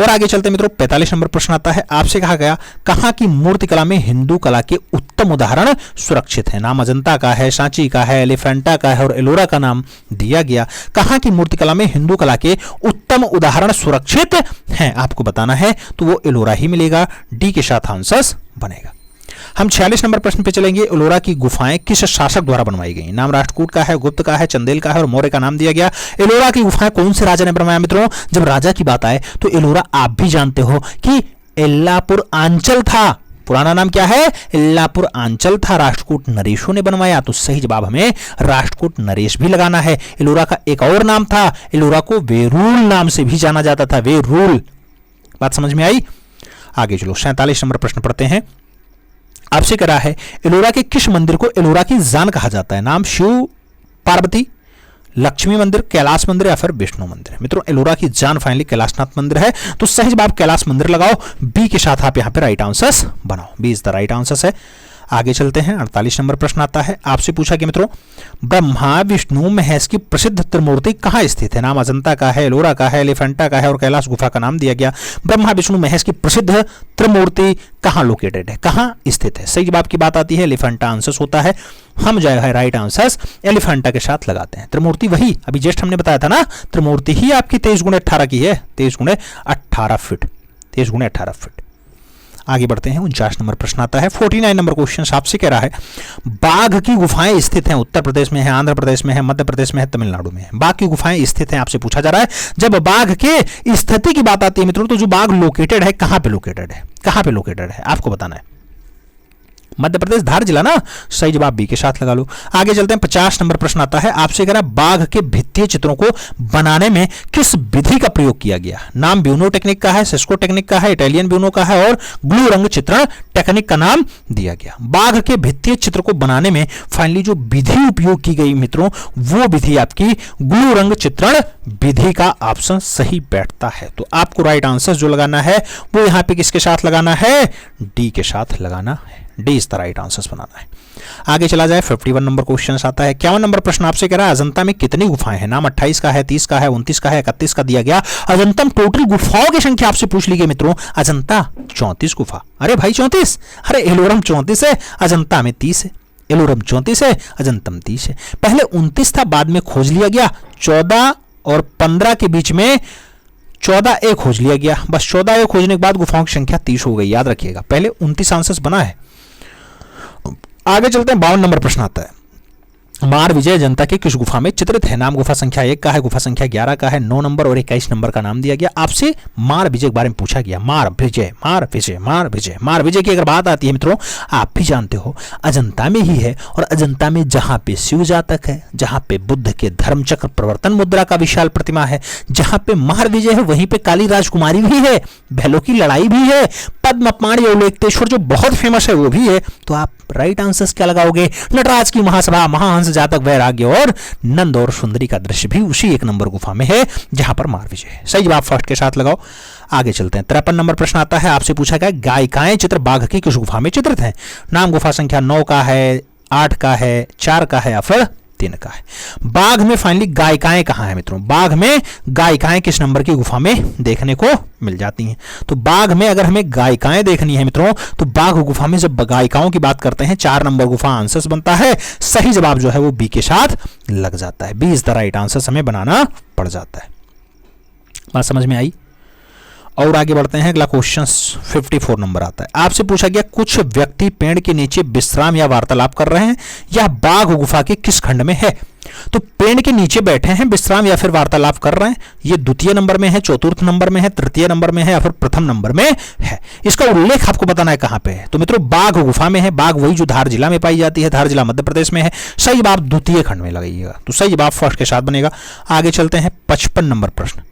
और आगे चलते मित्रों, 45 नंबर प्रश्न आता है। आपसे कहा गया, कहां की मूर्तिकला में हिंदू कला के उत्तम उदाहरण सुरक्षित है? नाम अजंता का है, सांची का है, एलिफेंटा का है और एलोरा का नाम दिया गया। कहां की मूर्तिकला में हिंदू कला के उत्तम उदाहरण सुरक्षित हैं आपको बताना है, तो वो एलोरा ही मिलेगा। डी के साथ आंसर बनेगा। हम 46 नंबर प्रश्न पे चलेंगे। एलोरा की गुफाएं किस शासक द्वारा बनवाई गई? नाम राष्ट्रकूट का है, गुप्त का है, चंदेल का है और मौर्य का नाम दिया गया। एलोरा की गुफाएं कौन से राजा ने बनवाया मित्रों? जब राजा की बात आए तो एलोरा आप भी जानते हो कि एल्लापुर आंचल था। पुराना नाम क्या है? एल्लापुर आंचल था। राष्ट्रकूट नरेशों ने बनवाया, तो सही जवाब हमें राष्ट्रकूट नरेश भी लगाना है। एलोरा का एक और नाम था, एलोरा को वेरूल नाम से भी जाना जाता था, वेरूल। बात समझ में आई? आगे चलो, 47 नंबर प्रश्न पढ़ते हैं। आपसे करा है, एलोरा के किस मंदिर को एलोरा की जान कहा जाता है? नाम शिव पार्वती, लक्ष्मी मंदिर, कैलाश मंदिर या फिर विष्णु मंदिर? मित्रों एलोरा की जान फाइनली कैलाशनाथ मंदिर है, तो सही जवाब कैलाश मंदिर लगाओ। बी के साथ आप यहां पे राइट आंसर बनाओ। B is the right answer है। आगे चलते हैं, 48 नंबर प्रश्न आता है। आपसे पूछा कि मित्रों, ब्रह्मा विष्णु महेश की प्रसिद्ध त्रिमूर्ति कहां स्थित है? नाम अजंता का है, एलोरा का है, एलिफेंटा का है और कैलाश गुफा का नाम दिया गया। ब्रह्मा विष्णु महेश की प्रसिद्ध त्रिमूर्ति कहां लोकेटेड है, कहां स्थित है? सही जवाब की बात आती है, एलिफेंटा आंसर होता है। हम जो है राइट आंसर एलिफेंटा के साथ लगाते हैं। त्रिमूर्ति वही अभी जस्ट हमने बताया था ना, त्रिमूर्ति ही आपकी 23x18 की है, 23x18 फीट, 23x18 फीट। आगे बढ़ते हैं, 49 नंबर प्रश्न आता है। 49 नंबर क्वेश्चन आपसे कह रहा है, बाघ की गुफाएं स्थित हैं उत्तर प्रदेश में है, आंध्र प्रदेश में है, मध्य प्रदेश में है, तमिलनाडु में है। बाघ की गुफाएं स्थित हैं आपसे पूछा जा रहा है। जब बाघ के स्थिति की बात आती है मित्रों, तो जो बाघ लोकेटेड है, कहां पे लोकेटेड है? कहां पे लोकेटेड है आपको बताना है। मध्य प्रदेश, धार जिला ना। सही जवाब बी के साथ लगा लो। आगे चलते हैं, 50 नंबर प्रश्न आता है। आपसे कह रहा है, बाघ के भित्तीय चित्रों को बनाने में किस विधि का प्रयोग किया गया? नाम ब्यूनो टेक्निक का है, सिस्को टेक्निक का है, इटालियन ब्यूनो का है और ग्लू रंग चित्रण टेक्निक का नाम दिया गया। बाघ के भित्तीय चित्र को बनाने में फाइनली जो विधि उपयोग की गई मित्रों, वो विधि आपकी ग्लू रंग चित्रण विधि का ऑप्शन सही बैठता है। तो आपको राइट आंसर जो लगाना है वो यहां पे किसके साथ लगाना है? डी के साथ लगाना है। D is the right answers बनाना है। आगे चला जाए 51 नंबर क्वेश्चन आता है। 51 नंबर प्रश्न आपसे कह रहा है अजंता में कितनी गुफाएं हैं? नाम 28 का है, 30 का है, 29 का है, 31 का दिया गया। अजंता में टोटल गुफाओं की संख्या आपसे पूछ ली गई मित्रों। अजंता 34 गुफा। अरे भाई 34, अरे एलोरम 34 है, अजंता में 30 है। एलोरम 34 है, अजंतम 30 है। पहले 29 था, बाद में खोज लिया गया। 14 और 15 के बीच में 14A खोज लिया गया। बस 14A खोजने के बाद गुफाओं की संख्या 30 हो गई, याद रखिएगा। पहले 29 आंसर्स बना है। आगे चलते हैं 52 नंबर प्रश्न आता है। मार विजय अजंता की किस गुफा में चित्रित है? नाम गुफा संख्या 1 का है, गुफा संख्या 11 का है, 9 नंबर और 21 नंबर का नाम दिया गया। आपसे मार विजय के बारे में पूछा गया। मार विजय, मार विजय, मार विजय। मार विजय की अगर बात आती है मित्रों, आप भी जानते हो अजंता में ही है। और अजंता में जहां पे शिव जातक है, जहां पे बुद्ध के धर्म चक्र प्रवर्तन मुद्रा का विशाल प्रतिमा है, जहां पे मार विजय है, वहीं पे काली राजकुमारी भी है, बैलों की लड़ाई भी है, पद्मपाणि और उल्लेखतेश्वर जो बहुत फेमस है वो भी है। तो आप राइट आंसर्स क्या लगाओगे? नटराज की महासभा, महाहंस जातक, वैराग्य और नंद और सुंदरी का दृश्य भी उसी 1 नंबर गुफा में है जहां पर मार विजय है। सही जवाब फर्स्ट के साथ लगाओ। आगे चलते हैं 53 नंबर प्रश्न आता है। आपसे पूछा गया गायिकाएं चित्र बाघ की किस गुफा में चित्रित है? नाम गुफा संख्या 9 का है, 8 का है, 4 का है या फिर 3 का है। बाघ में फाइनली गायिकाएं कहां है मित्रों? बाघ में गायिकाएं किस नंबर की गुफा में देखने को मिल जाती हैं? तो बाघ में अगर हमें गायिकाएं देखनी है मित्रों, तो बाघ गुफा में जब गायिकाओं की बात करते हैं 4 नंबर गुफा आंसर्स बनता है। सही जवाब जो है वो बी के साथ लग जाता है। B is the right answer हमें बनाना पड़ जाता है। बात समझ में आई? और आगे बढ़ते हैं। अगला क्वेश्चन 54 नंबर आता है। आपसे पूछा गया कुछ व्यक्ति पेड़ के नीचे विश्राम या वार्तालाप कर रहे हैं, यह बाघ गुफा के किस खंड में है? तो पेड़ के नीचे बैठे हैं, विश्राम या फिर वार्तालाप कर रहे हैं, ये द्वितीय नंबर में है, चतुर्थ नंबर में है, तृतीय नंबर में है या फिर प्रथम नंबर में है। इसका उल्लेख आपको बताना है कहां पे है। तो मित्रों बाघ गुफा में है। बाघ वही जो धार जिला में पाई जाती है, धार जिला मध्य प्रदेश में है। सही जवाब द्वितीय खंड में लगाइएगा। तो सही जवाब फर्स्ट के साथ बनेगा। आगे चलते हैं 55 नंबर प्रश्न।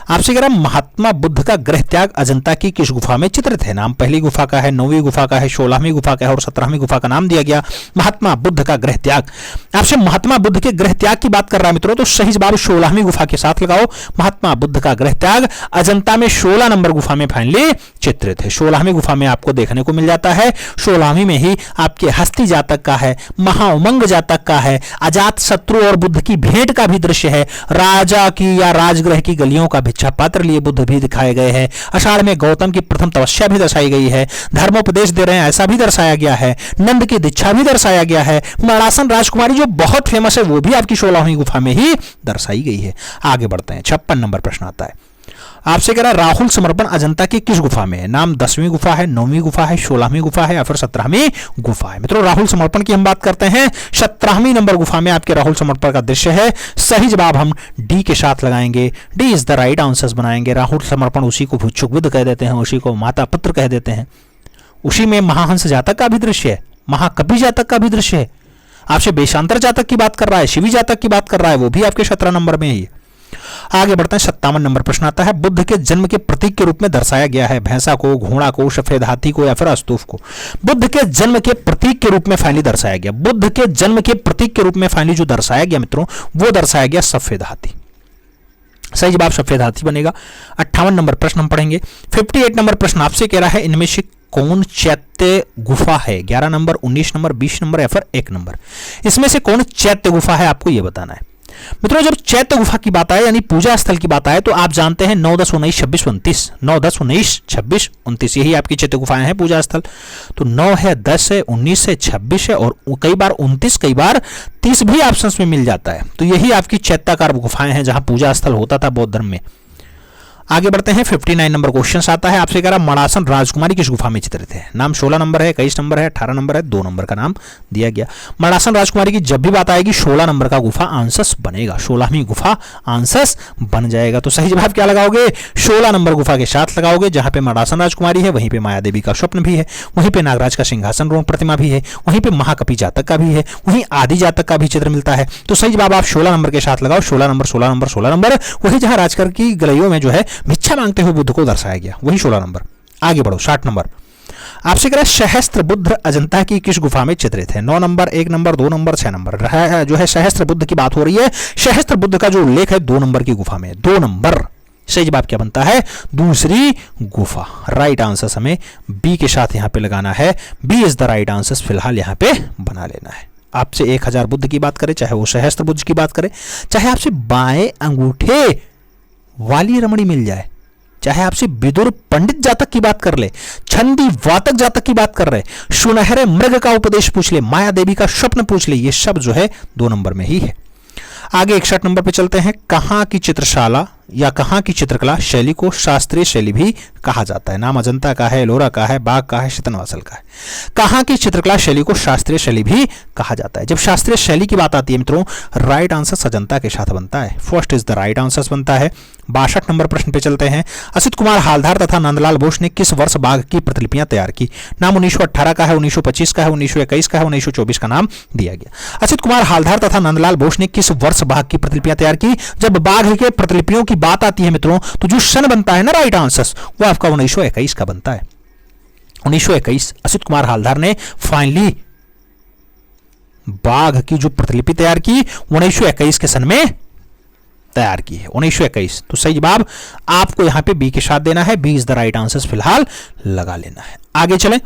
आपसे कह रहा महात्मा बुद्ध का गृह त्याग अजंता की किस गुफा में चित्रित है? नाम पहली गुफा का है, 9वीं गुफा का है, 16वीं गुफा का है और 17वीं गुफा का नाम दिया गया। महात्मा बुद्ध का गृह त्याग, आपसे महात्मा बुद्ध के गृह त्याग की बात कर रहा है मित्रों। तो सही जवाब 16वीं गुफा के साथ लगाओ। महात्मा बुद्ध का गृह त्याग अजंता में 16 नंबर गुफा में फाइनली चित्रित है। 16वीं गुफा में आपको देखने को मिल जाता है। 16वीं में ही आपके हस्ती जातक का है, महाउमंग जातक का है, अजात शत्रु और बुद्ध की भेंट का भी दृश्य है। राजा की या राजगृह की गलियों का भिक्षा पात्र लिए बुद्ध भी दिखाए गए हैं। आषाढ़ में गौतम की प्रथम तपस्या भी दर्शाई गई है। धर्मोपदेश दे रहे हैं ऐसा भी दर्शाया गया है। नंद की दीक्षा भी दर्शाया गया है। मरासन राजकुमारी जो बहुत फेमस है वो भी आपकी 16वीं गुफा में ही दर्शाई गई है। आगे बढ़ते हैं 56 नंबर प्रश्न आता है। आपसे कह रहा है राहुल समर्पण अजंता की किस गुफा में है? नाम 10वीं गुफा है, 9वीं गुफा है, 16वीं गुफा है या फिर 17वीं गुफा है। मित्रों राहुल समर्पण की हम बात करते हैं, 17वीं नंबर गुफा में आपके राहुल समर्पण का दृश्य है। सही जवाब हम डी के साथ लगाएंगे। D is the right answers बनाएंगे। राहुल समर्पण उसी को भिक्षुक बुद्ध कह देते हैं, उसी को माता पुत्र कह देते हैं। उसी में महाहंस जातक का भी दृश्य है, महाकपि जातक का भी दृश्य है। आपसे वेशांतर जातक की बात कर रहा है, शिवी जातक की बात कर रहा है, वो भी आपके 17 नंबर में ही। आगे बढ़ते हैं 57 नंबर प्रश्न आता है। बुद्ध के जन्म के प्रतीक के रूप में दर्शाया गया है भैंसा को, घोड़ा को, सफेद हाथी को या फिर स्तूप को। बुद्ध के जन्म के प्रतीक के रूप में फाइनली दर्शाया गया, बुद्ध के जन्म के प्रतीक के रूप में फाइनली जो दर्शाया गया मित्रों वो दर्शाया गया सफेद हाथी। सही जवाब सफेद हाथी बनेगा। 58 नंबर प्रश्न हम पढ़ेंगे। 58 नंबर प्रश्न आपसे कह रहा है इनमें से कौन चैत्य गुफा है? 11 नंबर, 19 नंबर, 20 नंबर या फिर 1 नंबर। इसमें से कौन चैत्य गुफा है आपको यह बताना है। मित्रों जब चैत्य गुफा की बात आए यानी पूजा स्थल की बात आए तो आप जानते हैं 9, 10, 19, 26, 29, 9, 10, 19, 26, 29 यही आपकी चैत्य गुफाएं हैं पूजा स्थल। तो 9 है, 10 है, 19 है, 26 है और कई बार 29, कई बार 30 भी ऑप्शंस में मिल जाता है। तो यही आपकी चैत्याकार गुफाएं हैं जहां पूजा स्थल होता था बौद्ध धर्म में। आगे बढ़ते हैं 59 नंबर क्वेश्चन आता है। आपसे कह रहा मरासन राजकुमारी किस गुफा में चित्रित है? नाम 16 नंबर है, 21 नंबर है, 18 नंबर है, 2 नंबर का नाम दिया गया। मरासन राजकुमारी की जब भी बात आएगी 16 नंबर का गुफा आंसर्स बनेगा, 16वीं गुफा आंसर्स बन जाएगा। तो सही जवाब क्या लगाओगे? 16 नंबर गुफा के साथ लगाओगे जहां पे मरासन राजकुमारी है, वहीं पे माया देवी का स्वप्न भी है, वहीं पे नागराज का सिंहासन रोम प्रतिमा भी है, वहीं पे महाकपि जातक का भी है, वहीं आदि जातक का भी चित्र मिलता है। तो सही जवाब आप 16 नंबर के साथ लगाओ। 16 नंबर, 16 नंबर, 16 नंबर वही जहां राजकर की गलियों में जो है भिक्षा मांगते हुए बुद्ध को दर्शाया गया, वही 16 नंबर। आगे बढ़ो 60 नंबर। आपसे कह रहा है सहस्त्र बुद्ध अजंता की किस गुफा में चित्रित है? 9 नंबर, 1 नंबर, 2 नंबर, 6 नंबर। जो है सहस्त्र बुद्ध की बात हो रही है। सहस्त्र बुद्ध का जो उल्लेख है 2 नंबर की गुफा में, 2 नंबर सही जवाब क्या बनता है? दूसरी गुफा। राइट आंसर हमें बी के साथ यहां पे लगाना है। B is the right answer फिलहाल यहां पे बना लेना है। आपसे 1000 बुद्ध की बात करें, चाहे वो सहस्त्र बुद्ध की बात करें, चाहे आपसे बाएं अंगूठे वाली रमणी मिल जाए, चाहे आपसे विदुर पंडित जातक की बात कर ले, छंदी वातक जातक की बात कर रहे, सुनहरे मृग का उपदेश पूछ ले, माया देवी का स्वप्न पूछ ले, ये सब जो है 2 नंबर में ही है। आगे 61 नंबर पे चलते हैं। कहां की चित्रशाला या कहां की चित्रकला शैली को शास्त्रीय शैली भी कहा जाता है? नाम अजंता का है, एलोरा का है, बाग का है, शितनवासल का है। कहां की चित्रकला शैली को शास्त्रीय शैली भी कहा जाता है? जब शास्त्रीय शैली की बात आती है मित्रों, राइट आंसर अजंता के साथ बनता है। First is the right answer बनता है। 62 नंबर प्रश्न पे चलते हैं। असित कुमार हालधार तथा नंदलाल बोस ने किस वर्ष बाघ की प्रतिलिपियां तैयार की? नाम 1918 का है, 1925 का है, 1921 का है, 1924 का नाम दिया गया। असित कुमार हालधार तथा नंदलाल बोस ने किस वर्ष बाघ की प्रतिलिपियां तैयार की? जब बाघ के प्रतिलिपियों की बात आती है मित्रों, तो जो सन बनता है ना राइट आंसर, वो आपका 1921 का बनता है। 1921 असित कुमार हालधार ने फाइनली बाघ की जो प्रतिलिपि तैयार की 1921 के सन में तैयार की है, 1921। तो सही जवाब आपको यहां पे बी के साथ देना है। B is the right answer फिलहाल लगा लेना है। आगे चलें।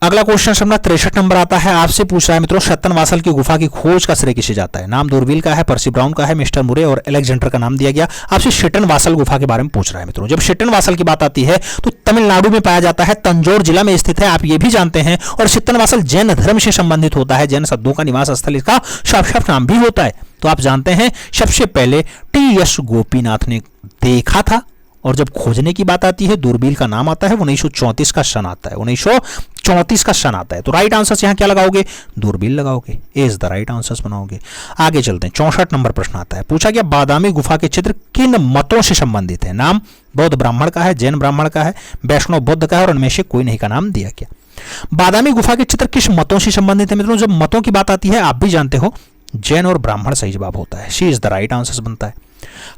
अगला क्वेश्चन अपना 63 नंबर आता है। आपसे पूछ रहा है मित्रों, शितनवासल की गुफा की खोज का श्रेय किसे जाता है? नाम दूरबील का है, पर्सी ब्राउन का है, मिस्टर मुरे और अलेक्जेंडर का नाम दिया गया। आपसे शितनवासल गुफा के बारे में पूछ रहा है मित्रों। जब शितनवासल की बात आती है तो तमिलनाडु में पाया जाता है, तंजौर जिला में स्थित है, आप ये भी जानते हैं। और शितनवासल जैन धर्म से संबंधित होता है, जैन साधुओं का निवास स्थल इसका साफ नाम भी होता है। तो आप जानते हैं सबसे पहले टी.एस. गोपीनाथ ने देखा था, और जब खोजने की बात आती है दूरबील का नाम आता है, 1934 का सन आता है, 1934 का सन आता है। तो राइट आंसर यहां क्या लगाओगे? दूरबील लगाओगे। ए इज द राइट आंसर बनाओगे। आगे चलते हैं। 64 नंबर प्रश्न आता है। पूछा गया बादामी गुफा के चित्र किन मतों से संबंधित है? नाम बौद्ध ब्राह्मण का है, जैन ब्राह्मण का है, वैष्णव बौद्ध का है, और उनमें से कोई नहीं का नाम दिया गया। बादामी गुफा के चित्र किस मतों से संबंधित है मित्रों? जब मतों की बात आती है आप भी जानते हो, जैन और ब्राह्मण सही जवाब होता है। सी इज द राइट आंसर बनता है।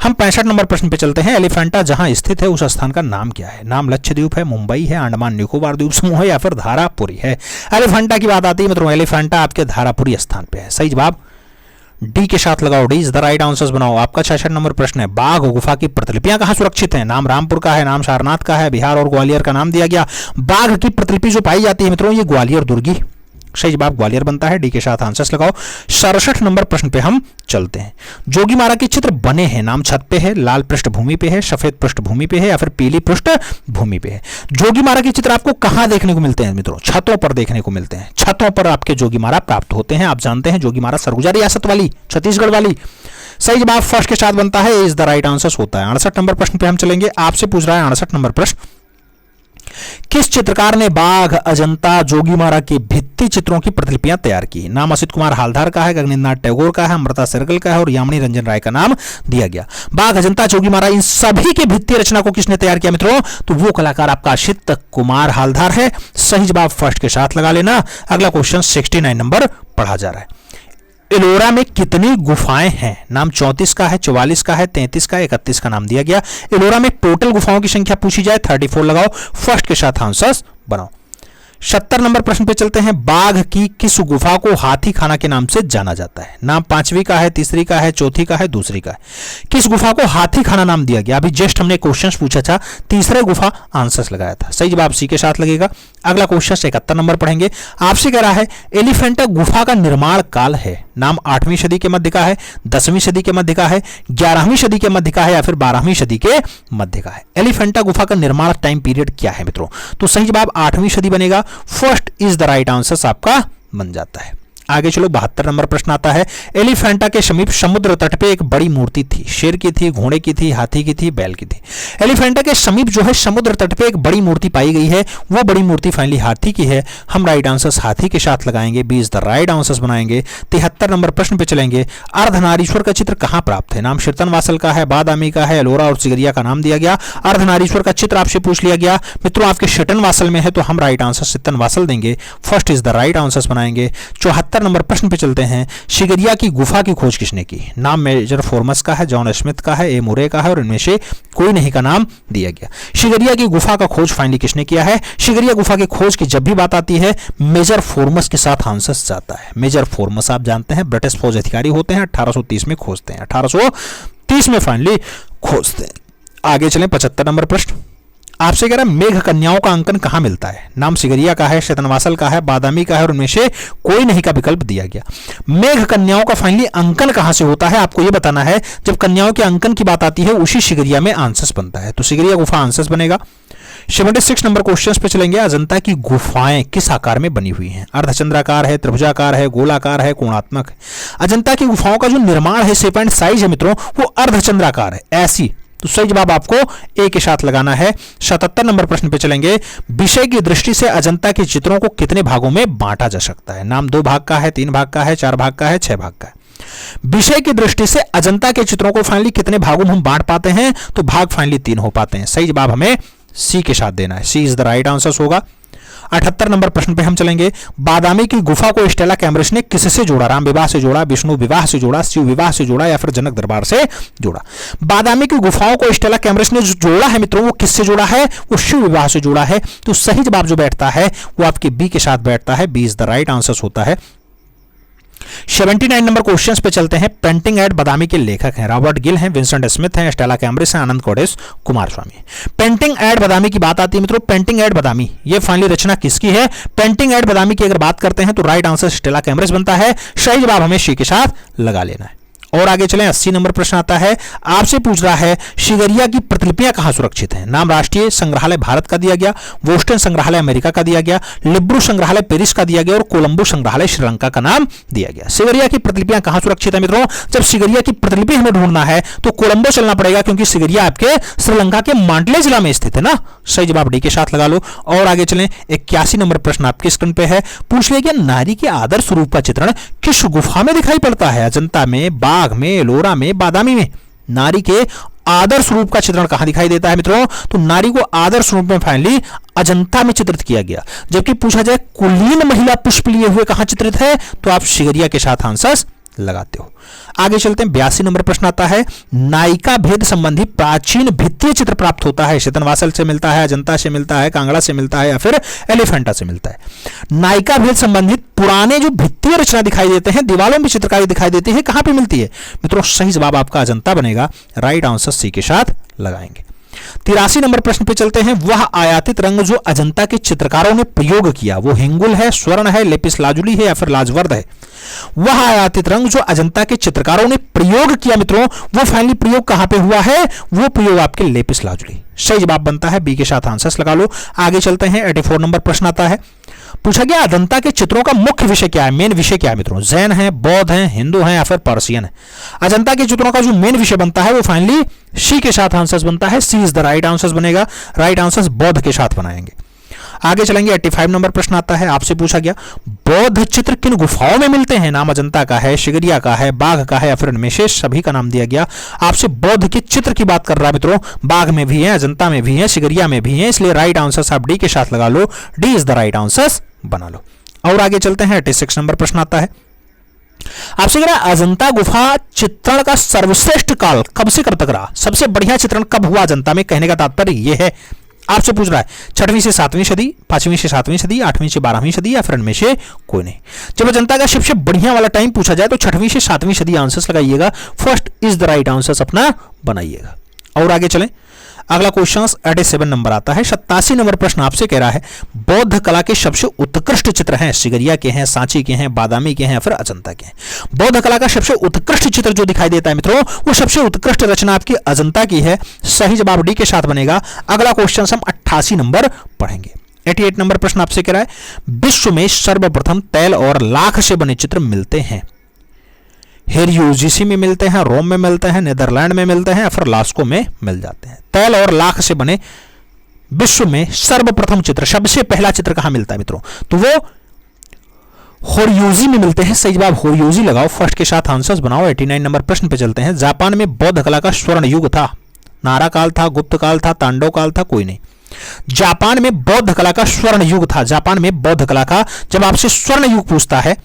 हम 65 नंबर प्रश्न पे चलते हैं। एलिफेंटा जहां स्थित है उस स्थान का नाम क्या है? नाम लक्षद्वीप है, मुंबई है, अंडमान निकोबार द्वीप समूह है, या फिर धारापुरी है? एलिफेंटा की बात आती है मित्रों, एलिफेंटा आपके धारापुरी स्थान पे है। सही जवाब डी के साथ लगाओ। D is the right answer बनाओ। आपका 66 नंबर प्रश्न है। बाघ गुफा की प्रतिलिपियां कहां सुरक्षित हैं? नाम रामपुर का है, नाम सारनाथ का है, बिहार और ग्वालियर का नाम दिया गया। बाघ की प्रतिलिपि जो पाई जाती है मित्रों, ये ग्वालियर दुर्गी। सही जवाब ग्वालियर बनता है। डी के साथ आंसर्स लगाओ। 67 नंबर प्रश्न पे हम चलते हैं। जोगीमारा के चित्र बने हैं, नाम छत पे है, लाल पृष्ठभूमि पे है, सफेद पृष्ठभूमि पे है, या फिर पीली पृष्ठभूमि पे है? जोगीमारा के चित्र आपको कहां देखने को मिलते हैं मित्रों? छतों पर देखने को मिलते हैं। छतों पर आपके जोगीमारा प्राप्त होते हैं। आप जानते हैं जोगीमारा सरगुजा रियासत वाली, छत्तीसगढ़ वाली। सही जवाब फर्स्ट के साथ बनता है। इज द राइट आंसर होता है। 68 नंबर प्रश्न पे हम चलेंगे। आपसे पूछ रहा है 68 नंबर प्रश्न, किस चित्रकार ने बाघ, अजंता, जोगीमारा के भित्ति चित्रों की प्रतिलिपियां तैयार की? नाम असित कुमार हालधार का है, गगनेन्द्रनाथ टैगोर का है, अमृता शेरगिल का है, और यामिनी रंजन राय का नाम दिया गया। बाघ, अजंता, जोगीमारा इन सभी के भित्ति रचना को किसने तैयार किया मित्रों? तो वो कलाकार आपका असित कुमार हालधार है। सही जवाब फर्स्ट के साथ लगा लेना। अगला क्वेश्चन 69 नंबर पढ़ा जा रहा है। एलोरा में कितनी गुफाएं हैं? नाम 34 का है, 44 का है, 33 का है, 31 का नाम दिया गया। एलोरा में टोटल गुफाओं की संख्या पूछी जाए 34 लगाओ। फर्स्ट के साथ आंसर्स बनाओ। 70 नंबर प्रश्न पे चलते हैं। बाघ की किस गुफा को हाथी खाना के नाम से जाना जाता है? नाम 5वीं का है, तीसरी का है, चौथी का है, दूसरी का है? किस गुफा को हाथी खाना नाम दिया गया? अभी जस्ट हमने क्वेश्चंस पूछा था, तीसरे गुफा आंसर्स लगाया था। सही जवाब सी के साथ लगेगा। अगला क्वेश्चन 71 नंबर पढ़ेंगे। आपसे कह रहा है एलिफेंटा गुफा का निर्माण काल है। नाम 8वीं सदी के मध्य का है, 10वीं सदी के मध्य का है, 11वीं सदी के मध्य का है, या फिर 12वीं सदी के मध्य का है? एलिफेंटा गुफा का निर्माण टाइम पीरियड क्या है मित्रों? तो सही जवाब 8वीं सदी बनेगा। First is the right answer आपका बन जाता है। आगे चलो 72 नंबर प्रश्न आता है। एलिफेंटा के समीप समुद्र तट पे एक बड़ी मूर्ति थी। शेर की थी, घोड़े की थी, हाथी की थी, बैल की थी? एलिफेंटा के समीप जो है समुद्र तट पे एक बड़ी मूर्ति पाई गई है। वो बड़ी मूर्ति फाइनली हाथी की है। हम राइट आंसर हाथी के साथ लगाएंगे। B is the right answer बनाएंगे। 73 नंबर प्रश्न पे चलेंगे। अर्धनारीश्वर का चित्र कहां प्राप्त है? नाम शितनवासल का है, बादामी का है, एलोरा और चिगरिया का नाम दिया गया। अर्धनारीश्वर का चित्र आपसे पूछ लिया गया मित्रों, आपके शितनवासल में है, तो हम राइट आंसर शितनवासल देंगे। First is the right answer बनाएंगे। 74 नंबर प्रश्न पे चलते हैं। शिगरिया की गुफा की खोज किसने की? नाम मेजर फॉर्मस का है, जॉन स्मिथ का है, ए मुरे का है, और इनमें से कोई नहीं का नाम दिया गया। शिगरिया की गुफा का खोज फाइनली किसने किया है? शिगरिया गुफा की खोज की जब भी बात आती है मेजर फॉर्मस के साथ आंसर जाता है। मेजर फॉर्मस आप जानते हैं ब्रिटिश फौज अधिकारी होते हैं, 1830 में खोजते हैं, 1830 में फाइनली खोजते हैं। आगे चलें 75 नंबर प्रश्न आपसे कह रहा है मेघ कन्याओं का अंकन कहां मिलता है। नाम सिगरिया का है, शतनवासल का है, बादामी का है और उनमें से कोई नहीं का विकल्प दिया गया। मेघ कन्याओं का फाइनली अंकन कहां से होता है आपको यह बताना है। जब कन्याओं के अंकन की बात आती है उसी सिगरिया में आंसस बनता है, तो सिगरिया गुफा आंसस बनेगा। 76 नंबर क्वेश्चन पे चलेंगे। अजंता की गुफाएं किस आकार में बनी हुई हैं। अर्धचंद्राकार है, त्रिभुजाकार है, गोलाकार है, कोणात्मक है। अजंता की गुफाओं का जो निर्माण है, शेप एंड साइज है मित्रों, वो अर्धचंद्राकार है ऐसी। तो सही जवाब आपको ए के साथ लगाना है। 77 नंबर प्रश्न पे चलेंगे। विषय की दृष्टि से अजंता के चित्रों को कितने भागों में बांटा जा सकता है। नाम 2 भाग का है, 3 भाग का है, 4 भाग का है, 6 भाग का है। विषय की दृष्टि से अजंता के चित्रों को फाइनली कितने भागों में हम बांट पाते हैं, तो भाग फाइनली 3 हो पाते हैं। सही जवाब हमें सी के साथ देना है। सी इज द राइट आंसर होगा। 78 नंबर प्रश्न पे हम चलेंगे। बादामी की गुफा को स्टेला कैम्ब्रस ने किससे जोड़ा। राम विवाह से जोड़ा, विष्णु विवाह से जोड़ा, शिव विवाह से जोड़ा या फिर जनक दरबार से जोड़ा। बादामी की गुफाओं को स्टेला कैम्ब्रस ने जोड़ा है मित्रों, वो किससे जोड़ा है, वो शिव विवाह से जोड़ा है। तो सही जवाब जो बैठता है वो आपके बी के साथ बैठता है। B is the right answer होता है। 79 नंबर क्वेश्चंस पे चलते हैं। पेंटिंग एट बादामी के लेखक हैं रॉबर्ट गिल हैं, विंसेंट स्मिथ हैं, स्टेला कैम्ब्रस हैं, आनंद कोडेस कुमार स्वामी। पेंटिंग एट बादामी की बात आती है मित्रों। पेंटिंग एट बादामी ये फाइनली रचना किसकी है। पेंटिंग एट बादामी की अगर बात करते हैं तो राइट आंसर स्टेला कैम्ब्रस बनता है। सही जवाब हमें सी के साथ लगा लेना है। और आगे चलें। 80 नंबर प्रश्न आता है। आपसे पूछ रहा है सिगरिया की प्रतिलिपियां कहां सुरक्षित हैं। नाम राष्ट्रीय संग्रहालय भारत का दिया गया, बोस्टन संग्रहालय अमेरिका का दिया गया, लिब्रू संग्रहालय पेरिस का दिया गया और कोलंबो संग्रहालय श्रीलंका का नाम दिया गया। सिगरिया की प्रतिलिपियां कहां सुरक्षित है मित्रों। जब सिगरिया की प्रतिलिपि हमें ढूंढना है तो कोलंबो चलना पड़ेगा, क्योंकि सिगरिया आपके श्रीलंका के मांडले जिला में स्थित है ना। सही जवाब डी के साथ लगा लो। और आगे चलें। 81 नंबर प्रश्न आपके स्क्रीन पे है। पूछ लिया गया नारी के आदर्श रूप का चित्रण किस गुफा में दिखाई पड़ता है। अजंता में, बाघ में, एलोरा में, बादामी में। नारी के आदर्श रूप का चित्रण कहां दिखाई देता है मित्रों, तो नारी को आदर्श रूप में फाइनली अजंता में चित्रित किया गया। जबकि पूछा जाए कुलीन महिला पुष्प लिए हुए कहां चित्रित है, तो आप सिगरिया के साथ आंसर लगाते हो। आगे चलते हैं। 82 नंबर प्रश्न आता है। नायिका भेद संबंधी प्राचीन भित्तीय चित्र प्राप्त होता है। शतनवासल से मिलता है, अजंता से मिलता है, कांगड़ा से मिलता है या फिर एलिफेंटा से मिलता है। नायिका भेद संबंधित पुराने जो भित्तीय रचना दिखाई देते हैं, दीवालों में चित्रकारी दिखाई देती है, कहां पे मिलती है मित्रों। सही जवाब आपका अजंता बनेगा। राइट आंसर सी के साथ लगाएंगे। 83 नंबर प्रश्न पे चलते हैं। वह आयातित रंग जो अजंता के चित्रकारों ने प्रयोग किया वो हिंगुल है, स्वर्ण है, लेपिस लाजुली है या फिर लाजवर्द है। वह आयातित रंग जो अजंता के चित्रकारों ने प्रयोग किया मित्रों, वो फाइनली प्रयोग कहां पे हुआ है, वो प्रयोग आपके लेपिस लाजुली। सही जवाब बनता है। बी के साथ आंसर्स लगा लो। आगे चलते हैं। 84 नंबर प्रश्न आता है। पूछा गया अजंता के चित्रों का मुख्य विषय क्या है, मेन विषय क्या है मित्रों। जैन है, बौद्ध है, हिंदू है या फिर पर्शियन है। अजंता के चित्रों का जो मेन विषय बनता है वो फाइनली सी के साथ आंसर्स बनता है। सी इज द राइट आंसर्स बनेगा। राइट आंसर्स बौद्ध के साथ बनाएंगे। आगे चलेंगे। 85 नंबर प्रश्न आता है। आपसे पूछा गया बौद्ध चित्र किन गुफाओं में मिलते हैं। नाम अजंता का है, सिगरिया का है, बाघ का है या फिर इनमें से सभी का नाम दिया गया। आपसे बौद्ध के चित्र की बात कर रहा है मित्रों। बाघ में भी है, अजंता में भी है, सिगरिया में भी है, इसलिए राइट आंसर आप डी के साथ लगा लो। D is the right answer बना लो। और आगे चलते हैं। 86 नंबर प्रश्न आता है। आपसे कह रहा है अजंता गुफा चित्रण का सर्वश्रेष्ठ काल कब से कब तक रहा। सबसे बढ़िया चित्रण कब हुआ अजंता में, कहने का तात्पर्य यह है। आपसे पूछ रहा है 6वीं से 7वीं सदी, 5वीं से 7वीं सदी, 8वीं से 12वीं सदी या फिर इनमें से कोई नहीं। जब अजंता का सबसे बढ़िया वाला टाइम पूछा जाए तो 6वीं से 7वीं सदी आंसर्स लगाइएगा। First is the right answers अपना बनाइएगा। और आगे चलें। अगला क्वेश्चन 87 नंबर आता है। 87 नंबर प्रश्न आपसे कह रहा है बौद्ध कला के सबसे उत्कृष्ट चित्र हैं, सिगरिया के हैं, सांची के हैं, बादामी के हैं या फिर अजंता के हैं। बौद्ध कला का सबसे उत्कृष्ट चित्र जो दिखाई देता है मित्रों, वो सबसे उत्कृष्ट रचना आपकी अजंता की है। सही जवाब डी के साथ बनेगा। अगला क्वेश्चन हम 88 नंबर पढ़ेंगे। 88 नंबर प्रश्न आपसे कह रहा है विश्व में सर्वप्रथम तैल और लाख से बने चित्र मिलते हैं। हेरियोजिसी में मिलते हैं, रोम में मिलते हैं, नीदरलैंड में मिलते हैं या फिर लास्को में मिल जाते हैं। तैल और लाख से बने विश्व में सर्वप्रथम चित्र, सबसे पहला चित्र कहां मिलता है मित्रों, तो वो होरियोजी में मिलते हैं। सही जवाब होरियोजी लगाओ। फर्स्ट के साथ आंसर्स बनाओ। 89 नंबर प्रश्न पे चलते हैं। जापान में बौद्ध कला का स्वर्ण युग था। नारा काल था, गुप्त काल था, तांडव काल था, कोई नहीं। जापान में बौद्ध कला का स्वर्ण युग था। जापान में बौद्ध कला का जब आपसे स्वर्ण युग पूछता है,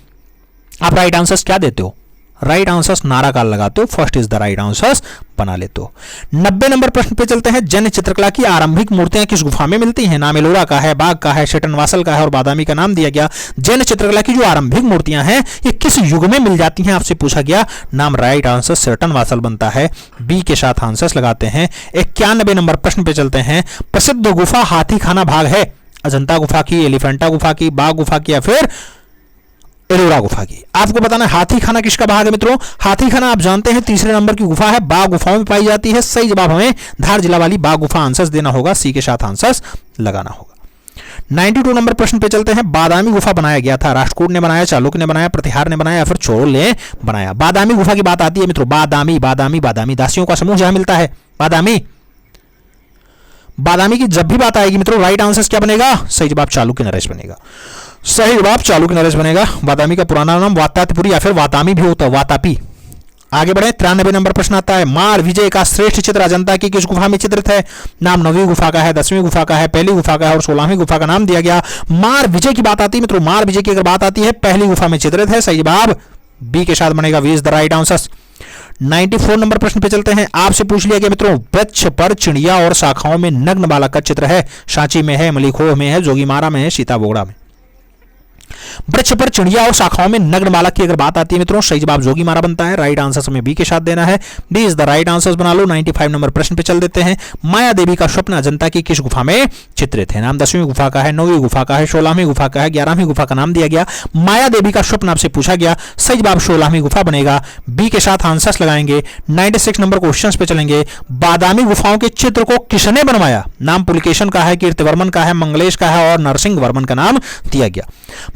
आप राइट आंसर्स क्या देते हो, राइट आंसर नाराकाल लगाते हो, first is the right answer बना लेते हो। 90 नंबर प्रश्न पे चलते हैं। जैन चित्रकला की आरंभिक मूर्तियां किस गुफा में मिलती हैं? नाम एलोरा का है, बाग का है, शेटनवासल का है और बादामी का नाम दिया गया। जैन चित्रकला की जो आरंभिक मूर्तियां हैं ये किस युग में मिल जाती हैं आपसे पूछा गया। नाम राइट आंसर शेटनवासल बनता है, बी के साथ आंसर्स लगाते हैं। 91 नंबर प्रश्न पे चलते हैं। प्रसिद्ध गुफा हाथी खाना भाग है अजंता गुफा की, एलिफेंटा गुफा की, बाग गुफा की या फिर एलोरा गुफा की। आपको बताना है हाथी खाना किसका भाग है मित्रों। हाथी खाना आप जानते हैं तीसरे नंबर की गुफा है, बाग गुफाओं में पाई जाती है। सही जवाब हमें धार जिला वाली बाग गुफा आंसर्स देना होगा, सी के साथ आंसर्स लगाना होगा। 92 नंबर प्रश्न पे चलते हैं। बादामी गुफा बनाया गया था, राष्ट्रकूट ने बनाया, चालुक्य ने बनाया, प्रतिहार ने बनाया या फिर चोल ने बनाया। बादामी गुफा की बात आती है मित्रों, बादामी बादामी बादामी दासियों का समूह जहां मिलता है, बादामी बादामी की जब भी बात आएगी मित्रों राइट आंसर क्या बनेगा। सही जवाब चालुक्य नरेश बनेगा, सही जवाब चालुक्य नरेश बनेगा। बादामी का पुराना नाम वातातिपुरी या फिर वातामी भी होता है, वातापी। आगे बढ़े। 93 नंबर प्रश्न आता है। मार विजय का श्रेष्ठ चित्र अजंता की किस गुफा में चित्रित है? नाम 9वीं गुफा का है, 10वीं गुफा का है, पहली गुफा का है और 16वीं गुफा का नाम दिया गया। मार विजय की बात आती है मित्रों, मार विजय की अगर बात आती है पहली गुफा में चित्रित है, सही जवाब बी के साथ बनेगा, B is the right answer. 94 number प्रश्न पे चलते हैं। आपसे पूछ लिया गया मित्रों, वृक्ष पर चिड़िया और शाखाओं में नग्न बालक का चित्र है, सांची में है, मलिखोह में है, जोगीमारा में है, सीता बोगड़ा में। वृक्ष पर चिड़िया और शाखाओं में नग्न बालक की अगर बात आती है मित्रों सही जवाब जोगीमारा बनता है, राइट आंसर हमें बी के साथ देना है, B is the right answer बना लो। 95 नंबर प्रश्न पे चल देते हैं। माया देवी का स्वप्न अजंता की किस गुफा में चित्रित है? नाम 10वीं गुफा का है, 9वीं गुफा का है, 16वीं गुफा का है, 11वीं गुफा का नाम दिया गया। माया देवी का स्वप्न आपसे पूछा गया, सही जवाब 16वीं गुफा बनेगा, बी के साथ आंसर्स लगाएंगे। 96 नंबर क्वेश्चन पे चलेंगे। बादामी गुफाओं के चित्र को किसने बनवाया? नाम पुलकेशन का है, कीर्तिवर्मन का है, मंगलेश का है और नरसिंह वर्मन का नाम दिया गया।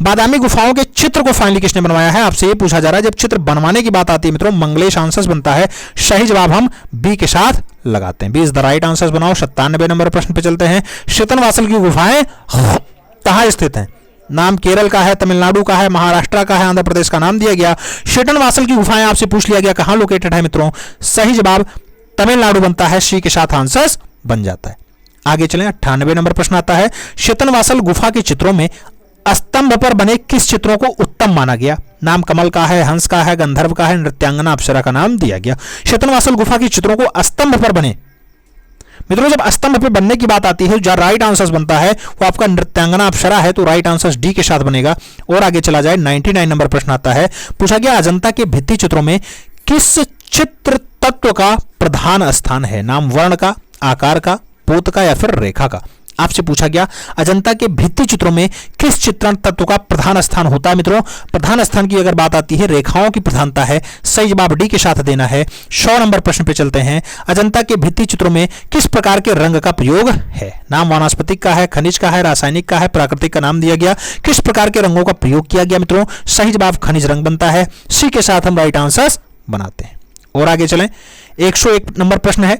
बादामी गुफाओं के चित्र को फाइनली किसने बनवाया है आपसे ये पूछा जा रहा है। जब चित्र बनवाने की बात आती है मित्रों मंगलेश आंसर्स बनता है, सही जवाब हम बी के साथ लगाते हैं, B is the right answers बनाओ। 97 नंबर प्रश्न पे चलते हैं। शेतनवासल की गुफाएं कहां स्थित हैं? नाम केरल का है, तमिलनाडु का है, महाराष्ट्र का है, आंध्र प्रदेश का नाम दिया गया। शेतनवासल की गुफाएं आपसे पूछ लिया गया कहां लोकेटेड है मित्रों, सही जवाब तमिलनाडु बनता है, सी के साथ आंसर्स बन जाता है। आगे चलें। 98 नंबर प्रश्न आता है। शेतनवासल गुफा के चित्रों में स्तंभ पर बने किस चित्रों को उत्तम माना गया? नाम कमल का है, हंस का है, गंधर्व का है, नृत्यांगना अप्सरा का नाम दिया गया। शेतनवासल गुफा के चित्रों को स्तंभ पर बने मित्रों, जब स्तंभ पर बनने की बात आती है जो राइट आंसर बनता है वो आपका नृत्यांगना अप्सरा है, तो राइट आंसर डी के साथ बनेगा। और आगे चला जाए। 99 नंबर प्रश्न आता है। पूछा गया अजंता के भित्ति चित्रों में किस चित्र तत्व का प्रधान स्थान है? नाम वर्ण का, आकार का, पोत का या फिर रेखा का। आपसे पूछा गया अजंता के भित्ति चित्रों में किस चित्रण तत्व का प्रधान स्थान होता है मित्रों? प्रधान स्थान की अगर बात आती है रेखाओं की प्रधानता है, सही जवाब डी के साथ देना है। 100 नंबर प्रश्न पे चलते हैं। अजंता के भित्ति चित्रों में किस प्रकार के रंग का प्रयोग है? नाम वानस्पतिक का है, खनिज का है, रासायनिक का है, प्राकृतिक का नाम दिया गया। किस प्रकार के रंगों का प्रयोग किया गया मित्रों? सही जवाब खनिज रंग बनता है, सी के साथ हम राइट आंसर बनाते हैं। और आगे चलें। 101 नंबर प्रश्न है।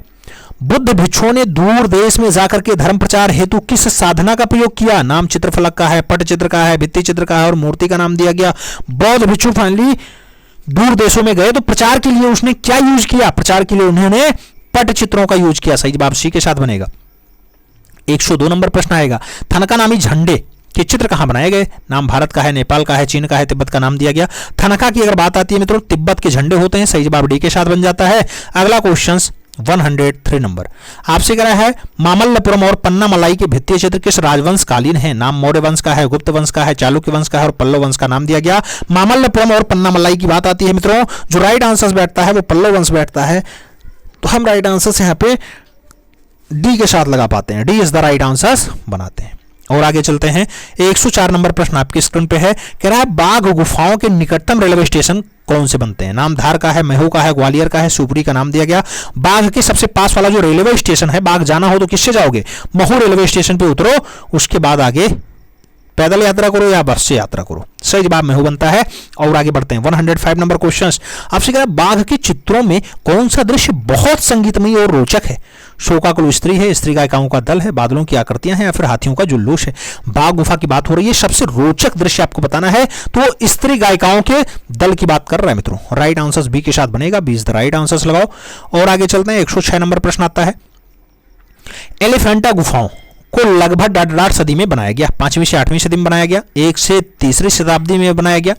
बुद्ध भिक्षुओं ने दूर देश में जाकर के धर्म प्रचार हेतु किस साधना का प्रयोग किया? नाम चित्रफलक का है, पटचित्र का है, भित्ति चित्र का है और मूर्ति का नाम दिया गया। बौद्ध भिक्षु फाइनली दूर देशों में गए तो प्रचार के लिए उसने क्या यूज किया? प्रचार के लिए उन्होंने पटचित्रों का यूज किया, सही जवाब सी के साथ बनेगा। 102 नंबर प्रश्न आएगा। थनका नामी झंडे के चित्र कहां बनाए गए? नाम भारत का है, नेपाल का है, चीन का है, तिब्बत का नाम दिया गया। थनका की अगर बात आती है मित्रों तिब्बत के झंडे होते हैं, सही जवाब डी के साथ बन जाता है। अगला क्वेश्चन 103 नंबर आपसे कह रहा है मामल्लपुरम और पन्ना मलाई के भित्तीय चित्र किस राजवंश कालीन है? नाम मौर्य वंश का है, गुप्त वंश का है, चालुक्य वंश का है और पल्लव वंश का नाम दिया गया। मामल्लपुरम और पन्ना मलाई की बात आती है मित्रों, जो राइट आंसर बैठता है वो पल्लव वंश बैठता है, तो हम राइट आंसर यहाँ पे डी के साथ लगा पाते हैं, D is the right answer बनाते हैं। और आगे चलते हैं। 104 नंबर प्रश्न आपकी स्क्रीन पे है। कह रहा है बाघ गुफाओं के निकटतम रेलवे स्टेशन कौन से बनते हैं? नाम धार का है, महू का है, ग्वालियर का है, सुपरी का नाम दिया गया। बाघ के सबसे पास वाला जो रेलवे स्टेशन है, बाघ जाना हो तो किससे जाओगे? महू रेलवे स्टेशन पे उतरो, उसके बाद आगे पैदल यात्रा करो या बस से यात्रा करो, सही जवाब महू बनता है। और आगे बढ़ते हैं। 105 नंबर क्वेश्चन आपसे कह रहा है बाघ के चित्रों में कौन सा दृश्य बहुत संगीतमय और रोचक है? शोकाकुल स्त्री है, स्त्री गायिकाओं का दल है, बादलों की आकृतियां हैं या फिर हाथियों का जुलूस है? बाघ गुफा की बात हो रही है, सबसे रोचक दृश्य आपको बताना है तो स्त्री गायिकाओं के दल की बात कर रहा है मित्रों, राइट आंसर बी के साथ बनेगा, B is the right answer लगाओ। और आगे चलते हैं। 106 नंबर प्रश्न आता है। एलिफेंटा गुफाओं को लगभग 1.5 सदी में बनाया गया, 5वीं से 8वीं सदी में बनाया गया, 1 से 3री शताब्दी में बनाया गया।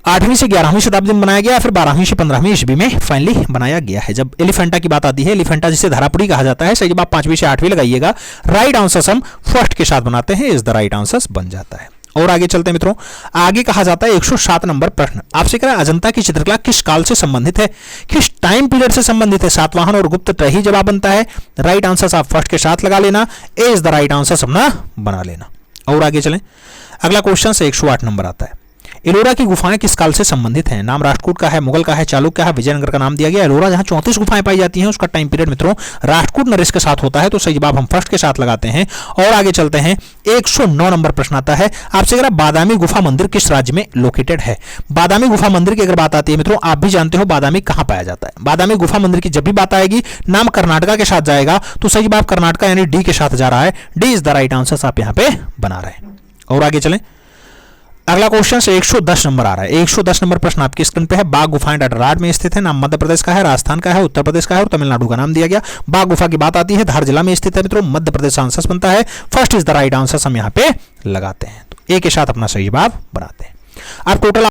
8वीं से 11वीं शताब्दी में बनाया गया, फिर 12वीं से 15वीं ईस्वी में फाइनली बनाया गया है। जब एलिफेंटा की बात आती है, एलिफेंटा जिसे धारापुरी कहा जाता है, सही जवाब 5वीं से 8वीं लगाइएगा। राइट आंसर हम फर्स्ट के साथ बनाते हैं, इज द राइट आंसर बन जाता है। और आगे चलते हैं मित्रों, आगे कहा जाता है 107 नंबर प्रश्न आपसे कह रहा है अजंता की चित्रकला किस काल से संबंधित है, किस टाइम पीरियड से संबंधित है। सातवाहन और गुप्त ही जवाब बनता है। राइट आंसर आप फर्स्ट के साथ लगा लेना, ए इज द राइट आंसर अपना बना लेना। और आगे चलें, अगला क्वेश्चन से 108 नंबर आता है। एलोरा की गुफाएं किस काल से संबंधित हैं। नाम राष्ट्रकूट का है, मुगल का है, चालुक्य का है, विजयनगर का नाम दिया गया। एलोरा जहां 34 गुफाएं पाई जाती हैं उसका टाइम पीरियड मित्रों राष्ट्रकूट नरेश के साथ होता है, तो सही जवाब हम फर्स्ट के साथ लगाते हैं। और आगे चलते हैं, 109 नंबर प्रश्न आता है आपसे अगर बादामी गुफा मंदिर किस राज्य में लोकेटेड है। बादामी गुफा मंदिर की अगर बात आती है मित्रों, आप भी जानते हो बादामी कहां पाया जाता है। बादामी गुफा मंदिर की जब भी बात आएगी नाम कर्नाटका के साथ जाएगा, तो सही जवाब कर्नाटका यानी डी के साथ जा रहा है। D is the right answer आप यहां पे बना रहे हैं। और आगे चलें, अगला क्वेश्चन से 110 नंबर आ रहा है। 110 नंबर प्रश्न आपकी स्क्रीन पे है। बाघ गुफाएं डडराड में स्थित है। नाम मध्य प्रदेश का है, राजस्थान का है, उत्तर प्रदेश का है और तमिलनाडु का नाम दिया गया। बाघ गुफा की बात आती है, धार जिला में स्थित है मित्रों, मध्य प्रदेश आंसर बनता है। First is the right answer हम यहाँ पे लगाते हैं, तो ए के साथ अपना सही जवाब बनाते हैं। अब टोटल